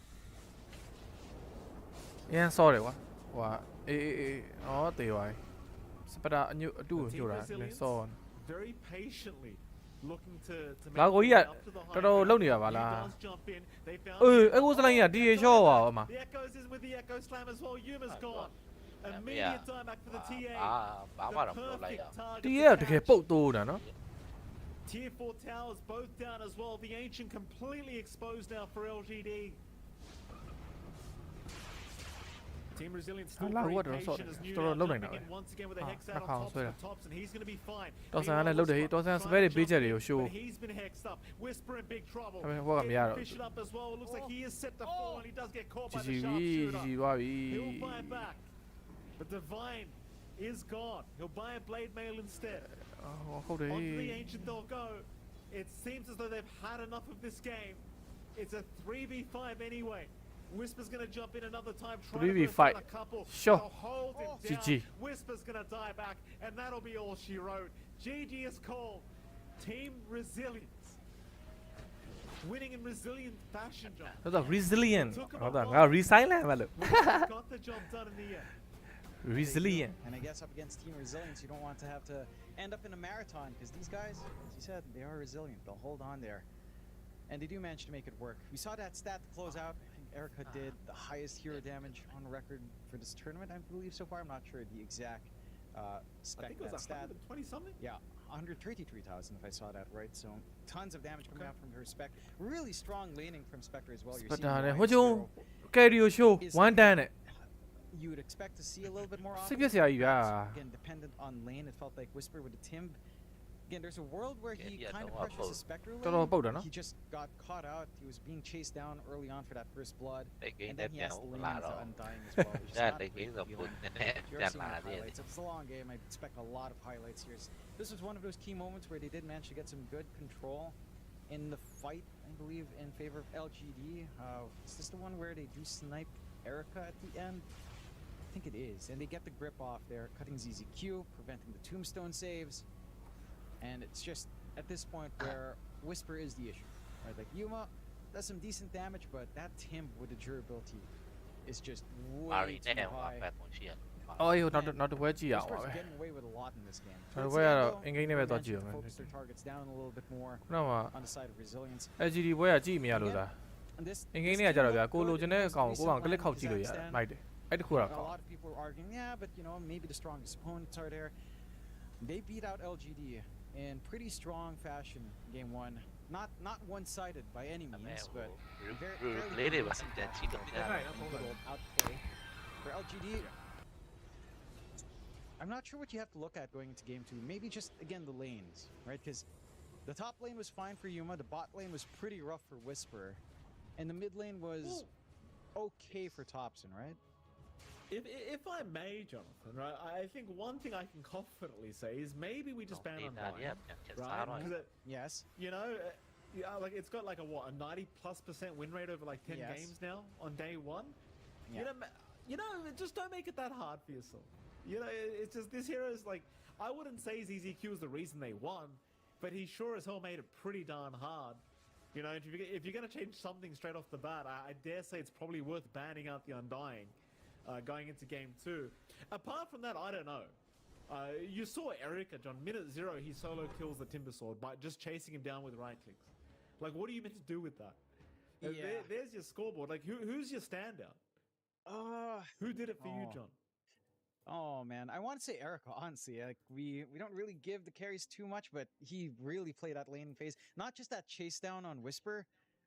အရင်ဆော့တယ်ကွာဟိုကအေးအော်တေးပါစပတာအညအတူကိုညို့တာလဲဆော့ Very patiently looking to လာကိုကြီးကတော်တော်လုံနေတာပါလားအေးအဲ့ကိုစလိုင်းကဒီရေရှော့ပါအမ The Echoes is with the Echo Slam as well. Yuma's gone. Immediate time back for the TA. ဘာမှတော့မလုပ်လိုက်ရ target ဒီ to ရေကတကယ် catch. ပုတ်တိုးတာနော် Tier 4 towers both down as well. The Ancient completely exposed now for LGD. Team Resilience still Là very what are patient as sorts? New Tôi now lâu này jumping nào in once again with a À, hex nó out on không, tops sorry. for Thompson. He's going to be fine. တော်ဆန်က Meanwhile, လည်းလုတ်တယ် Whisper တော်ဆန် trying စပယ်တွေ to ပေးချက် jump တွေကို in, show but he's been hexed up. Whisper in big trouble. အဲ့ဟိုကမရ Getting တော့ Fish it up as well. It looks like he is set to fall and he does get caught by ဂျီ the ဂျီ sharpshooter. ဂျီသွားပြီ He'll buy back. But Divine is gone. He'll buy a blade mail instead. ဟုတ်တယ် Onto the Ancient they'll go. It seems as though they've had enough of this game. It's a 3v5 anyway. Whisper's gonna jump in another time, trying to 3v5. burst out a couple. Sure. They'll hold him down. GG. Whisper's gonna die back, and that'll be all she wrote. GG is called. Team Resilience. Winning in resilient fashion, John. တော်တော် resilient ဟုတ်တာငါ resilient ပဲလို့ Whisper got the job done in the end. resilient And I guess up against Team Resilience, you don't want to have to end up in a marathon because these guys, as you said, they are resilient. They'll hold on there. And they do manage to make it work. We saw that stat to close out. I think Erica did the highest hero damage on record for this tournament, I believe, so far. I'm not sure the exact I spec think it that was stat. 120 something. Yeah, 133,000 if I saw that right. So tons of damage coming out from her spec. Really strong laning from Spectre as well. You're စပ seeing တာ the နဲ့ Lions ဟိုကျုံ hero carry ကို show is one time နဲ့ you would expect to see a little bit more စိတ် often. ပြက်စရာကြီးဗျာ Again, dependent on lane. It felt like Whisper with the Timb. Again, there's a world where he Yeah, kind of no, pressures the both. Spectre တော်တော် lane. ပုတ်တယ်နော် He just got caught out. He was being chased down early on for that first blood. တဲ့ကိန်း And နဲ့ then he ပြန် has ဟု the တ် lane လာ into တော့ undying as well, which is ဒါ not တဲ့ကိန်း great ဆို for ပုံ healing. နဲ့ You're ပြန် seeing လာ the တယ် highlights. It's a long game. I expect a lot of highlights here. This was one of those key moments where they did manage to get some good control in the fight, I believe, in favor of LGD. Is this the one where they do snipe Erica at the end? I think it is. And they get the grip off there, cutting ZZQ, preventing the tombstone saves. And it's just at this point where Whisper is the issue. Right? Like Yuma does some decent damage, but that Timb with the durability is just ပါ way ရီ too နဲ့ဟို high. ဘက်ပုံရှိရ အော်ဟိုနောက်တစ်ပွဲကြည့်ရအောင်ပါ Whisper's ပဲ getting away with a lot in this game. Now, Towards where the end, are- though, in-game they never managed thought to you, man. focus their targets down a little bit more ခုနက on the side of resilience. LGD ပွဲကကြည့်မရလို့လား And this အင်္ဂိမ်း this နဲ့ကကြတော့ team ဗျာ looked ကို good လိုချင်တဲ့ against ကောင်ကိုကို recent ကကလစ် lineup ခောက်ကြည့်လို့ရ Kazakhstan. မိုက်တယ်အဲ့တခုတော့ A ကောင်း lot of people were arguing, yeah, but you know, maybe the strongest opponents are there. They beat out LGD in pretty strong fashion game one. Not one-sided by any ဒါပေမဲ့ means, ဟို but very လေးတွေပါ convincing တန်ချီတော့ and good old outplay for LGD. I'm not sure what you have to look at going into game two. Maybe just again the lanes, right? Because the top lane was fine for Yuma, the bot lane was pretty rough for Whisper, and the mid lane was okay for Thompson, right? If I may, Jonathan, right, I think one thing I can confidently say is maybe we just ban ဒီ on နာရီ Dying, ပြန်ချက် right? စားတော့ Because Yes. you know, yeah, like it's got like a what, a 90+% win rate over like 10 Yes. games now on day one. Yeah. You know, just don't make it that hard for yourself. You know, it's just this hero is like, I wouldn't say ZZQ is the reason they won, but he sure as hell made it pretty darn hard. You know, if you're going to change something straight off the bat, I dare say it's probably worth banning out the Undying going into game two. Apart from that, I don't know. You saw Erica, John. Minute 0, he solo kills the Timber Sword by just chasing him down with right clicks. Like, what are you meant to do with that? Yeah. There's your scoreboard. Like, who's your standout? Who did it for you, Oh. John? Oh man, I want to say Erica. Honestly, like we don't really give the carries too much, but he really played that laning phase. Not just that chase down on Whisper,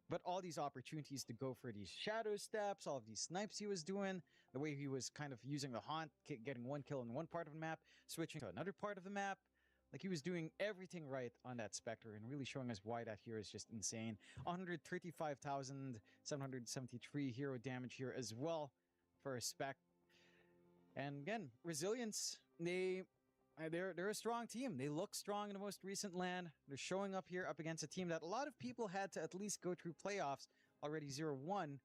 but all these opportunities to go for these shadow steps, all of these snipes he was doing, the way he was kind of using the haunt, getting one kill in one part of the map, switching to another part of the map. Like he was doing everything right on that Spectre and really showing us why that hero is just insane. 135,773 hero damage here as well for a Spec. And again, Resilience, they're a strong team. They look strong in the most recent LAN. They're showing up here up against a team that a lot of people had to at least go through playoffs already 0-1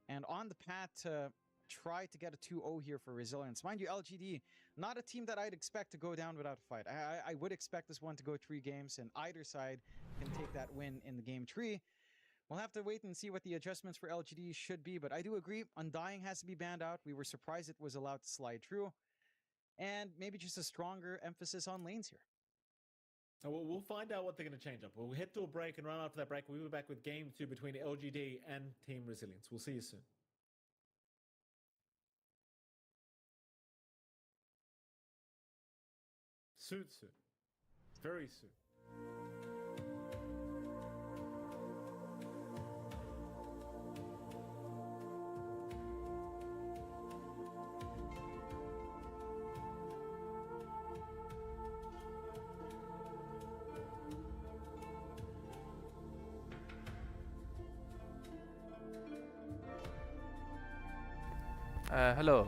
and on the path to try to get a 2-0 here for Resilience. Mind you, LGD, not a team that I'd expect to go down without a fight. I would expect this one to go 3 games and either side can take that win in the game 3. We'll have to wait and see what the adjustments for LGD should be, but I do agree, Undying has to be banned out. We were surprised it was allowed to slide through. And maybe just a stronger emphasis on lanes here. We'll find out what they're going to change up. We'll head to a break, and right after that break, we'll be back with game 2 between LGD and Team Resilience. We'll see you soon. Soon. Very soon. Hello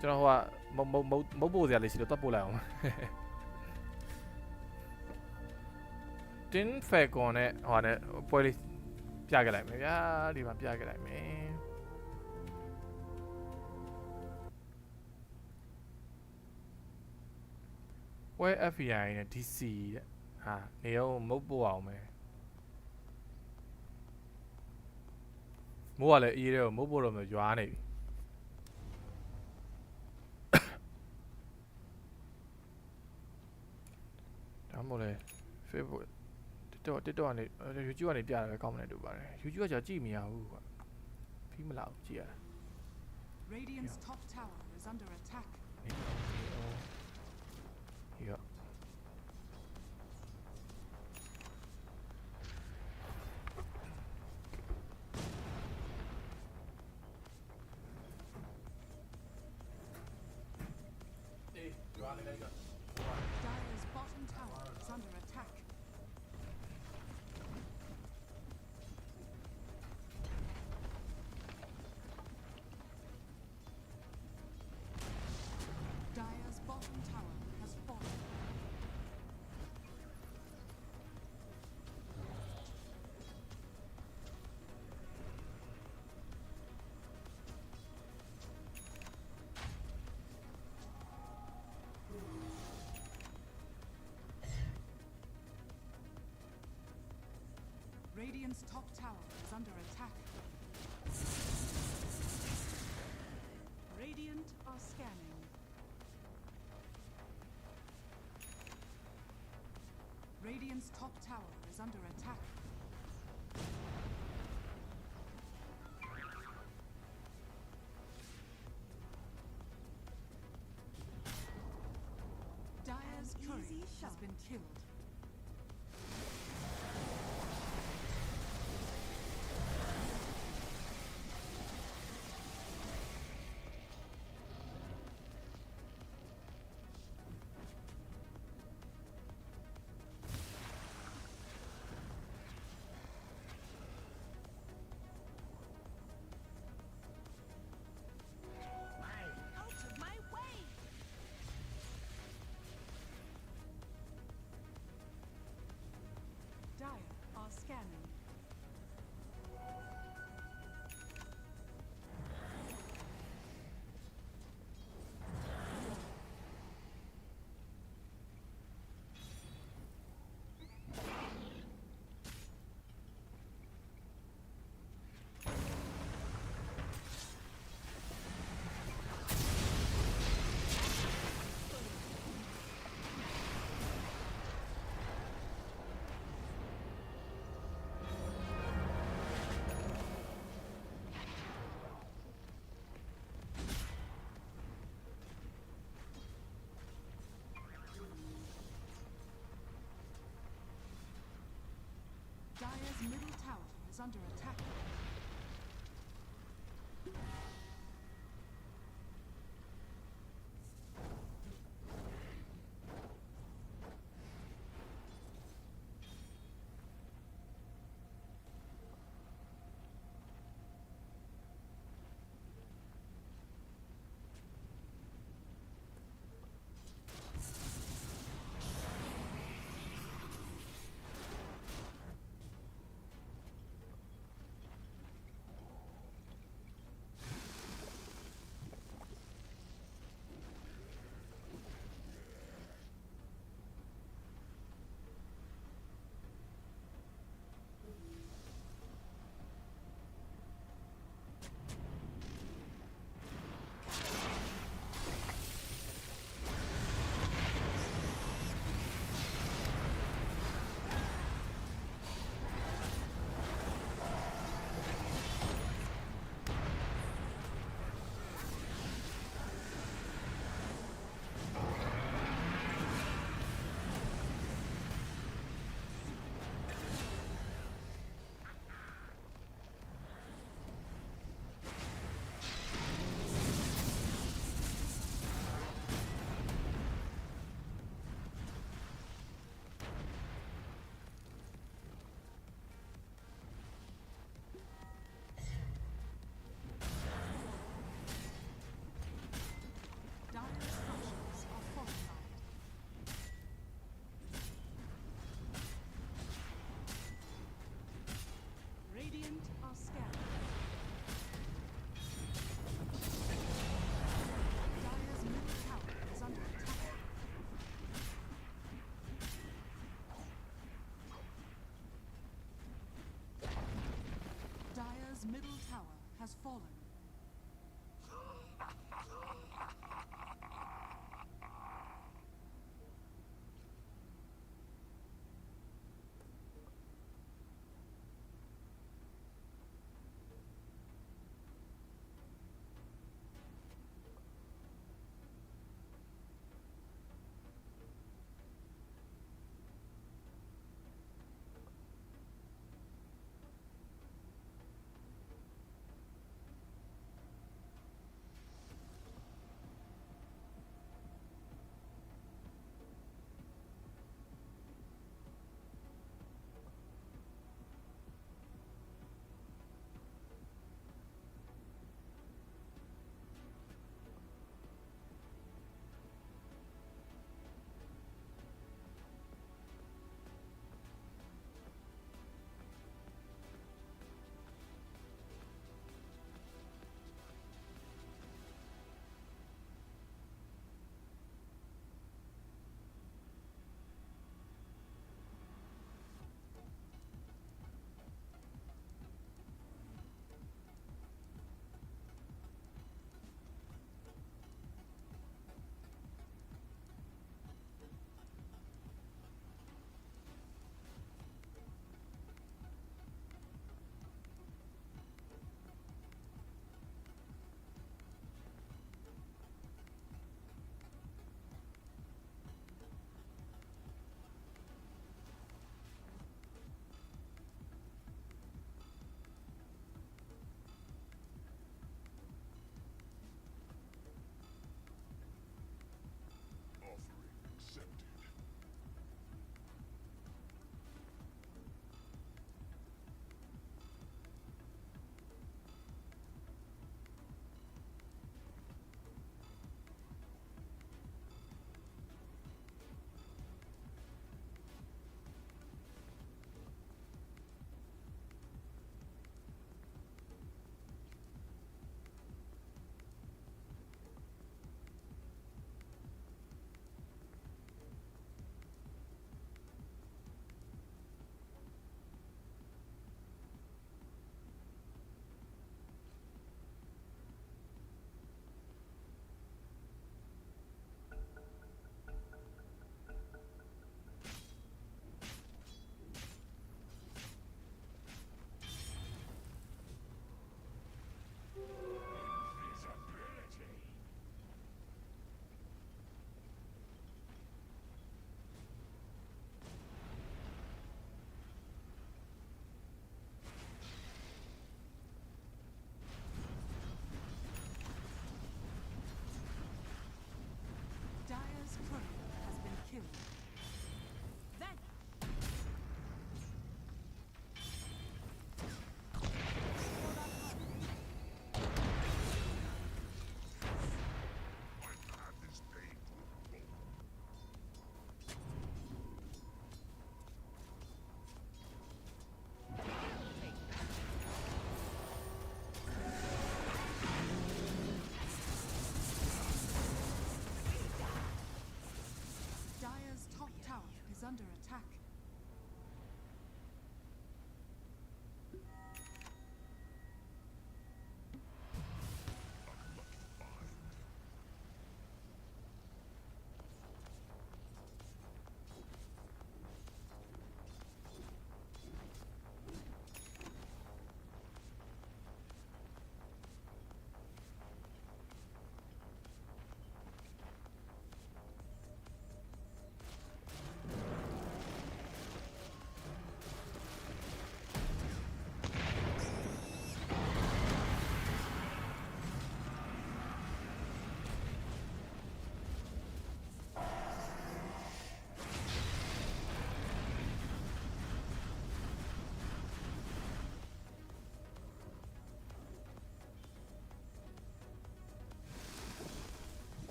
ကျွန်တော်ဟိုကမုတ်ပို့စရာလေးရှိလို့တွတ်ပို့လိုက်အောင် Tin Falcon နဲ့ဟိုနဲ့ပွဲလေးပြခဲ့လိုက်မယ်ဗျာဒီမှာပြခဲ့လိုက်မယ်ပွဲ FBI နဲ့ DC တဲ့ဟာနေအောင်မုတ်ပို့အောင်မယ်မိုးကလည်းအေးတယ်မုတ်ပို့တော့မျိုးရွာနေပြီဒါမှမဟုတ်လေ Facebook TikTok ကနေ YouTube ကနေပြတာပဲကောင်းမနေတူပါတယ် YouTube ကကြာကြည့်မရဘူးကွာဖီးမလာဘူးကြည့်ရတာ Radiant's top tower is under attack. ဒီက Radiant's top tower is under attack. Radiant are scanning. Radiant's top tower is under attack. Dire's courier has been killed. Dire are scanning. Dire's middle tower is under attack. Dire's structures are fortified. Radiant are scanning. Dire's middle tower is under attack. Dire's middle tower has fallen.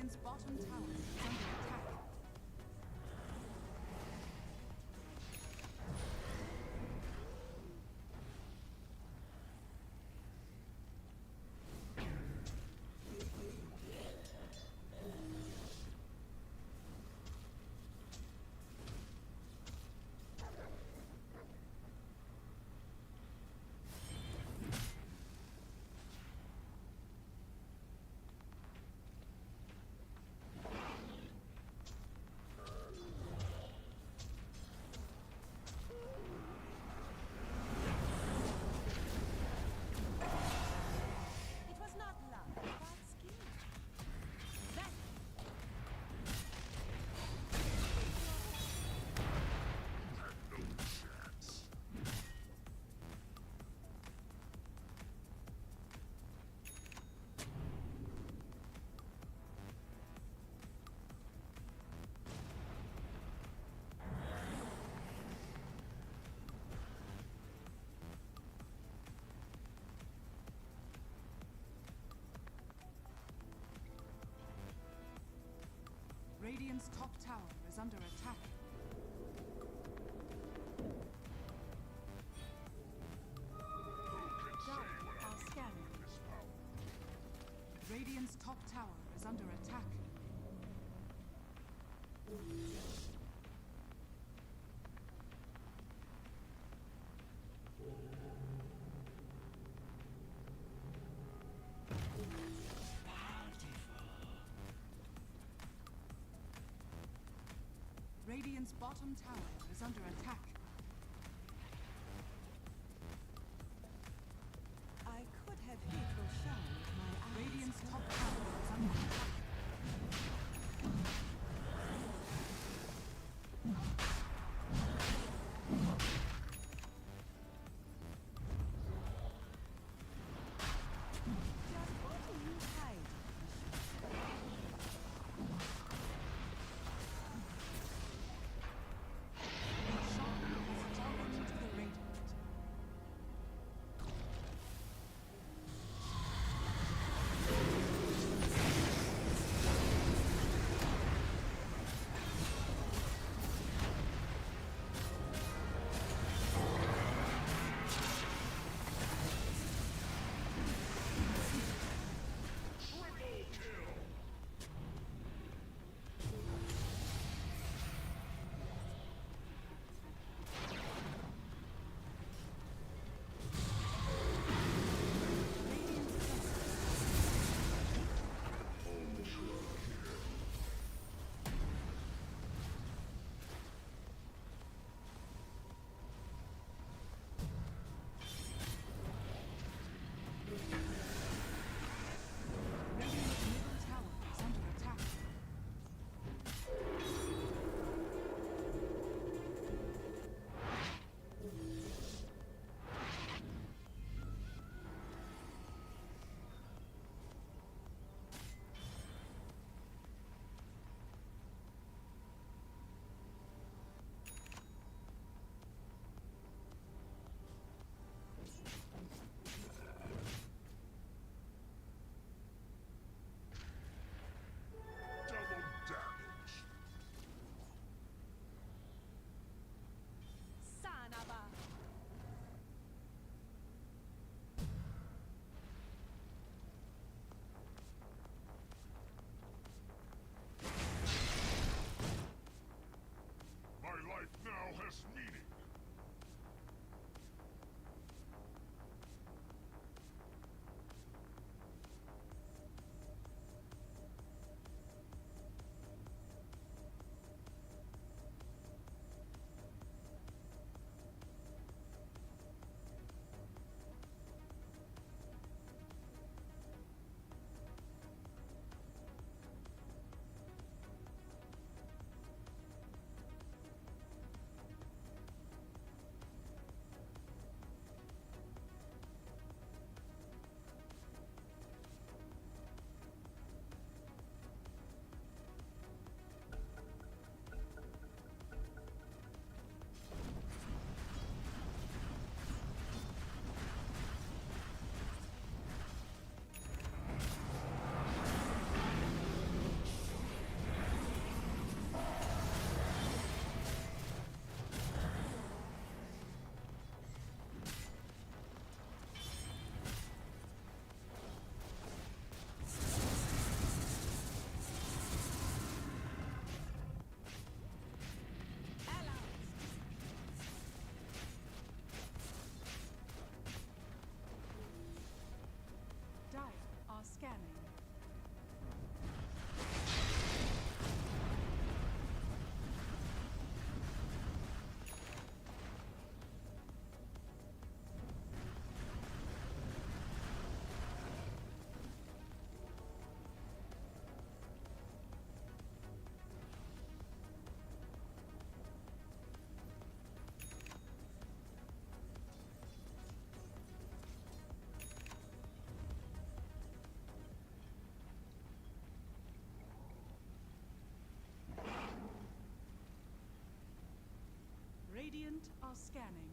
Radiant's bottom tower is under attack. It was not luck, but skill. That Radiant's top tower is under attack. Dire are scanning. Radiant's top tower is under attack. Radiant's bottom tower is under attack. I could have hateful shower with my eyes. Radiant's top tower is under attack. Just what do you hide? Radiant are scanning.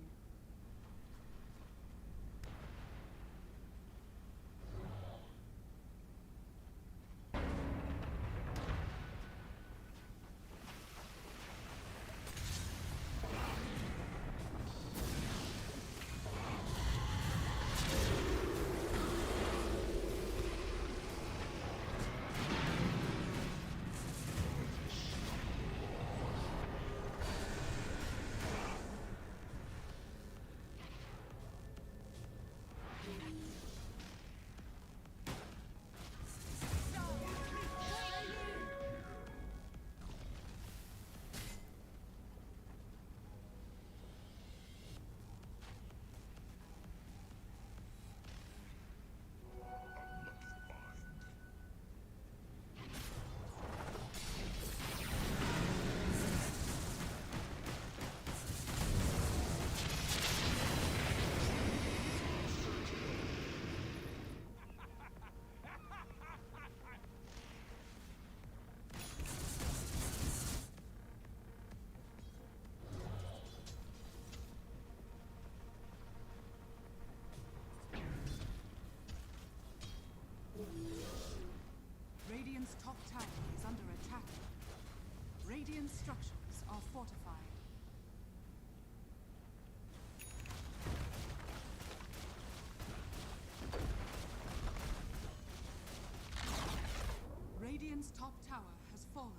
Radiant's top tower is under attack. Radiant structures are fortified. Radiant's top tower has fallen.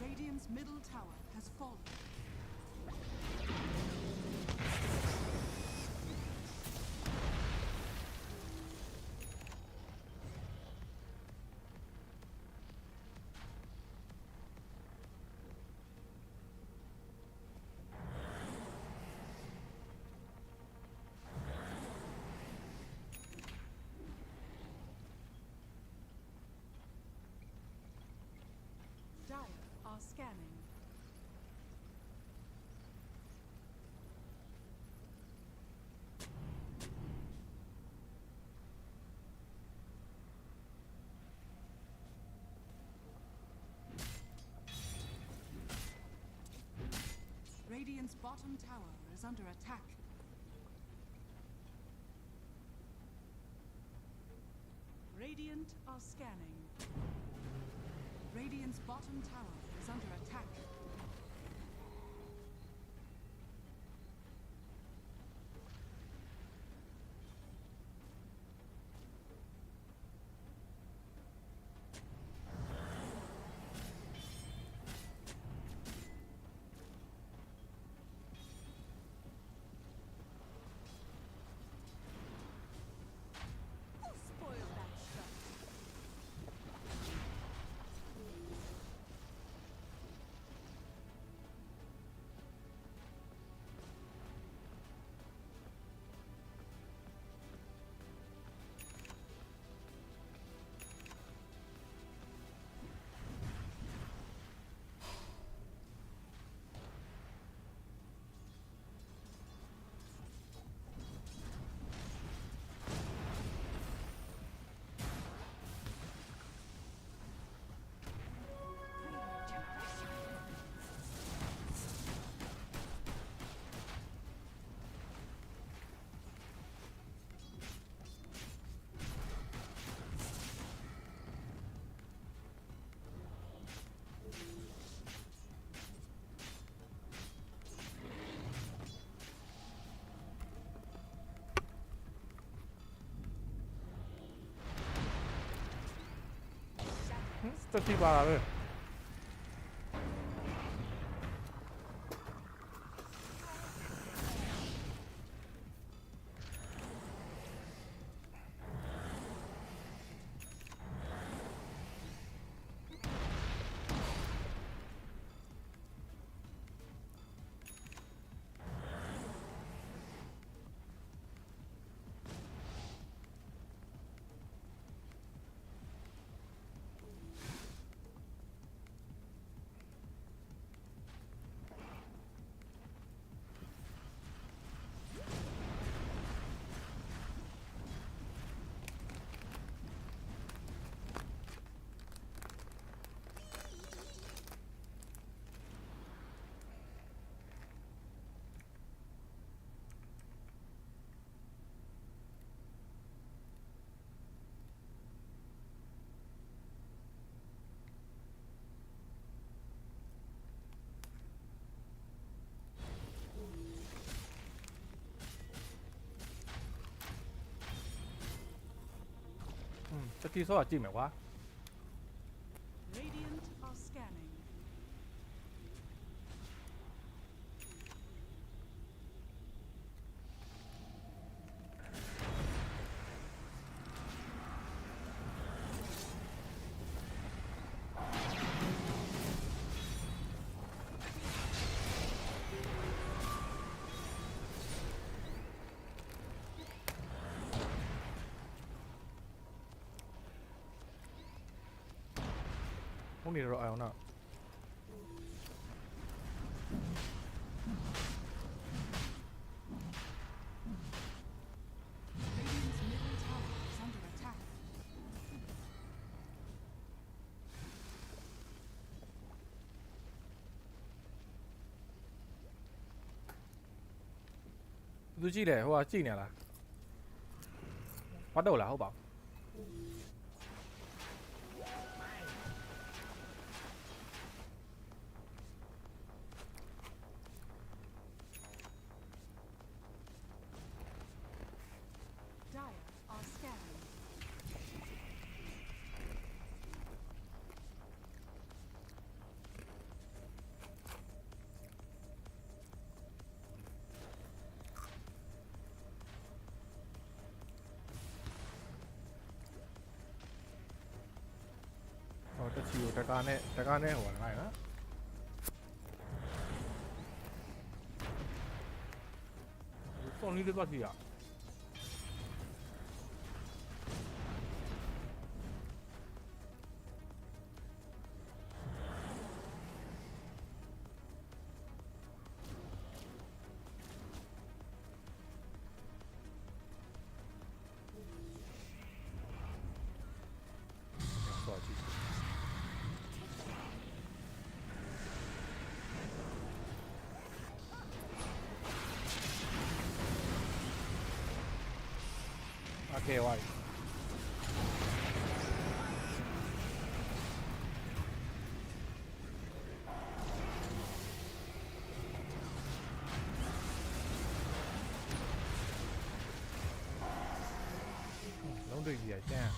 Radiant's middle tower has fallen. Dire are scanning. Radiant's bottom tower is under attack. Radiant are scanning. Radiant's bottom tower is under attack. Who spoiled that shot? Tất thi bà ơi. တိဆောကကြည့်မယ်ကွာ Radiant are scanning. ဖုန်းနေတော့အောင်တော့ Radiant's middle tower is under attack. သူကြည့်တယ်ဟိုကကြည့်နေလားဘာတော့လားဟုတ်ပါ Dire are scanning. ။တက်ချီကိုတကာနဲ့ဟိုပါလားနော်။စောင်းလေးတွေသွားကြည့်ရ။ Okay, why? Don't do it yet, damn.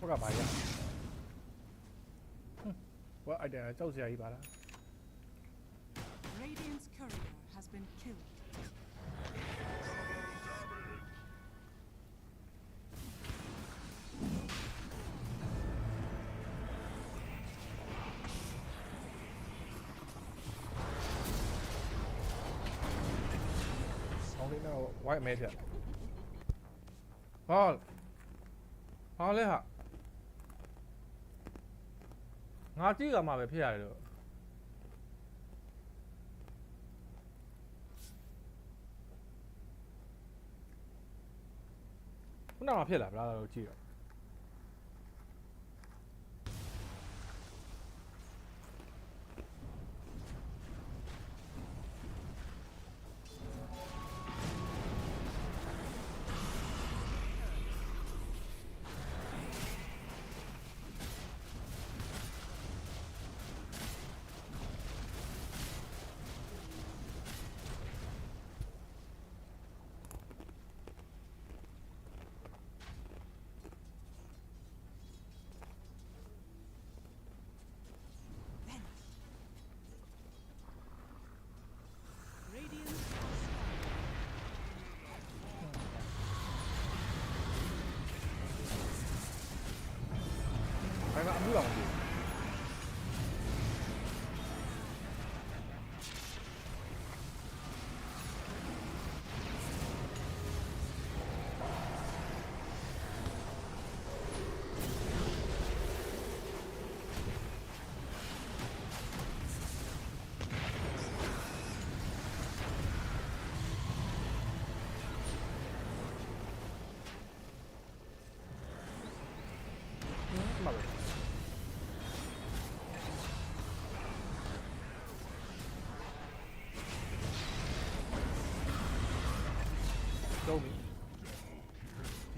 What about ya? What I did, I gì bà đó. Radiant's courier has been killed. Only know white made it. Paul. Paul hả? Ngã chỉ là mà về phía này được. Nó nào mà phía là đâu chỉ.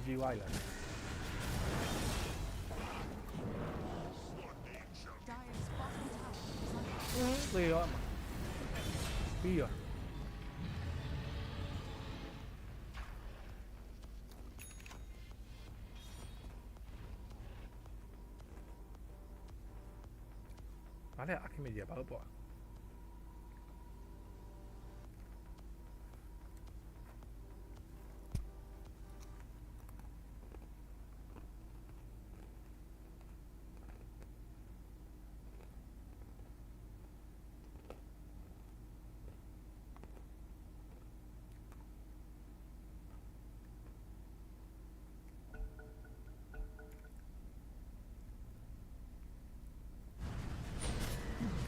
ကြည့်ဝိုင်းလာ Dire's bottom tower is under သေရောအမပြီးရောဘာလဲအခမေကြီးဘာလို့ပေါ့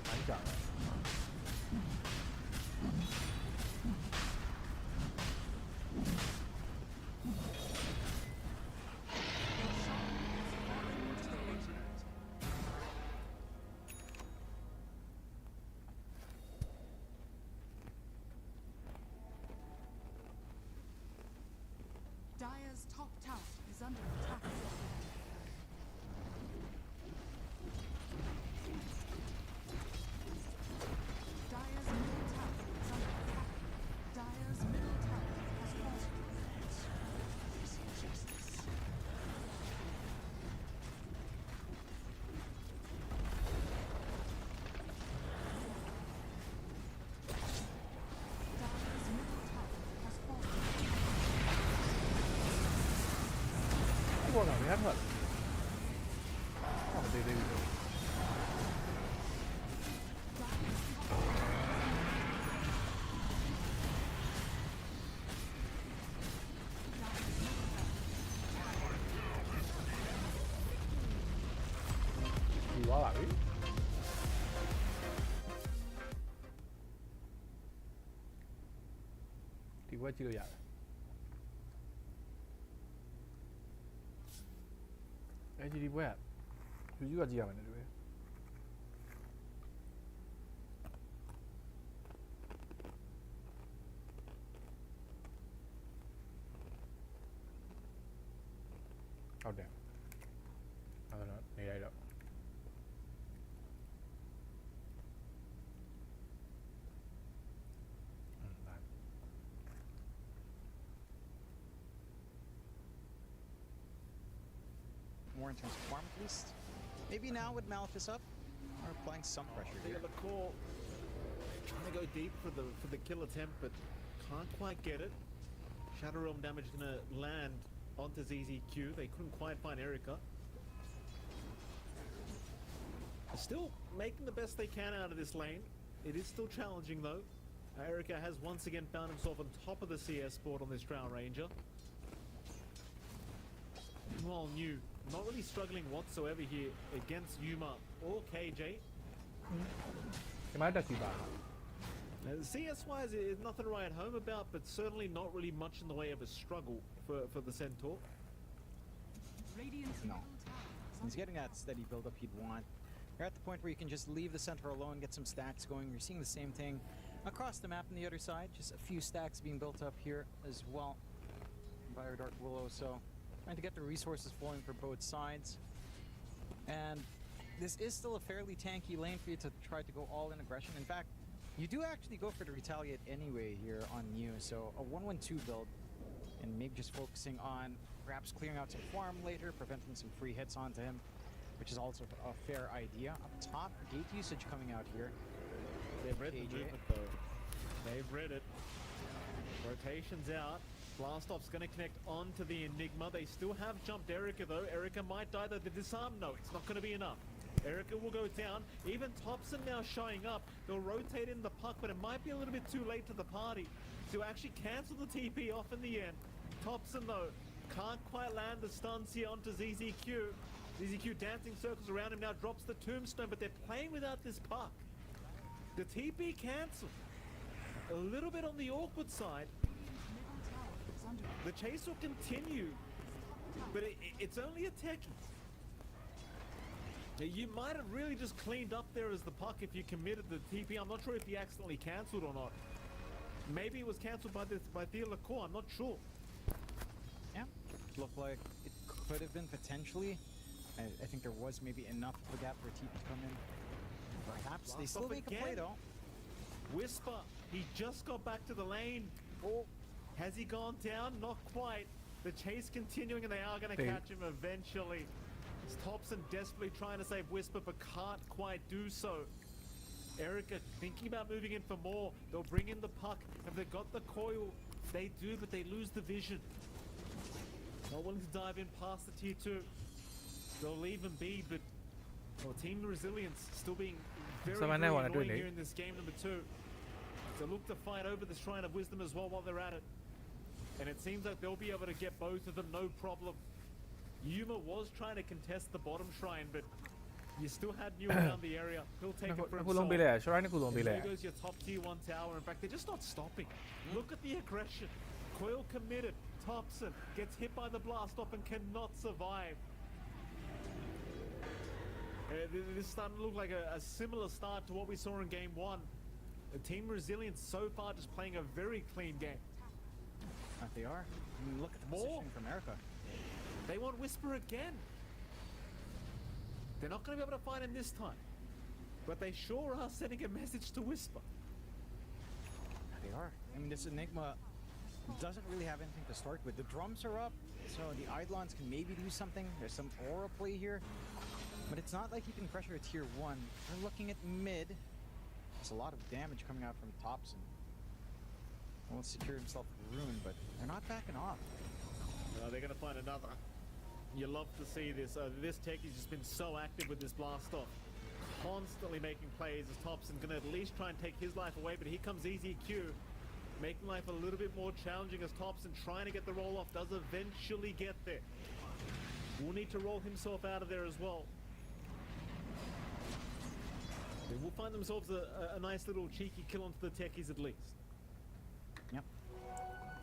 Đánh trả lại. Dire's top tower is under attack. Dire's middle tower is under attack. Dire's middle tower has fallen. Dire's middle tower has fallen. Cái con nào mới hát thật. Không đi đi đi. Gì quá bạn biết. Thì quá chưa vậy. HD web. 유지가 지하면 돼. Oh damn. I don't know. Need it up. More in terms of farm at least. Maybe now with Malphus up, are applying some pressure They here. got the core trying to go deep for the kill attempt, but can't quite get it. Shadow Realm damage is gonna land onto ZZQ. They couldn't quite find Erica. They're still making the best they can out of this lane. It is still challenging though. Erica has once again found himself on top of the CS board on this Drow Ranger. Meanwhile, New not really struggling whatsoever here against Yuma or KJ. Cái máy đặt gì bà? CS-wise, there's nothing to write home about, but certainly not really much in the way of a struggle for the Centaur. Radiant's No. middle tower is He's under getting that steady build-up he'd want. You're at the point where you can just leave the center alone, get some stacks going. You're seeing the same thing across the map on the other side. Just a few stacks being built up here as well by our Dark Willow. So trying to get the resources flowing for both sides. And this is still a fairly tanky lane for you to try to go all in aggression. In fact, you do actually go for the retaliate anyway here on Mew. So a 1-1-2 build and maybe just focusing on perhaps clearing out some farm later, preventing some free hits onto him, which is also a fair idea. Up top, gate usage coming out here. They've read the KJ. movement though. They've read it. Rotation's out. Blastoff's going to connect onto the Enigma. They still have jumped Erica though. Erica might die though. The disarm, no, it's not going to be enough. Erica will go down. Even Thompson now showing up. They'll rotate in the puck, but it might be a little bit too late to the party to actually cancel the TP off in the end. Thompson though can't quite land the stuns here onto ZZQ. ZZQ dancing circles around him now, drops the tombstone, but they're playing without this puck. The TP cancelled. A little bit on the awkward side. middle tower is under The chase will continue, but it's only a techie. You might have really just cleaned up there as the puck if you committed the TP. I'm not sure if he accidentally cancelled or not. Maybe it was cancelled by Theo Lacour, I'm not sure. Yeah, looked like it could have been potentially. I think there was maybe enough of a gap for TP to come in. Perhaps they Blast still off make a play again. though. Whisper, he just got back to the lane. Oh, Has he gone down? Not quite. The chase continuing, and they are going to They- catch him eventually. Thompson desperately trying to save Whisper, but can't quite do so. Erica thinking about moving in for more. They'll bring in the puck. Have they got the coil? They do, but they lose the vision. Not willing to dive in past the tier 2. They'll leave him be, but Team Resilience still being very, So I very know what I do annoying need. here in this game number 2. So look to fight over the Shrine of Wisdom as well while they're at it. And it seems like they'll be able to get both of them, no problem. Yuma was trying to contest the bottom shrine, but you still had New around the area. He'll take it for နှစ်ခုလုံး himself. ပေးလိုက်ရ shrine နှစ်ခုလုံးပေး And လိုက် there ရ goes your top tier 1 tower. In fact, they're just not stopping. Look at the aggression. Coil committed. Thompson gets hit by the blast off and cannot survive. This is starting to look like a similar start to what we saw in game 1. The Team Resilience so far just playing a very clean game. they are. I mean, look at the More? positioning from America. They want Whisper again. They're not going to be able to find him this time. But they sure are sending a message to Whisper. They are. I mean, this Enigma doesn't really have anything to start with. The drums are up, so the Eidolons can maybe do something. There's some aura play here. But it's not like you can pressure a tier 1. They're looking at mid. There's a lot of damage coming out from Thompson. Won't secure himself a rune, but they're not backing off. They're going to find another. You love to see this. This techie's just been so active with this blast off. Constantly making plays as Thompson going to at least try and take his life away, but here comes Easy Q. Making life a little bit more challenging as Thompson trying to get the roll off does eventually get there. Will need to roll himself out of there as well. They will find themselves a nice little cheeky kill onto the techies at least. Yep.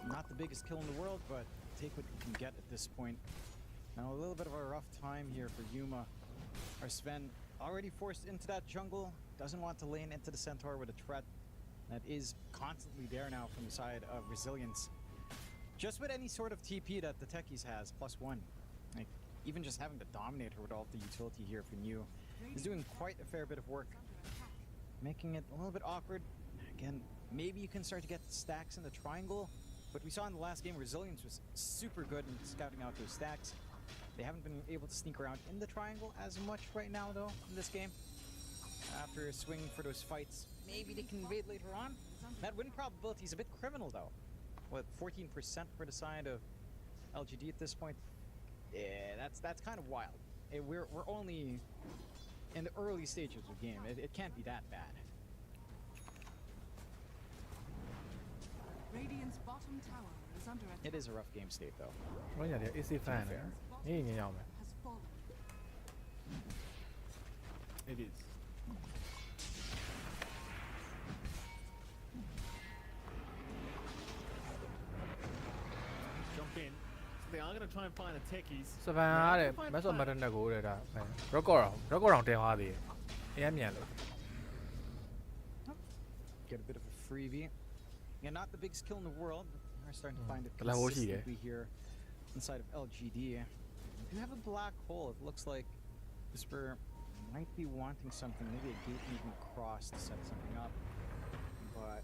Not the biggest kill in the world, but take what you can get at this point. Now a little bit of a rough time here for Yuma. Our Sven already forced into that jungle. Doesn't want to lane into the Centaur with a threat that is constantly there now from the side of Resilience. Just with any sort of TP that the Techies has, +1. Like, even just having to dominate her with all the utility here for New is doing quite a fair bit of work. Making it a little bit awkward. Again, maybe you can start to get the stacks in the triangle. But we saw in the last game, Resilience was super good in scouting out those stacks. They haven't been able to sneak around in the triangle as much right now, though, in this game. After swinging for those fights, maybe they can invade later on. That win probability is a bit criminal, though. What, 14% for the side of LGD at this point? Yeah, that's kind of wild. We're only in the early stages of the game. It can't be that bad. Radiant's bottom tower is under attack. It is a rough game state, though. ဝင်းရတယ် AC fan နဲ့ညင်ညင်အောင်မယ် Has fallen. It is. Jump in. So they are going to try and find the techies. စပန်အားတဲ့မက်ဆော့မတ်တနက်ကိုတဲ့ဒါ record အောင်တင်သွားသေးတယ်အရင်မြန်လို့ Get a bit of a freebie. Yeah, not the biggest kill in the world, but we're starting to find it Level here. consistently here inside of LGD. We do have a black hole. It looks like Whisper might be wanting something, maybe a gate even cross to set something up, but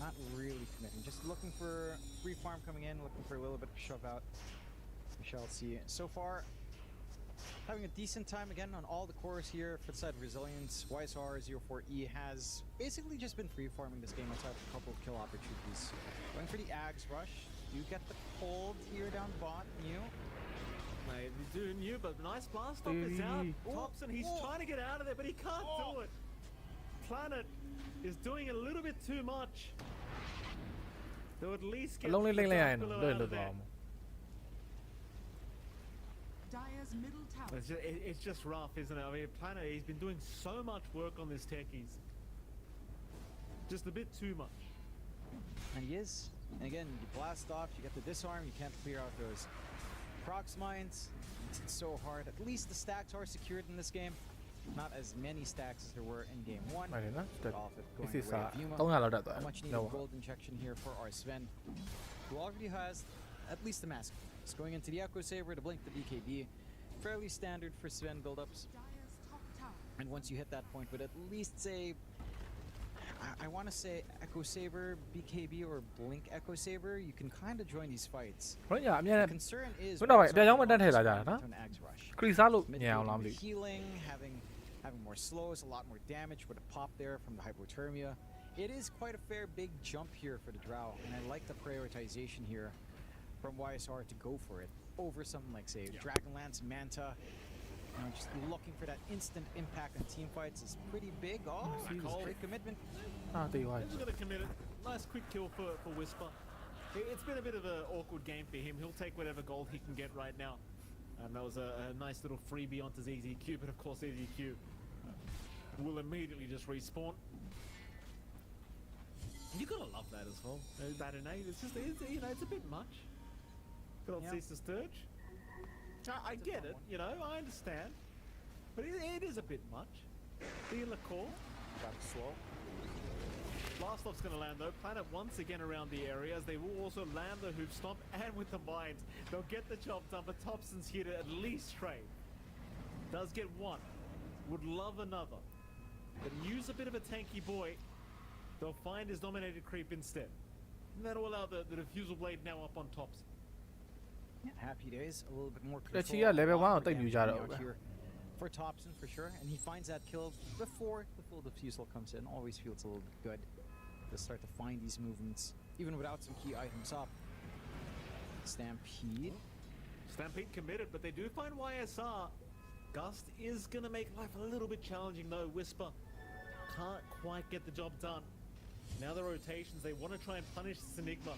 not really committing. Just looking for free farm coming in, looking for a little bit of shove out. We shall see. So far, having a decent time again on all the cores here for the side of Resilience. YSR04E has basically just been free farming this game outside of a couple of kill opportunities. Going for the Ags rush. You get the cold here down bot, New. Mate, he's doing new, but nice blast off is out. Thompson, he's trying to get out of there, but he can't do it. Planet is doing a little bit too much. They'll at least get အလုံးလေးလိမ့်လိုက်ရရင် the လွ Dark တ် Willow လွတ် out of သွား there. အောင် Dire's middle tower. It's just rough, isn't it? I mean, Planet, he's been doing so much work on this techies. Just a bit too much. And he is. And again, you blast off, you get the disarm, you can't clear out those prox mines. It's so hard. At least the stacks are secured in this game. Not as many stacks as there were in game 1. မှန်တယ်နော် But all of it going AC the way စာ of Yuma. 300လောက်တက်သွား A တယ် much needed gold injection here for our Sven, who already has at least the mask. It's going into the Echo Saber to blink the BKB. Fairly standard for Sven buildups. Dire's top tower. And once you hit that point with at least say, I want to say Echo Saber, BKB, or Blink Echo Saber, you can kind of join these fights. ခရညာအမြဲ The တမ်း concern is ဘယ်တော့ပဲတရားကြောင်းမတက်ထည့်လာကြတာနော် into an Axe Rush. ခရီးစားလို့ Mid ညံအောင်လားမသိ building the healing, having more slows, a lot more damage with a pop there from the hypothermia. It is quite a fair big jump here for the Drow, and I like the prioritization here from YSR to go for it over something like say Dragonlance, Manta. You know, just looking for that instant impact on team fights is pretty big. Oh, great commitment. အာတေးသွား He's going to commit it. Nice quick kill for Whisper. It's been a bit of an awkward game for him. He'll take whatever gold he can get right now. And that was a nice little freebie onto ZZQ, but of course ZZQ will immediately just respawn. You gotta love that as well. That innate, it's just, you know, it's a bit much. Good old Cease to Sturge. I get it, you know, I understand. But it is a bit much. Dealer call. Got slow. Last off's going to land though. Planet once again around the areas. They will also land the hoof stomp and with the mines. They'll get the job done, but Thompson's here to at least trade. Does get one. Would love another. But use a bit of a tanky boy. They'll find his dominated creep instead. And that'll allow the diffusal blade now up on Thompson. Yeah, happy days. A little bit more Let's see, control. level a lot 1 moreကိုတိတ်မြူ damage ကြတော့ coming out here for Thompson for sure, and he finds that kill before the full diffusal comes in. Always feels a little bit good to start to find these movements, even without some key items up. Stampede. Stampede committed, but they do find YSR. Gust is going to make life a little bit challenging though. Whisper can't quite get the job done. Now the rotations, they want to try and punish this Enigma.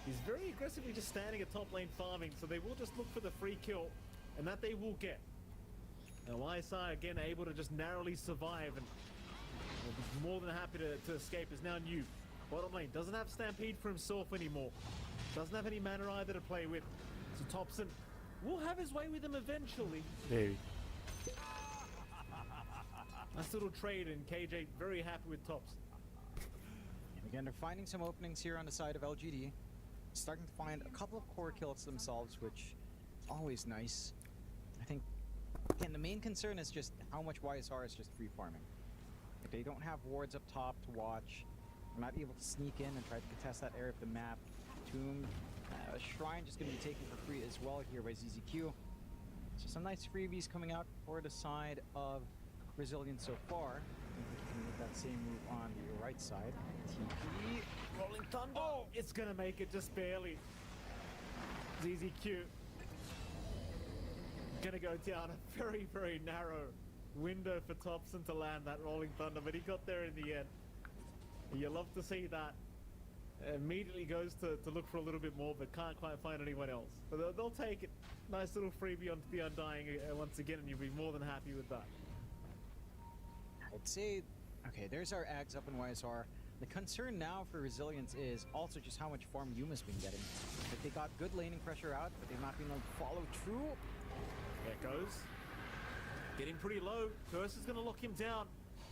He's very aggressively just standing at top lane farming, so they will just look for the free kill, and that they will get. Now YSI again able to just narrowly survive and will be more than happy to escape is now new. Bottom lane doesn't have Stampede for himself anymore. Doesn't have any mana either to play with. So Thompson will have his way with him eventually. Maybe. Nice little trade, and KJ very happy with Thompson. And again, they're finding some openings here on the side of LGD. Starting to find a couple of core kills themselves, which is always nice. I think, again, the main concern is just how much YSR is just free farming. If they don't have wards up top to watch, they're not able to sneak in and try to contest that area of the map. Tomb, Shrine just going to be taken for free as well here by ZZQ. So some nice freebies coming out for the side of Resilient so far. I think we can make that same move on the right side. TP. Rolling Thunder. Oh, it's going to make it just barely. ZZQ going to go down a very, very narrow window for Thompson to land that Rolling Thunder, but he got there in the end. You love to see that. Immediately goes to look for a little bit more, but can't quite find anyone else. But they'll take it. Nice little freebie onto the Undying once again, and you'll be more than happy with that. I'd say, okay, there's our Ags up in YSR. The concern now for Resilience is also just how much farm Yuma's been getting. Like, they got good laning pressure out, but they've not been able to follow through. There goes. Getting pretty low. Curse is going to lock him down.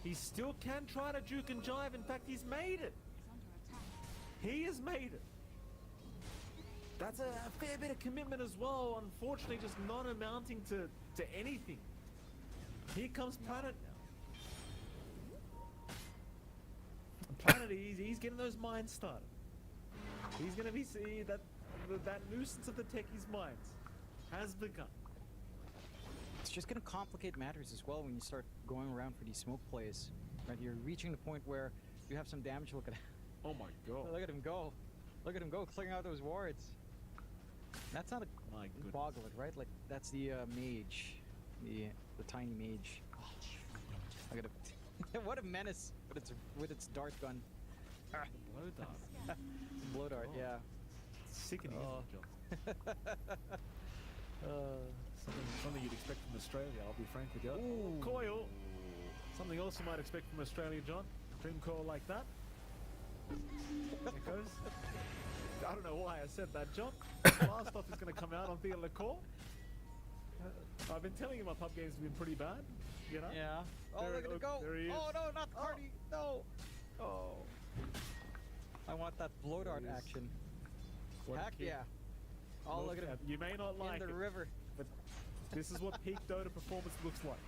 He still can try to juke and jive. In fact, he's made it. He has made it. That's a fair bit of commitment as well. Unfortunately, just not amounting to anything. Here comes Planet now. Planet, he's getting those mines started. He's going to be seeing that nuisance of the techies' minds has begun. It's just going to complicate matters as well when you start going around for these smoke plays. Right, you're reaching the point where you have some damage. Look at Oh my god. look at him go. Look at him go, clearing out those wards. That's not a My goodness. Boglet, right? Like, that's the mage. The tiny mage. Look at him. What a menace with its dart gun. Blow dart. Blow dart, Oh. yeah. Sickening, Oh. isn't it, John? Something you'd expect from Australia, I'll be frank with you. Ooh. Coil. Something else you might expect from Australia, John. Dream coil like that. There it goes. I don't know why I said that, John. Last off is going to come out on Theatre Call. I've been telling you my pub games have been pretty bad, you know? Yeah. Oh, There- look at him go. there he is. Oh, no, not the party. No. Oh. I want that blow dart There he is. action. What a Heck kid. yeah. Oh, look at him. You may not like In the it, river. but this is what peak Dota performance looks like.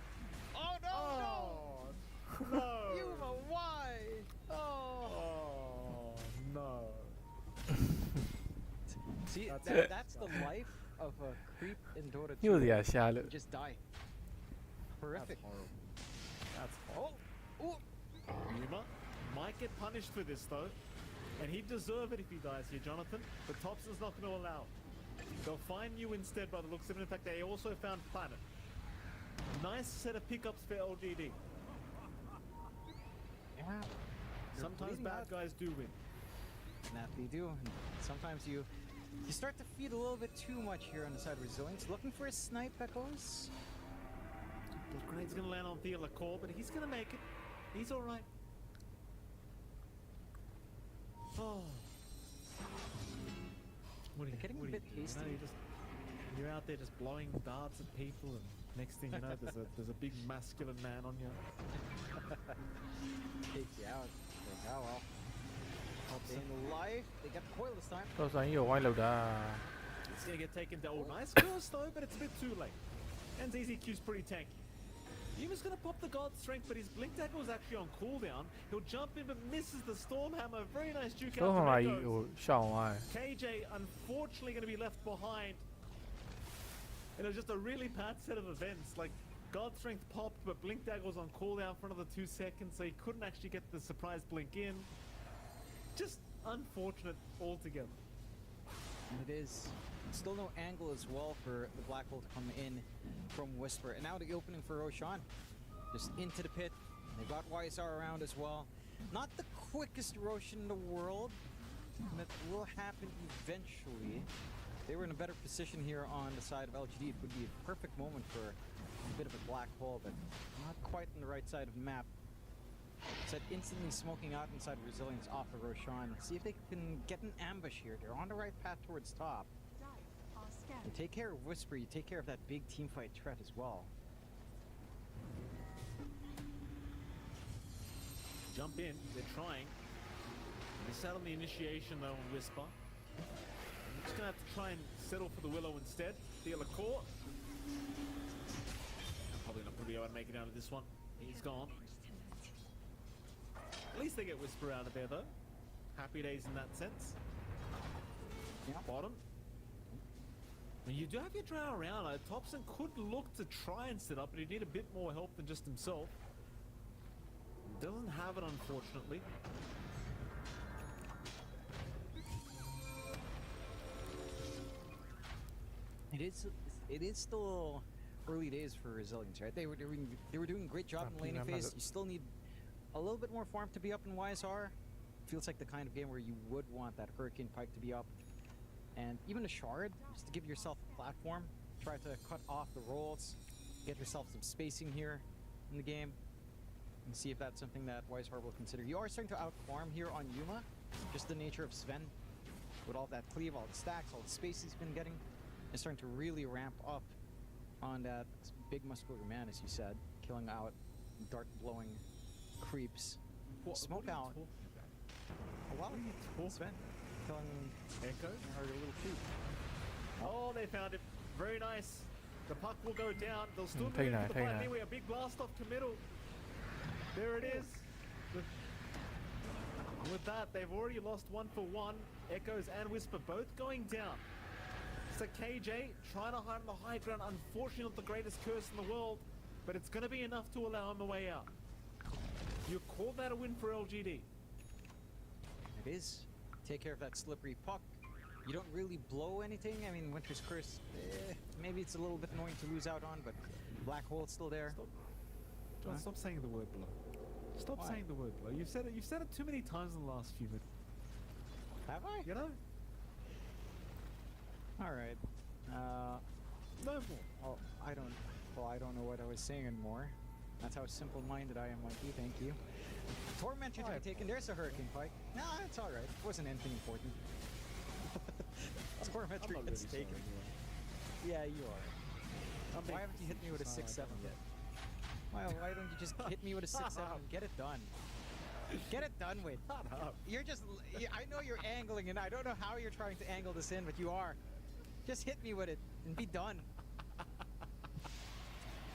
Oh no! Oh, no! Yuma, why? Oh. Oh, no. See, That's that's the life of a creep in Dota 2. ညို့စရာရှာလို့ You just die. Horrific. That's horrible. That's horrible. Oh! Ooh! Yuma might get punished for this though, and he'd deserve it if he dies here, Jonathan. But Thompson's not going to allow it. They'll find you instead by the looks of it. In fact, they also found Planet. Nice set of pickups for LGD. Yeah. Sometimes bad guys do win. That they do. And sometimes you start to feed a little bit too much here on the side of Resilience. Looking for a snipe, Echoes. The grade's going to land on Thea Lacour, but he's going to make it. He's all right. Oh. What are you, Getting a bit hasty. You're out there just blowing darts at people, and next thing you know, there's a big masculine man on you. Takes you out. Like, oh well. In life, they got the coil this time. တော့ဆိုင်ကြီးကိုဝိုင်းလောက်တာ It's going to get taken down. Oh, nice cross though, but it's a bit too late. And ZZQ's pretty tanky. Yuma's going to pop the God Strength, but his Blink Dagger was actually on cooldown. He'll jump in, but misses the Storm Hammer. Very nice juke တော့ out ဟို from မှာကြီး Echoes. ဟိုရှောင်းသွားတယ် KJ unfortunately going to be left behind. And it was just a really bad set of events. Like, God Strength popped, but Blink Dagger was on cooldown for another 2 seconds, so he couldn't actually get the surprise blink in. Just unfortunate altogether. And it is. Still no angle as well for the Black Hole to come in from Whisper. And now the opening for Roshan. Just into the pit. They got YSR around as well. Not the quickest Roshan in the world. That will happen eventually. They were in a better position here on the side of LGD. It would be a perfect moment for a bit of a black hole, but not quite on the right side of the map. Said instantly smoking out inside Resilience off of Roshan. See if they can get an ambush here. They're on the right path towards top. You take care of Whisper, you take care of that big teamfight threat as well. Jump in, they're trying. They sat on the initiation though on Whisper. I'm just gonna have to try and settle for the Willow instead. Thea Lacour. Probably not gonna be able to make it out of this one. He's gone. At least they get Whisper out of there though. Happy days in that sense. Yeah. Bottom. And you do have your drow around. Thompson could look to try and sit up, but he'd need a bit more help than just himself. Doesn't have it, unfortunately. It is still early days for Resilience, right? They were doing a great job in laning phase. You still need a little bit more farm to be up in YSR. Feels like the kind of game where you would want that Hurricane Pike to be up. And even a Shard, just to give yourself a platform. Try to cut off the rolls. Get yourself some spacing here in the game. And see if that's something that YSR will consider. You are starting to out-farm here on Yuma. Just the nature of Sven. With all that cleave, all the stacks, all the space he's been getting. Is starting to really ramp up on that big muscular man, as you said. Killing out dart-blowing creeps. Smoke out. Oh, wow. Sven. Killing Echo. our little creep. Oh, they found it. Very nice. The puck will go down. They'll still move take into that, the take fight that. anyway. A big blast off committal. There it is. With that, they've already lost 1 for 1. Echoes and Whisper both going down. So KJ trying to hide on the high ground. Unfortunately, not the greatest curse in the world, but it's going to be enough to allow him a way out. You called that a win for LGD. It is. Take care of that slippery puck. You don't really blow anything. I mean, Winter's Curse, maybe it's a little bit annoying to lose out on, but Black Hole's still there. Stop. John, stop saying the word blow. Stop Why? saying the word blow. You've said it too many times in the last few minutes. Have I? You know? All right. No more. Oh, I don't know what I was saying anymore. That's how simple-minded I am, Mikey. Thank you. Tormentor to be taken. There's a Hurricane Pike. Nah, it's all right. It wasn't anything important. Tormentor I'm not gets really taken. sorry, Yeah, you are. Why haven't you hit me with a 6-7 yet? Why don't you just hit me with a 6-7 and get it done? Get it done with. You're just... I know you're angling, and I don't know how you're trying to angle this in, but you are. Just hit me with it and be done.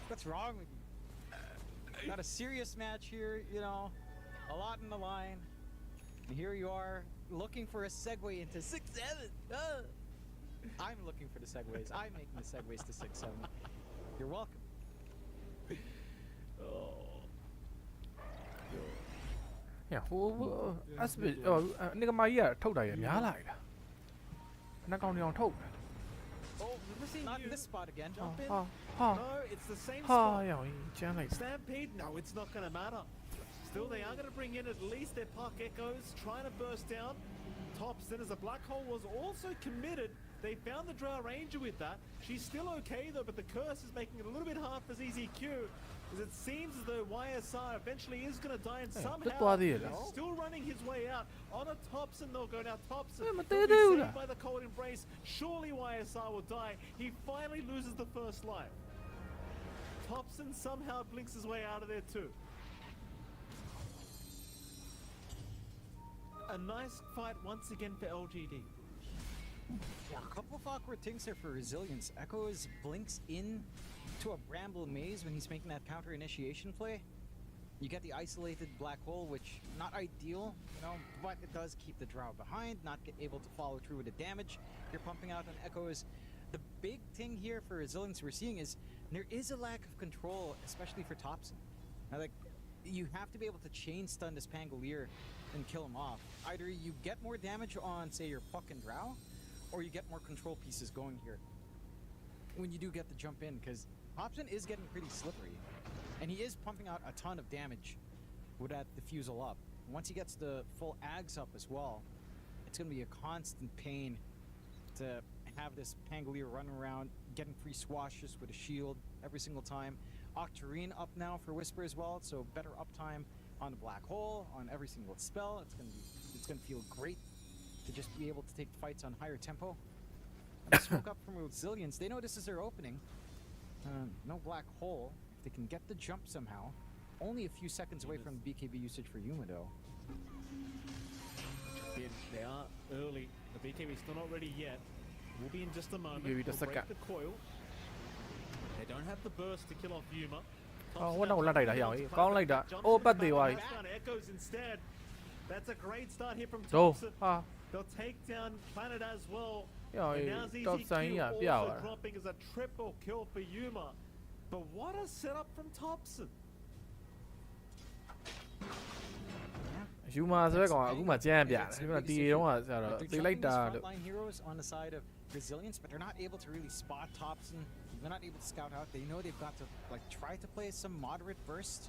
What's wrong with you? Got a serious match here, you know, a lot in the line. And here you are, looking for a segue into 6-7. I'm looking for the segues. I'm making the segues to 6-7. You're welcome. Yeah, that's bit. Oh, nigga, my ear. Told I. Yeah, like that. Not going on told. Oh, never seen Not you. in this spot again. Jump in. No, It's the same ha, spot. yeah, jam like. Stampede? No, it's not going to matter. Still, they are going to bring in at least their Park Echoes, trying to burst down. Thompson, as a Black Hole was also committed. They found the Drow Ranger with that. She's still okay though, but the curse is making it a little bit hard for ZZQ. As it seems as though YSR eventually is going to die, and somehow he's still running his way out. On a Thompson, they'll go now. Thompson will be saved by the Cold Embrace. Surely YSR will die. He finally loses the first life. Thompson somehow blinks his way out of there too. A nice fight once again for LGD. Yeah, a couple of awkward things there for Resilience. Echoes blinks in to a Bramble Maze when he's making that counter initiation play. You get the isolated black hole, which not ideal, you know, but it does keep the Drow behind, not able to follow through with the damage you're pumping out on Echoes. The big thing here for Resilience we're seeing is there is a lack of control, especially for Thompson. Now, like, you have to be able to chain stun this Pangolier and kill him off. Either you get more damage on, say, your Puck and Drow, or you get more control pieces going here when you do get the jump in, because Thompson is getting pretty slippery, and he is pumping out a ton of damage with that diffusal up. Once he gets the full Ags up as well, it's going to be a constant pain to have this Pangolier run around, getting free swashes with a shield every single time. Octarine up now for Whisper as well, so better uptime on the Black Hole, on every single spell. It's gonna feel great to just be able to take fights on higher tempo. And the smoke up from Resilience, they know this is their opening. No Black Hole. If they can get the jump somehow, only a few seconds away from the BKB usage for Yuma though. Yeah, they are early. The BKB is still not ready yet. We'll be in just a moment. Maybe We'll just a break gap. the coil. They don't have the burst to kill off Yuma. Oh, what not like that, yeah. Can't like that. Oh, but they were. Echoes instead. That's a great start here from So, Thompson. They'll take down Planet as well. Yeah, And now Thompson, yeah, ZZQ yeah. also dropping as a triple kill for Yuma. But what a setup from Thompson. Yuma ဆိုတဲ့ကောင်ကအခုမှကြမ်းပြတယ်ဒီမှာတီတုံးကဆရာတော့ They're သိလိုက် jumping တာ these လို့ frontline heroes on the side of Resilience, but they're not able to really spot Thompson. They're not able to scout out. They know they've got to like try to play some moderate burst.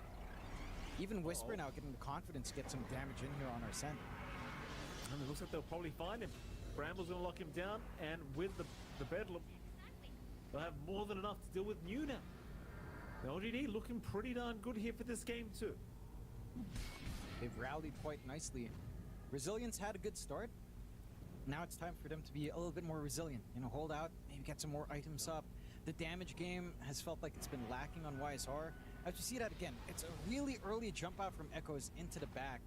Even Whisper now getting the confidence to get some damage in here on our scent. And it looks like they'll probably find him. Bramble's going to lock him down, and with the Bedlam, they'll have more than enough to deal with New now. The LGD looking pretty darn good here for this game too. They've rallied quite nicely. Resilience had a good start. Now it's time for them to be a little bit more resilient. You know, hold out, maybe get some more items up. The damage game has felt like it's been lacking on YSR. As you see that again, it's a really early jump out from Echoes into the back.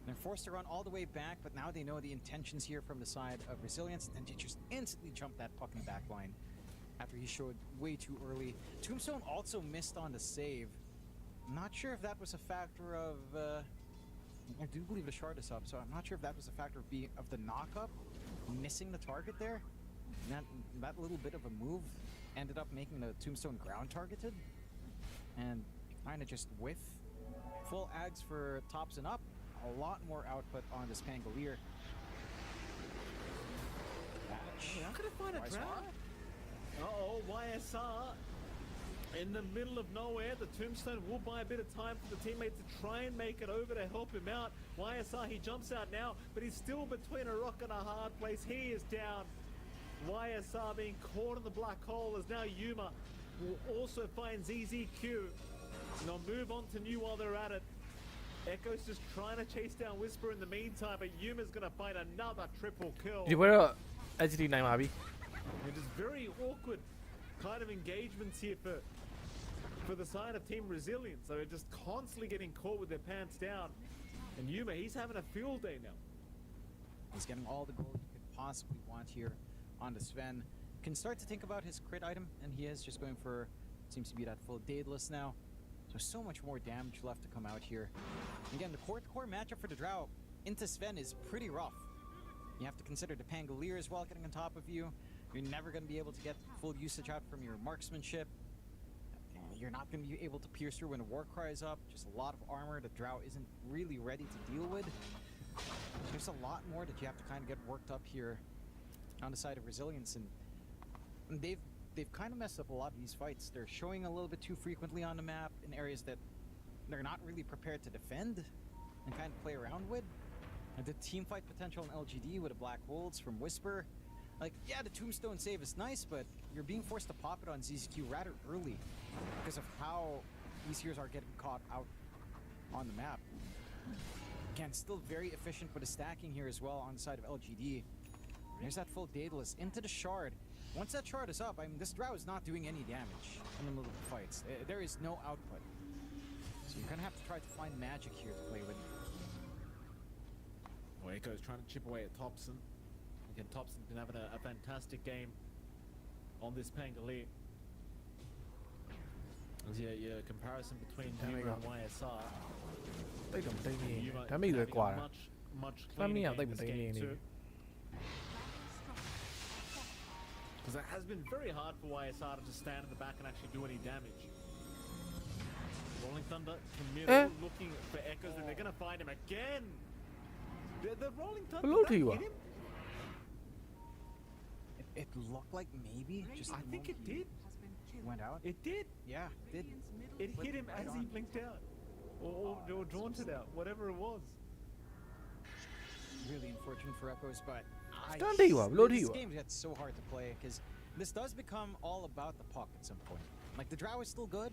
They're forced to run all the way back, but now they know the intentions here from the side of Resilience, and they just instantly jump that puck in the back line after he showed way too early. Tombstone also missed on the save. Not sure if that was a factor of I do believe the shard is up, so I'm not sure if that was a factor of the knock-up, missing the target there. And that little bit of a move ended up making the Tombstone ground targeted, and kind of just whiff. Full Ags for Thompson up, a lot more output on this Pangolier. Yeah, I'm gonna find a drown. Uh-oh, YSR in the middle of nowhere. The Tombstone will buy a bit of time for the teammate to try and make it over to help him out. YSR, he jumps out now, but he's still between a rock and a hard place. He is down. YSR being caught in the black hole as now Yuma will also find ZZQ. And they'll move on to New while they're at it. Echo's just trying to chase down Whisper in the meantime, but Yuma's gonna find another triple kill. ဒီဘက်တော့ HD နိုင်ပါပြီ It is very awkward kind of engagements here for the side of Team Resilience. So they're just constantly getting caught with their pants down. And Yuma, he's having a field day now. He's getting all the gold he could possibly want here on the Sven. can start to think about his crit item, and he is just going for, seems to be that full Daedalus now. So much more damage left to come out here. Again, the core matchup for the Drow into Sven is pretty rough. You have to consider the Pangolier as well getting on top of you. You're never going to be able to get full usage out from your marksmanship. You're not going to be able to pierce through when a Warcry is up. Just a lot of armor the Drow isn't really ready to deal with. There's a lot more that you have to kind of get worked up here on the side of Resilience, and they've kind of messed up a lot of these fights. They're showing a little bit too frequently on the map in areas that they're not really prepared to defend and kind of play around with. And the team fight potential in LGD with the Black Holds from Whisper. Like, yeah, the Tombstone save is nice, but you're being forced to pop it on ZZQ rather early because of how these heroes are getting caught out on the map. Again, still very efficient with the stacking here as well on the side of LGD. There's that full Daedalus into the Shard. Once that Shard is up, I mean, this Drow is not doing any damage in the middle of the fights. There is no output. So you're gonna have to try to find magic here to play with. Well, Echo's trying to chip away at Thompson. Again, Thompson's been having a fantastic game on this Pangolier. As your comparison between Yuma and YSR. They don't think he. Yuma That means they're having a quiet. much Let me cleaner out, game they this don't game think too. Because it has been very hard for YSR to just stand in the back and actually do any damage. Rolling Thunder to middle, looking for Echoes, and they're going to find him again. The Rolling Thunder, Hello did to that you. hit him? It looked like maybe just I think it did. went out. It did. Yeah, did. It hit him as he blinked out. Or jaunted out, whatever it was. Really unfortunate for Echoes, but This game gets so hard to play because this does become all about the puck at some point. Like, the Drow is still good,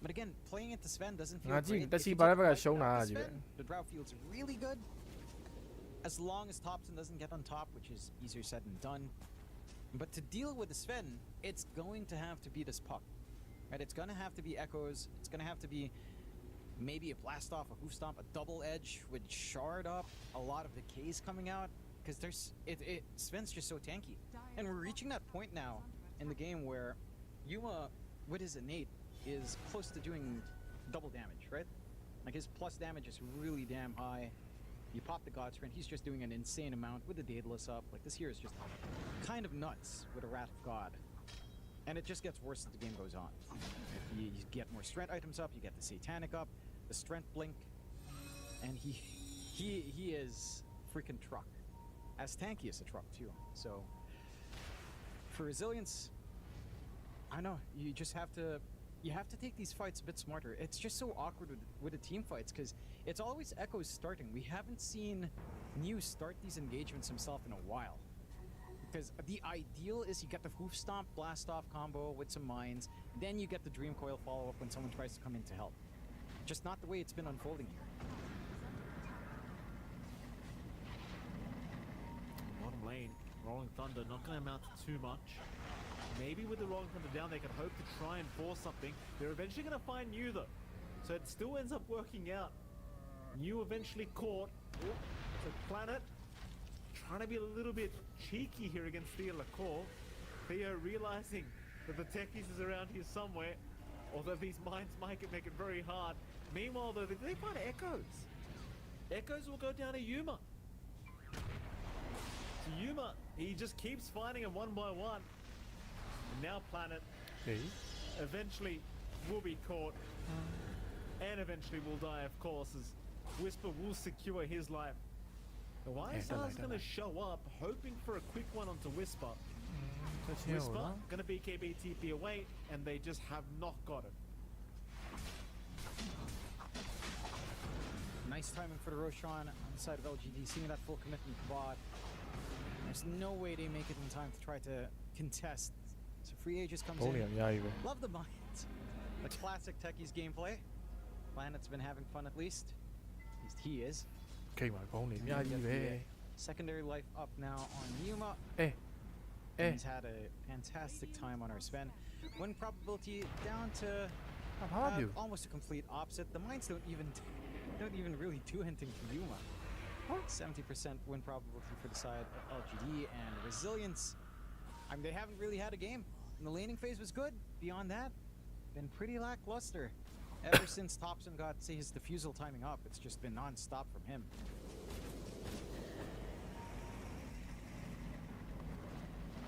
but again, playing into Sven doesn't feel great. If you take whatever the I puck shown out to now, Sven, the Drow feels really good. As long as Thompson doesn't get on top, which is easier said than done. But to deal with the Sven, it's going to have to be this puck. Right? It's going to have to be Echoes. It's going to have to be maybe a blast off, a hoof stomp, a double edge with Shard up, a lot of decays coming out. Because there's Sven's just so tanky. And we're reaching that point now in the game where Yuma, with his innate, is close to doing double damage, right? Like, his plus damage is really damn high. You pop the God Sprint, he's just doing an insane amount with the Daedalus up. Like, this here is just kind of nuts with a Wrath of God. And it just gets worse as the game goes on. You get more strength items up, you get the Satanic up, the Strength Blink, and he is freaking truck. As tanky as a truck too. So for Resilience, I know you just have to take these fights a bit smarter. It's just so awkward with the team fights because it's always Echoes starting. We haven't seen New start these engagements himself in a while. Because the ideal is you get the hoof stomp blast off combo with some mines, then you get the dream coil follow up when someone tries to come in to help. Just not the way it's been unfolding here. Bottom lane, Rolling Thunder not going to amount to too much. Maybe with the Rolling Thunder down, they can hope to try and force something. They're eventually going to find New though, so it still ends up working out. New eventually caught. Oh, it's a Planet trying to be a little bit cheeky here against Theo Lacour. Theo realizing that the techies is around here somewhere, although these mines make it very hard. Meanwhile though, they find Echoes. Echoes will go down to Yuma. So Yuma, he just keeps finding them one by one. And now Planet eventually will be caught. And eventually will die, of course, as Whisper will secure his life. The YSR is going to show up, hoping for a quick one onto Whisper. Whisper going to be KBTP away, and they just have not got it. Nice timing for the Roshan on the side of LGD, seeing that full commitment bot. There's no way they make it in time to try to contest. So Free Aegis comes in. Love the mines. The classic Techies gameplay. Planet's been having fun at least. At least he is. Secondary life up now on Yuma. He's had a fantastic time on our Sven. Win probability down to almost a complete opposite. The mines don't even really do anything to Yuma. 70% win probability for the side of LGD, and Resilience I mean, they haven't really had a game. And the laning phase was good. Beyond that, been pretty lackluster. Ever since Thompson got, say, his defusal timing up, it's just been non-stop from him.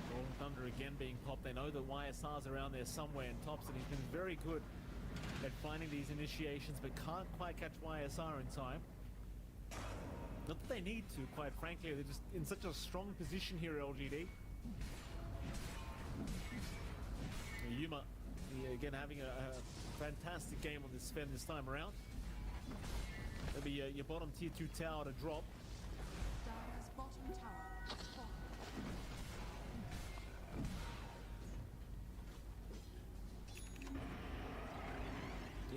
Golden Thunder again being popped. They know that YSR's around there somewhere, and Thompson, he's been very good at finding these initiations, but can't quite catch YSR in time. Not that they need to, quite frankly. They're just in such a strong position here, LGD. Yuma, again, having a fantastic game on this Sven this time around. That'll be your bottom tier 2 tower to drop. Dire's bottom tower has fallen.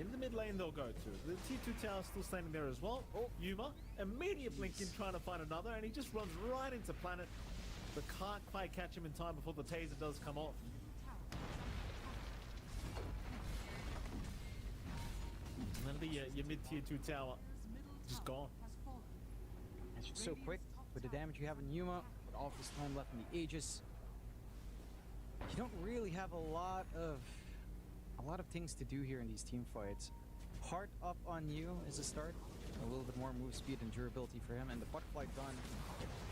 In the mid lane they'll go to. The tier 2 tower still standing there as well. Oh, Yuma, immediate blink in trying to find another, and he just runs right into Planet, but can't quite catch him in time before the taser does come off. And that'll be your mid tier 2 tower just gone. It's just so quick with the damage you have in Yuma, with all of this time left in the Aegis. You don't really have a lot of things to do here in these team fights. Heart up on you is a start. A little bit more move speed and durability for him, and the butterfly gun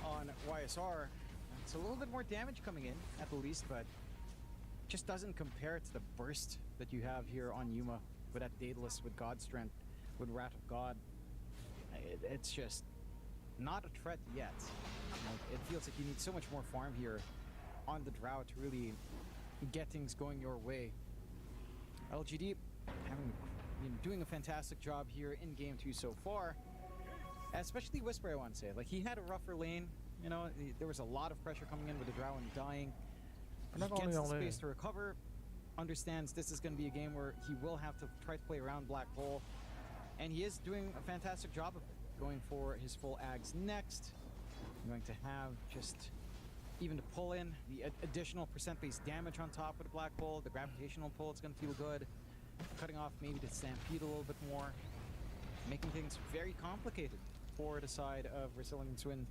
on YSR. It's a little bit more damage coming in at the least, but just doesn't compare to the burst that you have here on Yuma with that Daedalus, with God Strength, with Wrath of God. It's just not a threat yet. It feels like you need so much more farm here on the Drow to really get things going your way. LGD doing a fantastic job here in game 2 so far. Especially Whisper, I want to say. Like, he had a rougher lane. You know, there was a lot of pressure coming in with the Drow and dying. He gets the space to recover. Understands this is going to be a game where he will have to try to play around Black Hole. And he is doing a fantastic job of it. Going for his full Ags next. Going to have just even to pull in the additional percent-based damage on top of the Black Hole. The gravitational pull, it's going to feel good. Cutting off maybe the Stampede a little bit more. Making things very complicated for the side of Resilient Twin.